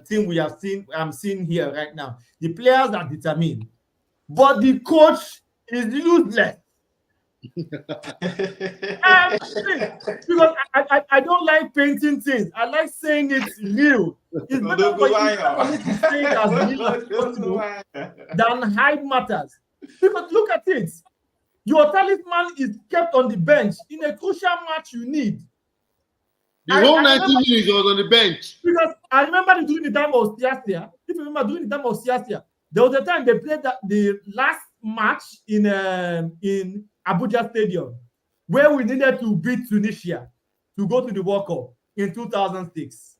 thing we have seen. I'm seeing here right now. The players are determined, but the coach is useless. Because I don't like painting things. I like saying it's real. It's better for you to say it as real as possible than hide matters. Because look at it. Your talisman is kept on the bench in a crucial match you need. The whole 90 minutes was on the bench. Because I remember during the time of Siasia, if you remember during the time of Siasia, there was a time they played the last match in Abuja Stadium, where we needed to beat Tunisia to go to the World Cup in 2006.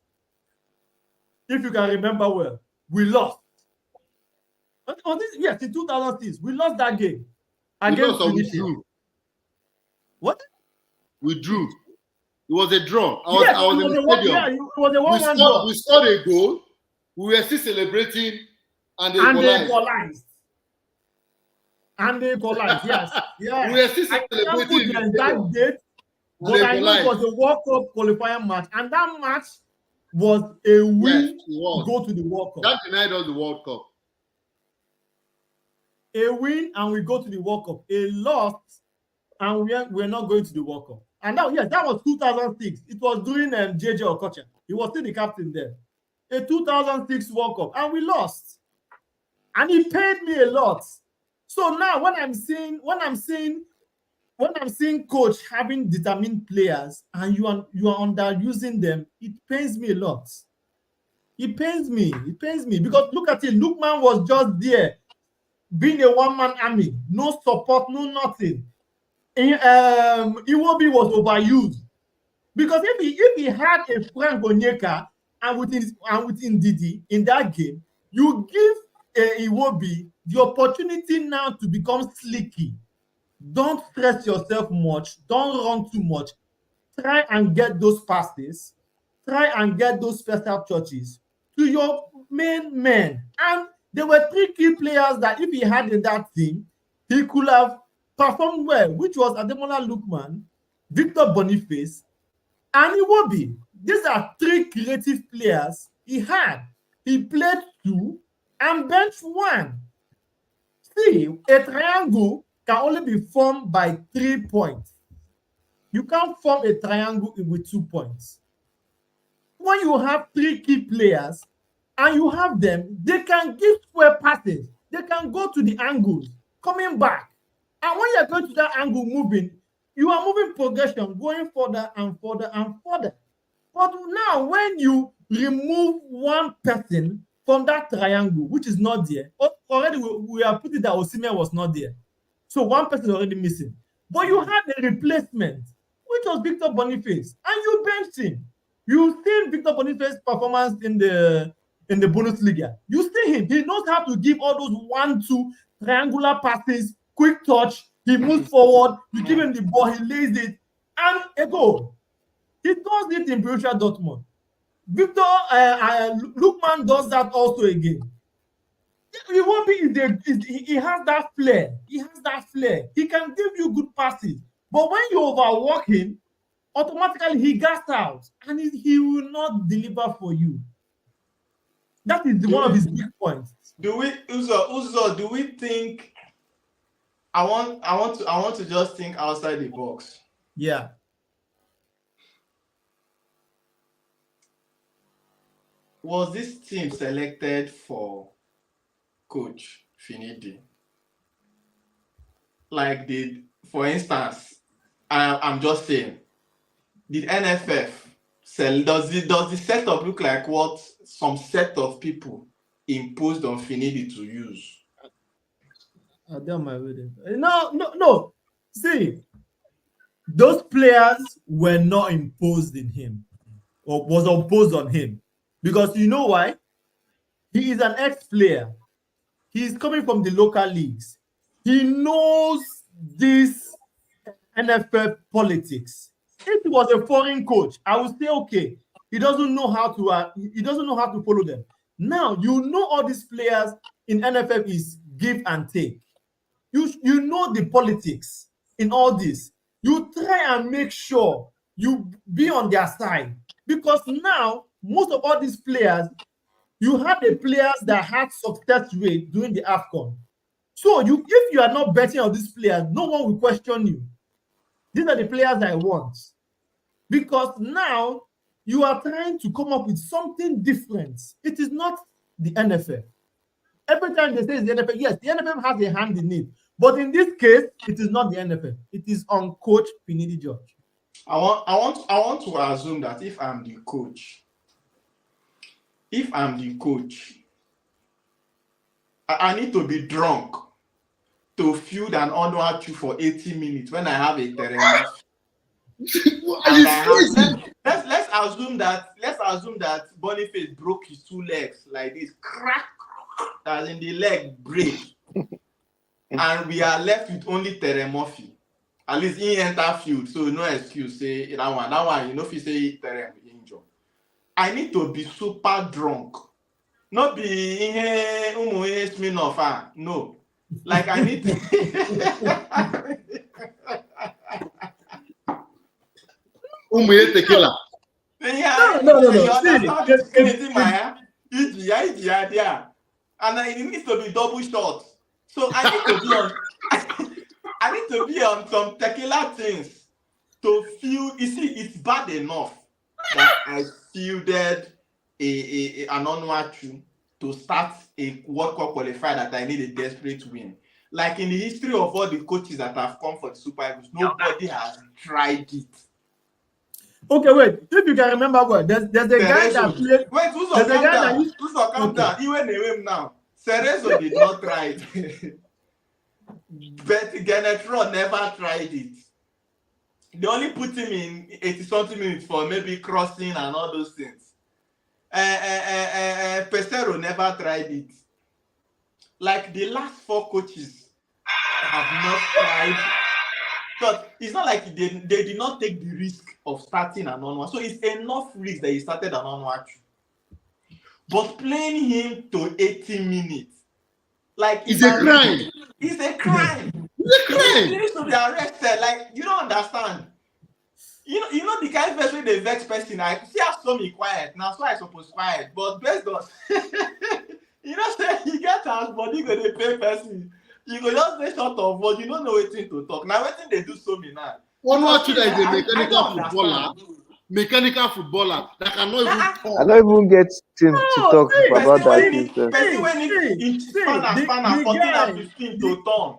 If you can remember well, we lost. Yes, in 2006, we lost that game against Tunisia. We drew. What? We drew. It was a draw. I was in the stadium. Yeah, it was a 1-1 draw. We scored a goal. We were still celebrating, and they equalized. Yes. Yeah. We were still celebrating. That date, but I know it was a World Cup qualifying match, and that match was a win to go to the World Cup. That denied us the World Cup. A win, and we go to the World Cup. A loss, and we're not going to the World Cup. And that was 2006. It was during JJ Okocha. He was still the captain there. A 2006 World Cup, and we lost. And he paid me a lot. So now when I'm seeing coach having determined players and you are underusing them, it pains me a lot. It pains me because look at it. Lookman was just there, being a one-man army, no support, no nothing. Iwobi was overused because if he had a Frank Onyeka and with Ndidi in that game, you give Iwobi the opportunity now to become slicky. Don't stress yourself much. Don't run too much. Try and get those passes. Try and get those special touches to your main men. And there were 3 key players that if he had in that team, he could have performed well, which was Ademola Lookman, Victor Boniface, and Iwobi. These are 3 creative players he had. He played 2 and benched 1. See, a triangle can only be formed by 3 points. You can't form a triangle with 2 points. When you have 3 key players and you have them, they can give square passes. They can go to the angles, coming back. And when you're going to that angle moving, you are moving progression, going further and further and further. But now, when you remove one person from that triangle, which is not there, already we are putting that Osimhen was not there. So one person is already missing. But you had a replacement, which was Victor Boniface, and you benched him. You see Victor Boniface's performance in the Bundesliga. You see him. He knows how to give all those 1-2 triangular passes, quick touch. He moves forward. You give him the ball. He lays it, and a goal. He does it in Borussia Dortmund. Victor Lookman does that also again. He won't be. He has that flair. He has that flair. He can give you good passes, but when you overwork him, automatically he gassed out, and he will not deliver for you. That is one of his big points. Uzo, do we think? I want to just think outside the box. Yeah. Was this team selected for Coach Finidi? Like, for instance, I'm just saying, did NFF does the setup look like what some set of people imposed on Finidi to use? No. See, those players were not imposed in him or was imposed on him. Because you know why? He is an ex-player. He is coming from the local leagues. He knows this NFL politics. If he was a foreign coach, I would say, okay, he doesn't know how to follow them. Now, you know all these players in NFL is give and take. You know the politics in all this. You try and make sure you be on their side. Because now, most of all these players, you have the players that had success rate during the AFCON. So if you are not betting on these players, no one will question you. These are the players I want. Because now you are trying to come up with something different. It is not the NFL. Every time they say it's the NFL, yes, the NFL has a hand in it. But in this case, it is not the NFL. It is on Coach Finidi George. I want to assume that if I'm the coach, I need to be drunk to field an Onuachu for 80 minutes when I have a terremoto. Let's assume that Boniface broke his 2 legs like this, crack, as in the leg break, and we are left with only Teremorphy. At least he enter field, so no excuse. Say that one, you know, if you say Terem injure. I need to be super drunk, not be no. Like I need to. Tequila. No. And it needs to be double shot. So I need to be on some tequila things to feel. You see, it's bad enough that I fielded an Onuachu to start a World Cup qualifier that I need a desperate win. Like in the history of all the coaches that have come for the Super Eagles, nobody has tried it. Okay, wait. If you can remember, what there's a guy that played. Wait, who's on countdown? Even name him now. Cerezo did not try it, but Genetron never tried it. They only put him in 80-something minutes for maybe crossing and all those things. Pesero never tried it. Like the last 4 coaches have not tried. But it's not like they did not take the risk of starting an Onwa. So it's enough risk that he started an Onwa. But playing him to 80 minutes, like it's a crime. It's a crime. He needs to be arrested. Like, you don't understand. You know the kind of person they vex person. I see how some be quiet. Now so I suppose quiet. But based on you know, say you get house, but you go to pay person. You go just say short of word. You don't know anything to talk. Now what they do so me now? Onuachu is a mechanical footballer that cannot even talk. I don't even get him to talk about that. Person when it span 14 and 15 to turn.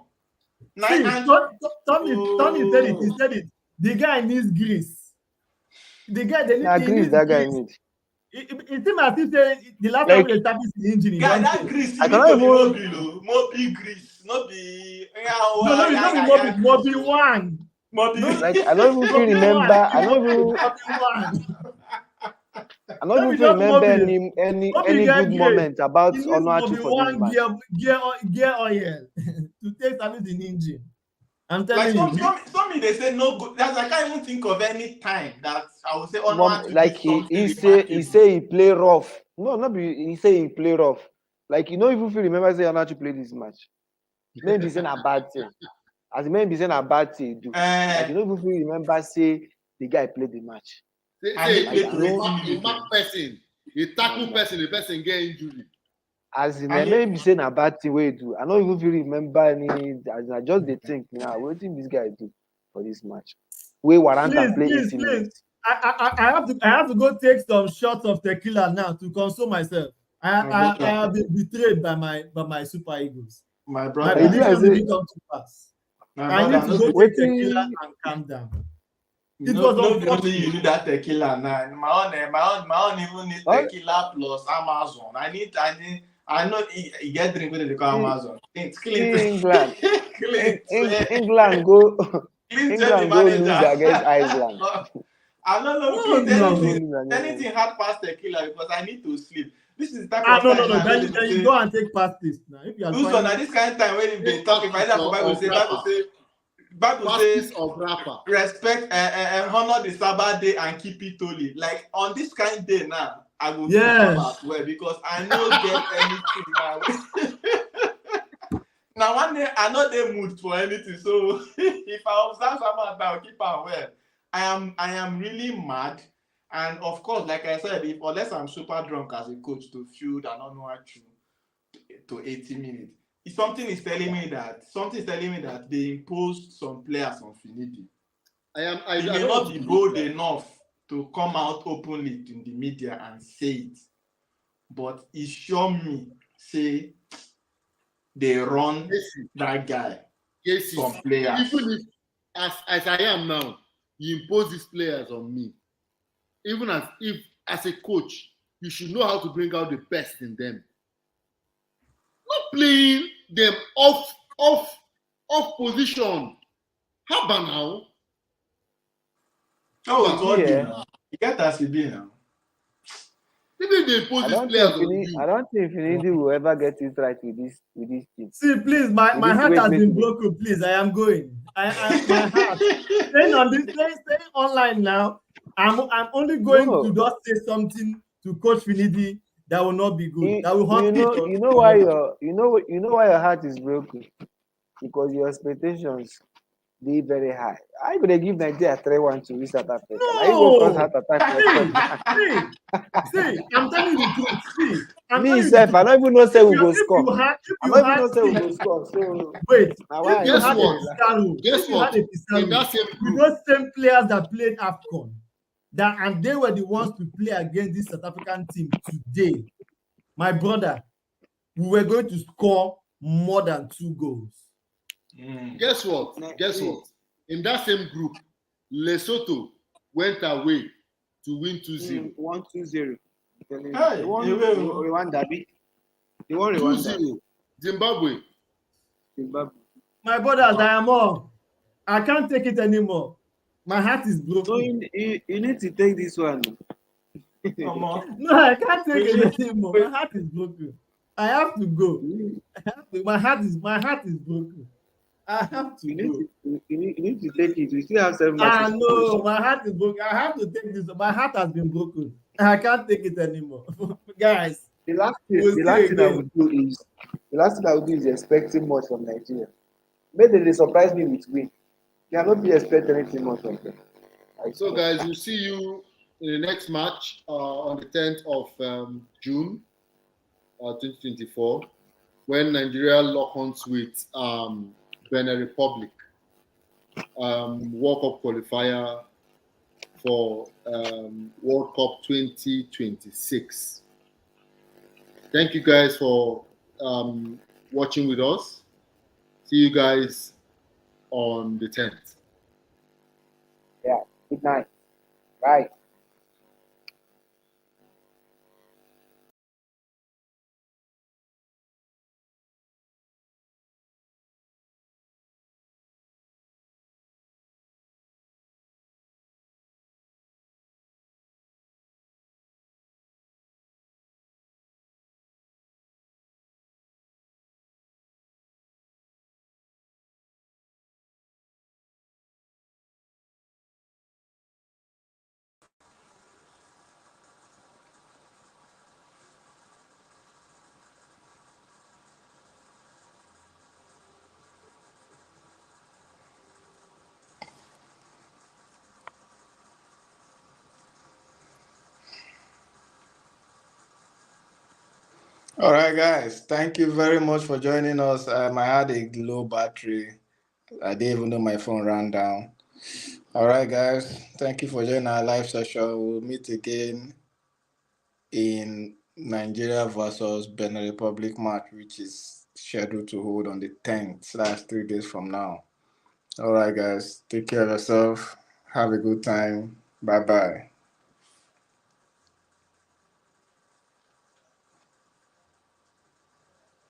Tommy said it. The guy needs grease. The guy grease. That guy needs. It seems as if the last time they established the engine. Guy, that grease. I cannot even Moby grease, not be. No, Moby one. Like I don't even remember. I don't even remember any good moment about Onuachu for this match. Gear oil to take service in engine. I'm telling you. Some they say no good. I can't even think of any time that I would say Onuachu. Like he say he play rough. No, not be. He say he play rough. Like you know, if you remember say Onuachu play this match, maybe saying a bad thing. As the man be saying a bad thing, do. Like, you know, if you remember, say the guy played the match. He mark person, he tackle person, the person get injury. As the man maybe saying a bad thing, way do. I don't even feel remember any. As I just they think now, what did this guy do for this match? We warrant and play 80 minutes. I have to go take some shots of tequila now to console myself. I have been betrayed by my Super Eagles. My brother, my prediction didn't come to pass. I need to go take tequila and calm down. It was only you need that tequila now. My own even need tequila plus Amazon. I know you get drink with the Amazon. England go lose against Iceland. I don't know anything hard past tequila because I need to sleep. This is the type of time. No. You go and take past this now. If you are this kind of time when they talk, if I Bible says respect and honor the Sabbath day and keep it holy. Like on this kind of day now, I will do Sabbath well because I know get anything now. Now one day I know they mood for anything. So if I observe Sabbath, I'll keep on well. I am really mad. And of course, like I said, unless I'm super drunk as a coach to field and Onuachu to 80 minutes, something is telling me that they imposed some players on Finidi. I may not be bold enough to come out openly in the media and say it, but it sure me say they run that guy. Yes, some players. Even if, as I am now, you impose these players on me. Even as a coach, you should know how to bring out the best in them. Not playing them off position. How about now? Oh, it's now. You get as it be now. Maybe they impose these players on you. I don't think Finidi will ever get it right with this team. See, please, my heart has been broken. Please, I am going. My heart. Staying online now. I'm only going to just say something to Coach Finidi that will not be good. That will hurt me. You know why your heart is broken? Because your expectations be very high. I could give Nigeria 3-1 to South Africa. No. I will cause heart attack. See, I'm telling you the truth. See, I don't even know say we go score. I don't even know say we go score. So wait, guess what? In that same group, those same players that played AFCON, and they were the ones to play against this South African team today. My brother, we were going to score more than 2 goals. Guess what? In that same group, Lesotho went away to win 2-0. 1-2-0. Hey, Rwanda. 2-0. Zimbabwe. My brothers, I am all. I can't take it anymore. My heart is broken. So you need to take this one. No, I can't take it anymore. My heart is broken. I have to go. My heart is broken. I have to go. You need to take it. We still have 7 matches. No, my heart is broken. I have to take this. My heart has been broken. I can't take it anymore. Guys. The last thing I would do is expecting much from Nigeria. Maybe they surprise me with win. You cannot be expecting anything more from them. So guys, we'll see you in the next match on the 10th of June 2024 when Nigeria lock horns with Benin Republic, World Cup qualifier for World Cup 2026. Thank you guys for watching with us. See you guys on the 10th. Yeah, good night. Bye. All right, guys. Thank you very much for joining us. I had a low battery. I didn't even know my phone ran down. All right, guys. Thank you for joining our live session. We'll meet again in Nigeria versus Benin Republic match, which is scheduled to hold on the 10th. So that's 3 days from now. All right, guys. Take care of yourself. Have a good time. Bye-bye.